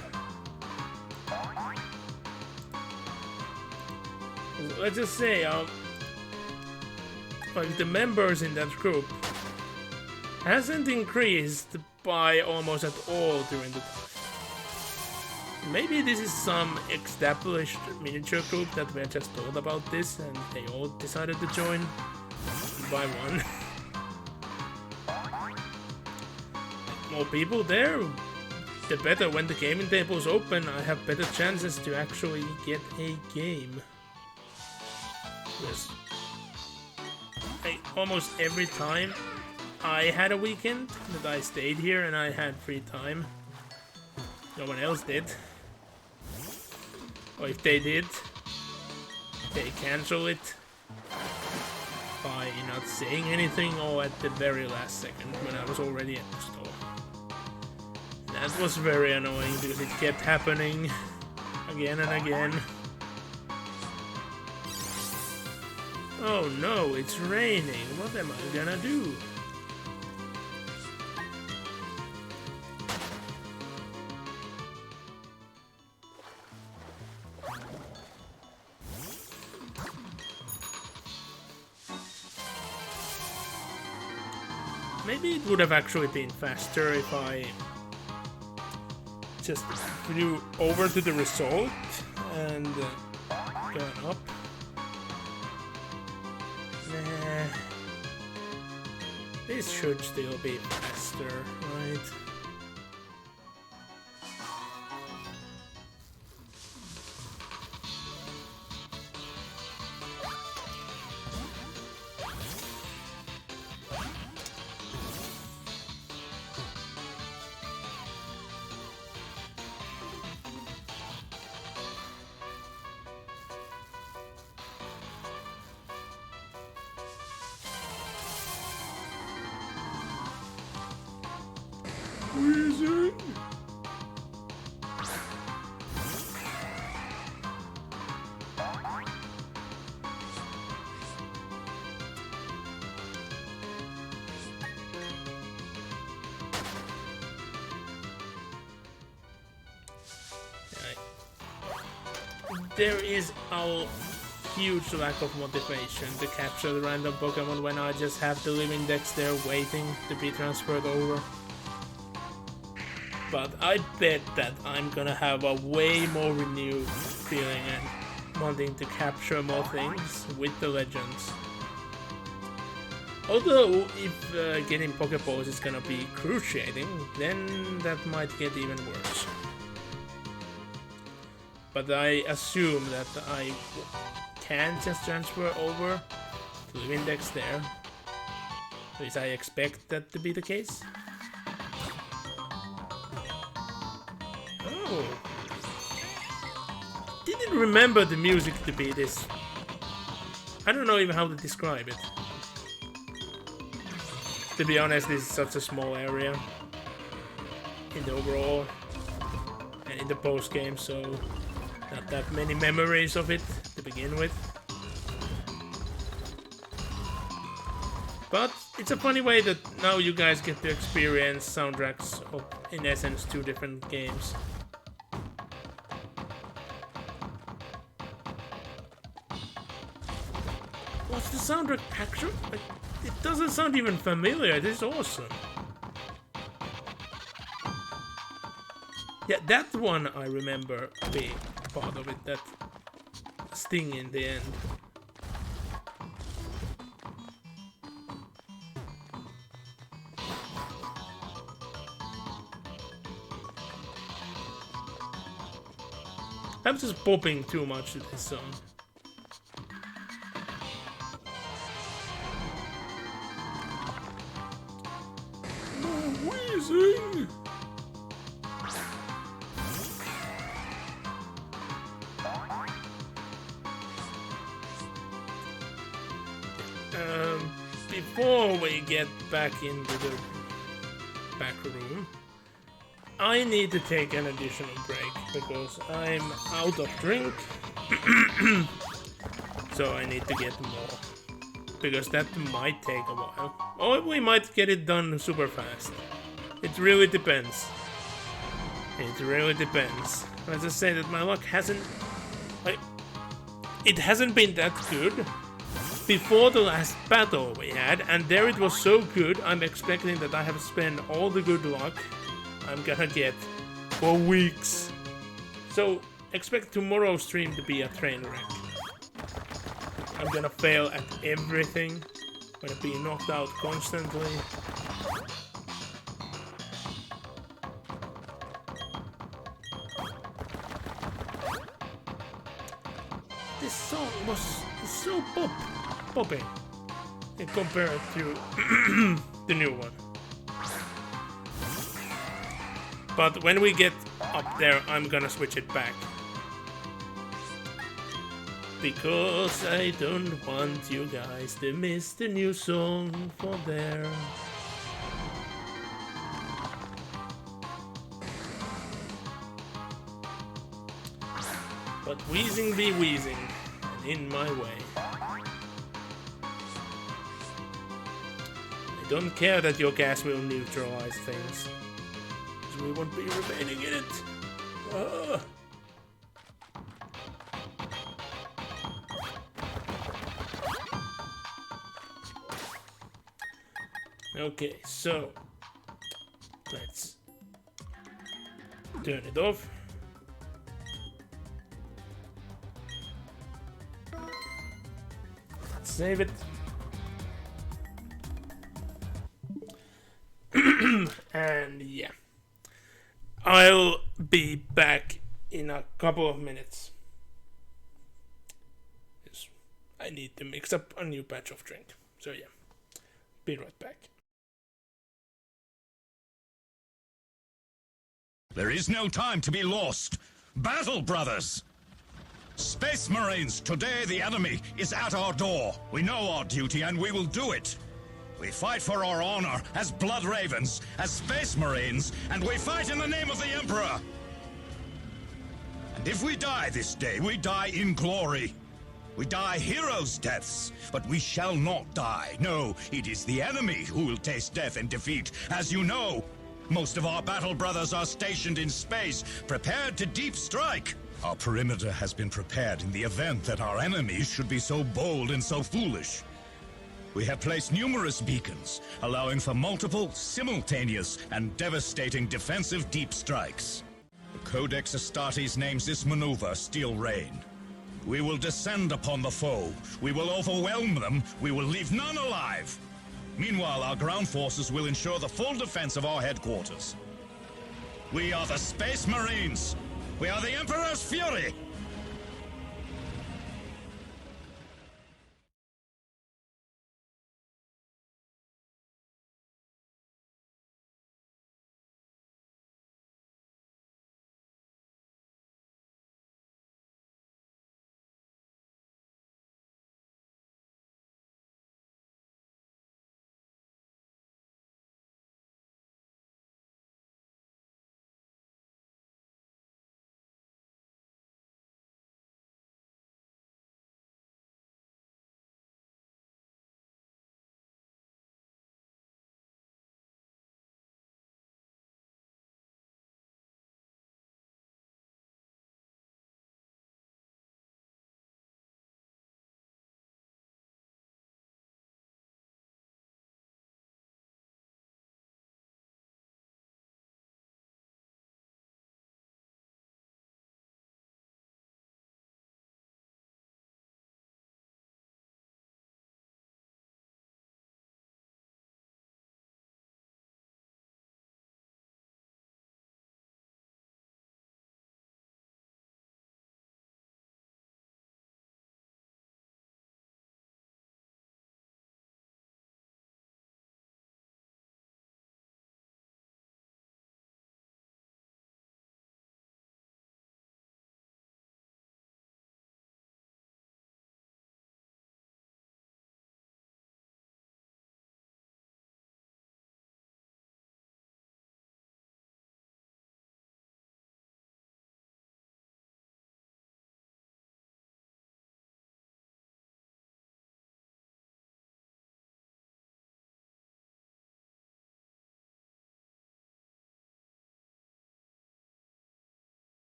Let's just say, like the members in that group hasn't increased by almost at all during the time. Maybe this is some established miniature group that we are just told about this and they all decided to join. buy one. More people there, the better. When the gaming table's open, I have better chances to actually get a game. Yes. Almost every time I had a weekend that I stayed here and I had free time, no one else did. Or if they did, they cancel it by not saying anything or at the very last second when I was already at the store. That was very annoying because it kept happening again and again. Oh no, it's raining. What am I gonna do? Maybe it would have actually been faster if I just flew over to the result and gone up. Nah. This should still be faster, right? Wheezing. There is a huge lack of motivation to capture the random Pokemon when I just have the living dex there waiting to be transferred over. But I bet that I'm gonna have a way more renewed feeling and wanting to capture more things with the legends. Although, if getting Pokeballs is gonna be cruciating, then that might get even worse. But I assume that I can just transfer over to the index there. At least I expect that to be the case. Oh. Didn't remember the music to be this. I don't know even how to describe it. To be honest, this is such a small area in the overall and in the post game, so not that many memories of it to begin with. But it's a funny way that now you guys get to experience soundtracks of, in essence, two different games. What's the soundtrack picture? It doesn't sound even familiar. This is awesome. Yeah, that one I remember being part of it. That sting in the end. I'm just popping too much to this song. Wheezing! Before we get back into the back room, I need to take an additional break because I'm out of drink. So I need to get more. Because that might take a while. Or we might get it done super fast. It really depends. It really depends. Let's just say that my luck hasn't... it hasn't been that good before the last battle we had, and there it was so good, I'm expecting that I have spent all the good luck I'm gonna get for weeks. So expect tomorrow's stream to be a train wreck. I'm gonna fail at everything. Gonna be knocked out constantly. This song was so poppy compared to the new one. But when we get up there, I'm gonna switch it back. Because I don't want you guys to miss the new song for there. But wheezing be wheezing, and in my way. I don't care that your gas will neutralize things, because we won't be remaining in it. Okay, so let's turn it off. Let's save it. And yeah, I'll be back in a couple of minutes. Yes, I need to mix up a new batch of drink. So yeah, be right back. There is no time to be lost. Battle, brothers! Space Marines, today the enemy is at our door. We know our duty and we will do it. We fight for our honor as Blood Ravens, as Space Marines, and we fight in the name of the Emperor. And if we die this day, we die in glory. We die heroes' deaths, but we shall not die. No, it is the enemy who will taste death and defeat, as you know. Most of our battle brothers are stationed in space, prepared to deep strike. Our perimeter has been prepared in the event that our enemies should be so bold and so foolish. We have placed numerous beacons, allowing for multiple, simultaneous, and devastating defensive deep strikes. The Codex Astartes names this maneuver Steel Rain. We will descend upon the foe. We will overwhelm them. We will leave none alive. Meanwhile, our ground forces will ensure the full defense of our headquarters. We are the Space Marines. We are the Emperor's Fury.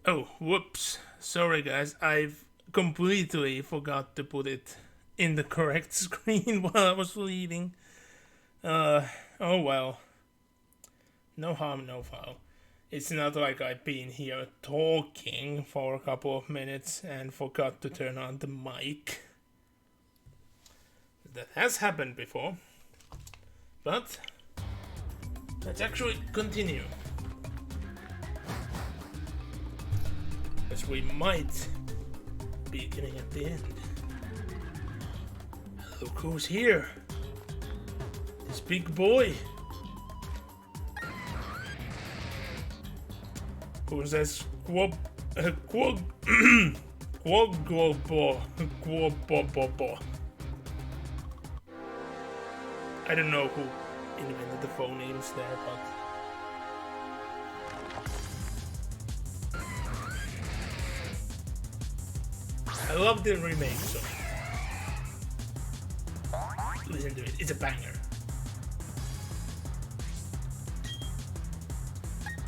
Oh, whoops. Sorry guys, I've completely forgot to put it in the correct screen while I was leaving. Oh well. No harm, no foul. It's not like I've been here talking for a couple of minutes and forgot to turn on the mic. That has happened before. But let's actually continue. As we might be getting at the end. Look who's here. This big boy. Who says quob quog quog. I don't know who invented the phonemes there, but I love the remake song. Listen to it, it's a banger.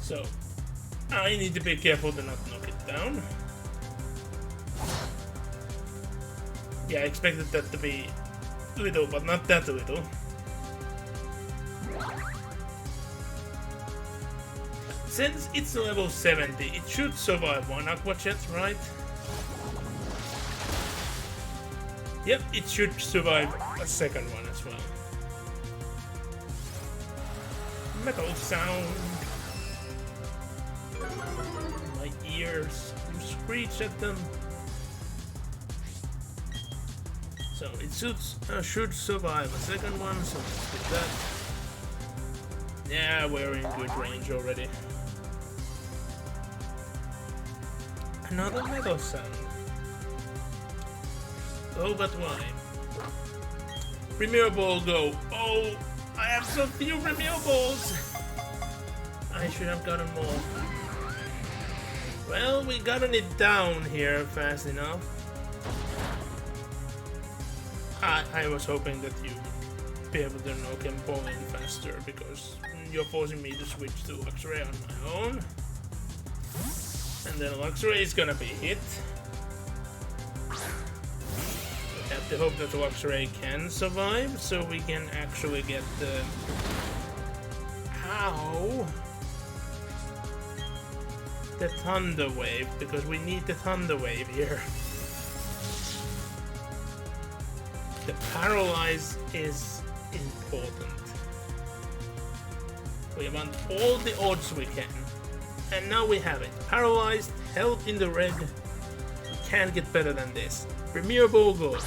So, I need to be careful to not knock it down. Yeah, I expected that to be little, but not that little. Since it's level 70, it should survive one Aqua Jet, right? Yep, it should survive a second one as well. Metal sound. My ears. You screech at them. So it should survive a second one, so let's get that. Yeah, we're in good range already. Another metal sound. Oh, but why? Premier Ball go. Oh, I have so few Premier Balls. I should have gotten more. Well, we gotten it down here fast enough. I was hoping that you would be able to knock him ball in faster because you're forcing me to switch to Luxray on my own. And then Luxray is gonna be hit. We have to hope that Luxray can survive so we can actually get the... Ow! The Thunder Wave, because we need the Thunder Wave here. The Paralyze is important. We want all the odds we can. And now we have it. Paralyzed, held in the red. Can't get better than this. Premier Ball go.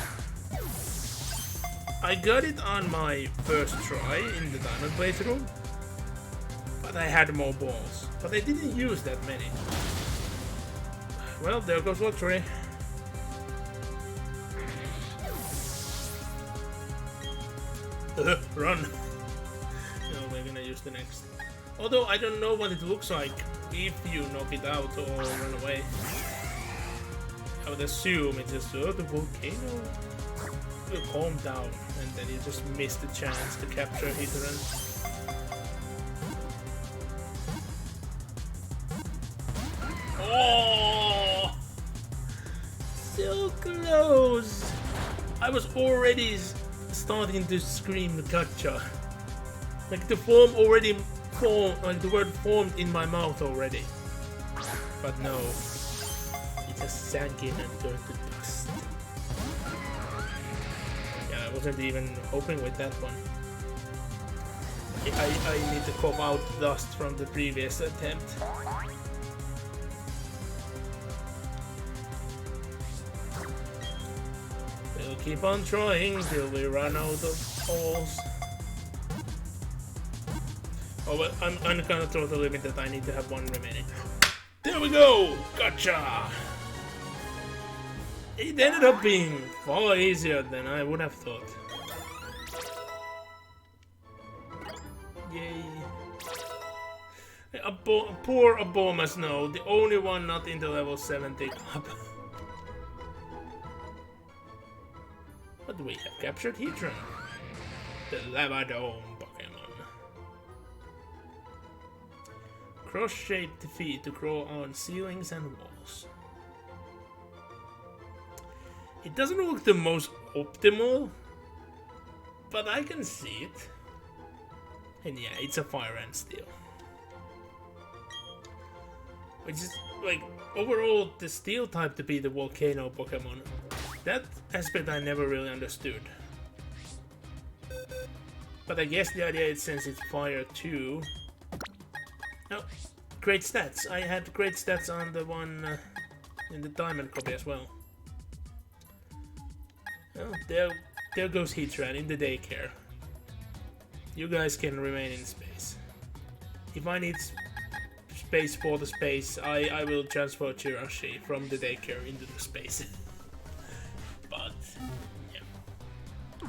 I got it on my first try in the Diamond playthrough. But I had more balls. But I didn't use that many. Well, there goes Luxray. Run! No, we're gonna use the next. Although I don't know what it looks like if you knock it out or run away. I would assume it's just the volcano will calm down and then you just miss the chance to capture Heatran. Oh! So close! I was already starting to scream gotcha. Like the form already formed, like the word formed in my mouth already. But no, it just sank in and turned to dust. Yeah, I wasn't even hoping with that one. I need to cough out dust from the previous attempt. We'll keep on trying till we run out of balls. Oh, but I'm gonna throw the limit that I need to have one remaining. There we go! Gotcha! It ended up being far easier than I would have thought. Yay. Poor Abomas, no, the only one not in the level 70 club. But we have captured Heatran, the Lava Dome Pokemon. cross-shaped feet to grow on ceilings and walls. It doesn't look the most optimal, but I can see it. And yeah, it's a fire ant steel. Which is, like, overall, the steel type to be the volcano Pokemon. That aspect I never really understood. But I guess the idea is since it's fire too. No, great stats. I had great stats on the one in the diamond copy as well. Oh, there goes Heatran in the daycare. You guys can remain in space. If I need space for the space, I will transfer Chirashi from the daycare into the space. But, yeah.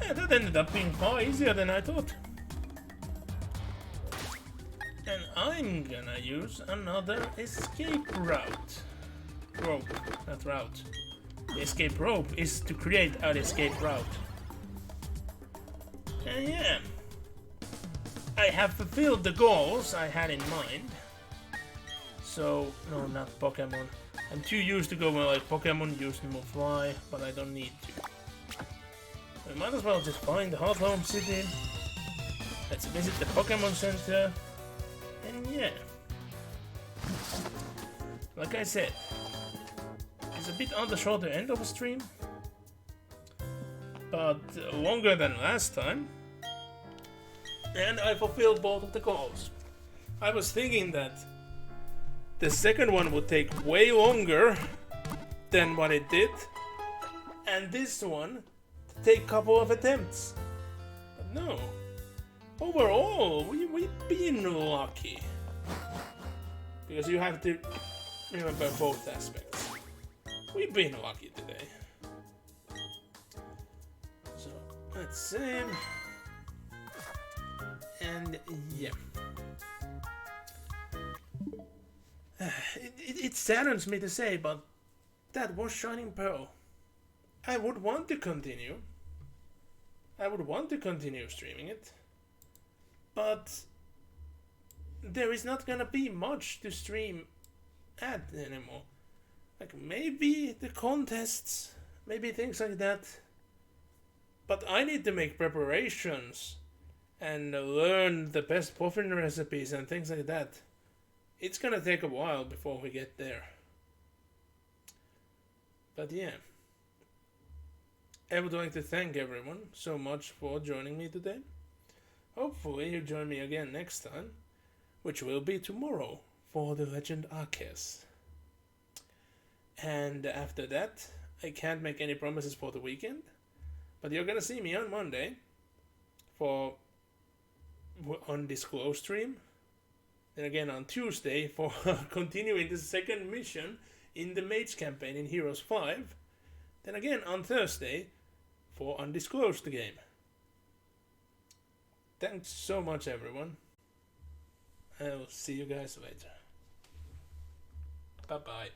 Yeah, that ended up being far easier than I thought. And I'm gonna use another escape route. Rope, not route. The escape rope is to create an escape route. And yeah, I have fulfilled the goals I had in mind. So, no, not Pokemon. I'm too used to going like Pokemon use to move fly, but I don't need to. We might as well just find the Hearthome City. Let's visit the Pokemon Center. And yeah. Like I said, it's a bit on the shorter end of a stream, but longer than last time. And I fulfilled both of the goals. I was thinking that the second one would take way longer than what it did, and this one to take a couple of attempts. But no. Overall, we've been lucky. Because you have to remember both aspects. We've been lucky today. So, let's see. And yeah. It saddens me to say, but that was Shining Pearl. I would want to continue. I would want to continue streaming it. But there is not gonna be much to stream at anymore. Like maybe the contests, maybe things like that. But I need to make preparations and learn the best puffin recipes and things like that. It's gonna take a while before we get there. But yeah. I would like to thank everyone so much for joining me today. Hopefully you join me again next time, which will be tomorrow for the Legend Arceus. And after that, I can't make any promises for the weekend, but you're gonna see me on Monday for Undisclosed stream. Then again on Tuesday for continuing the second mission in the Mage campaign in Heroes 5. Then again on Thursday for Undisclosed game. Thanks so much everyone. I will see you guys later. Bye bye.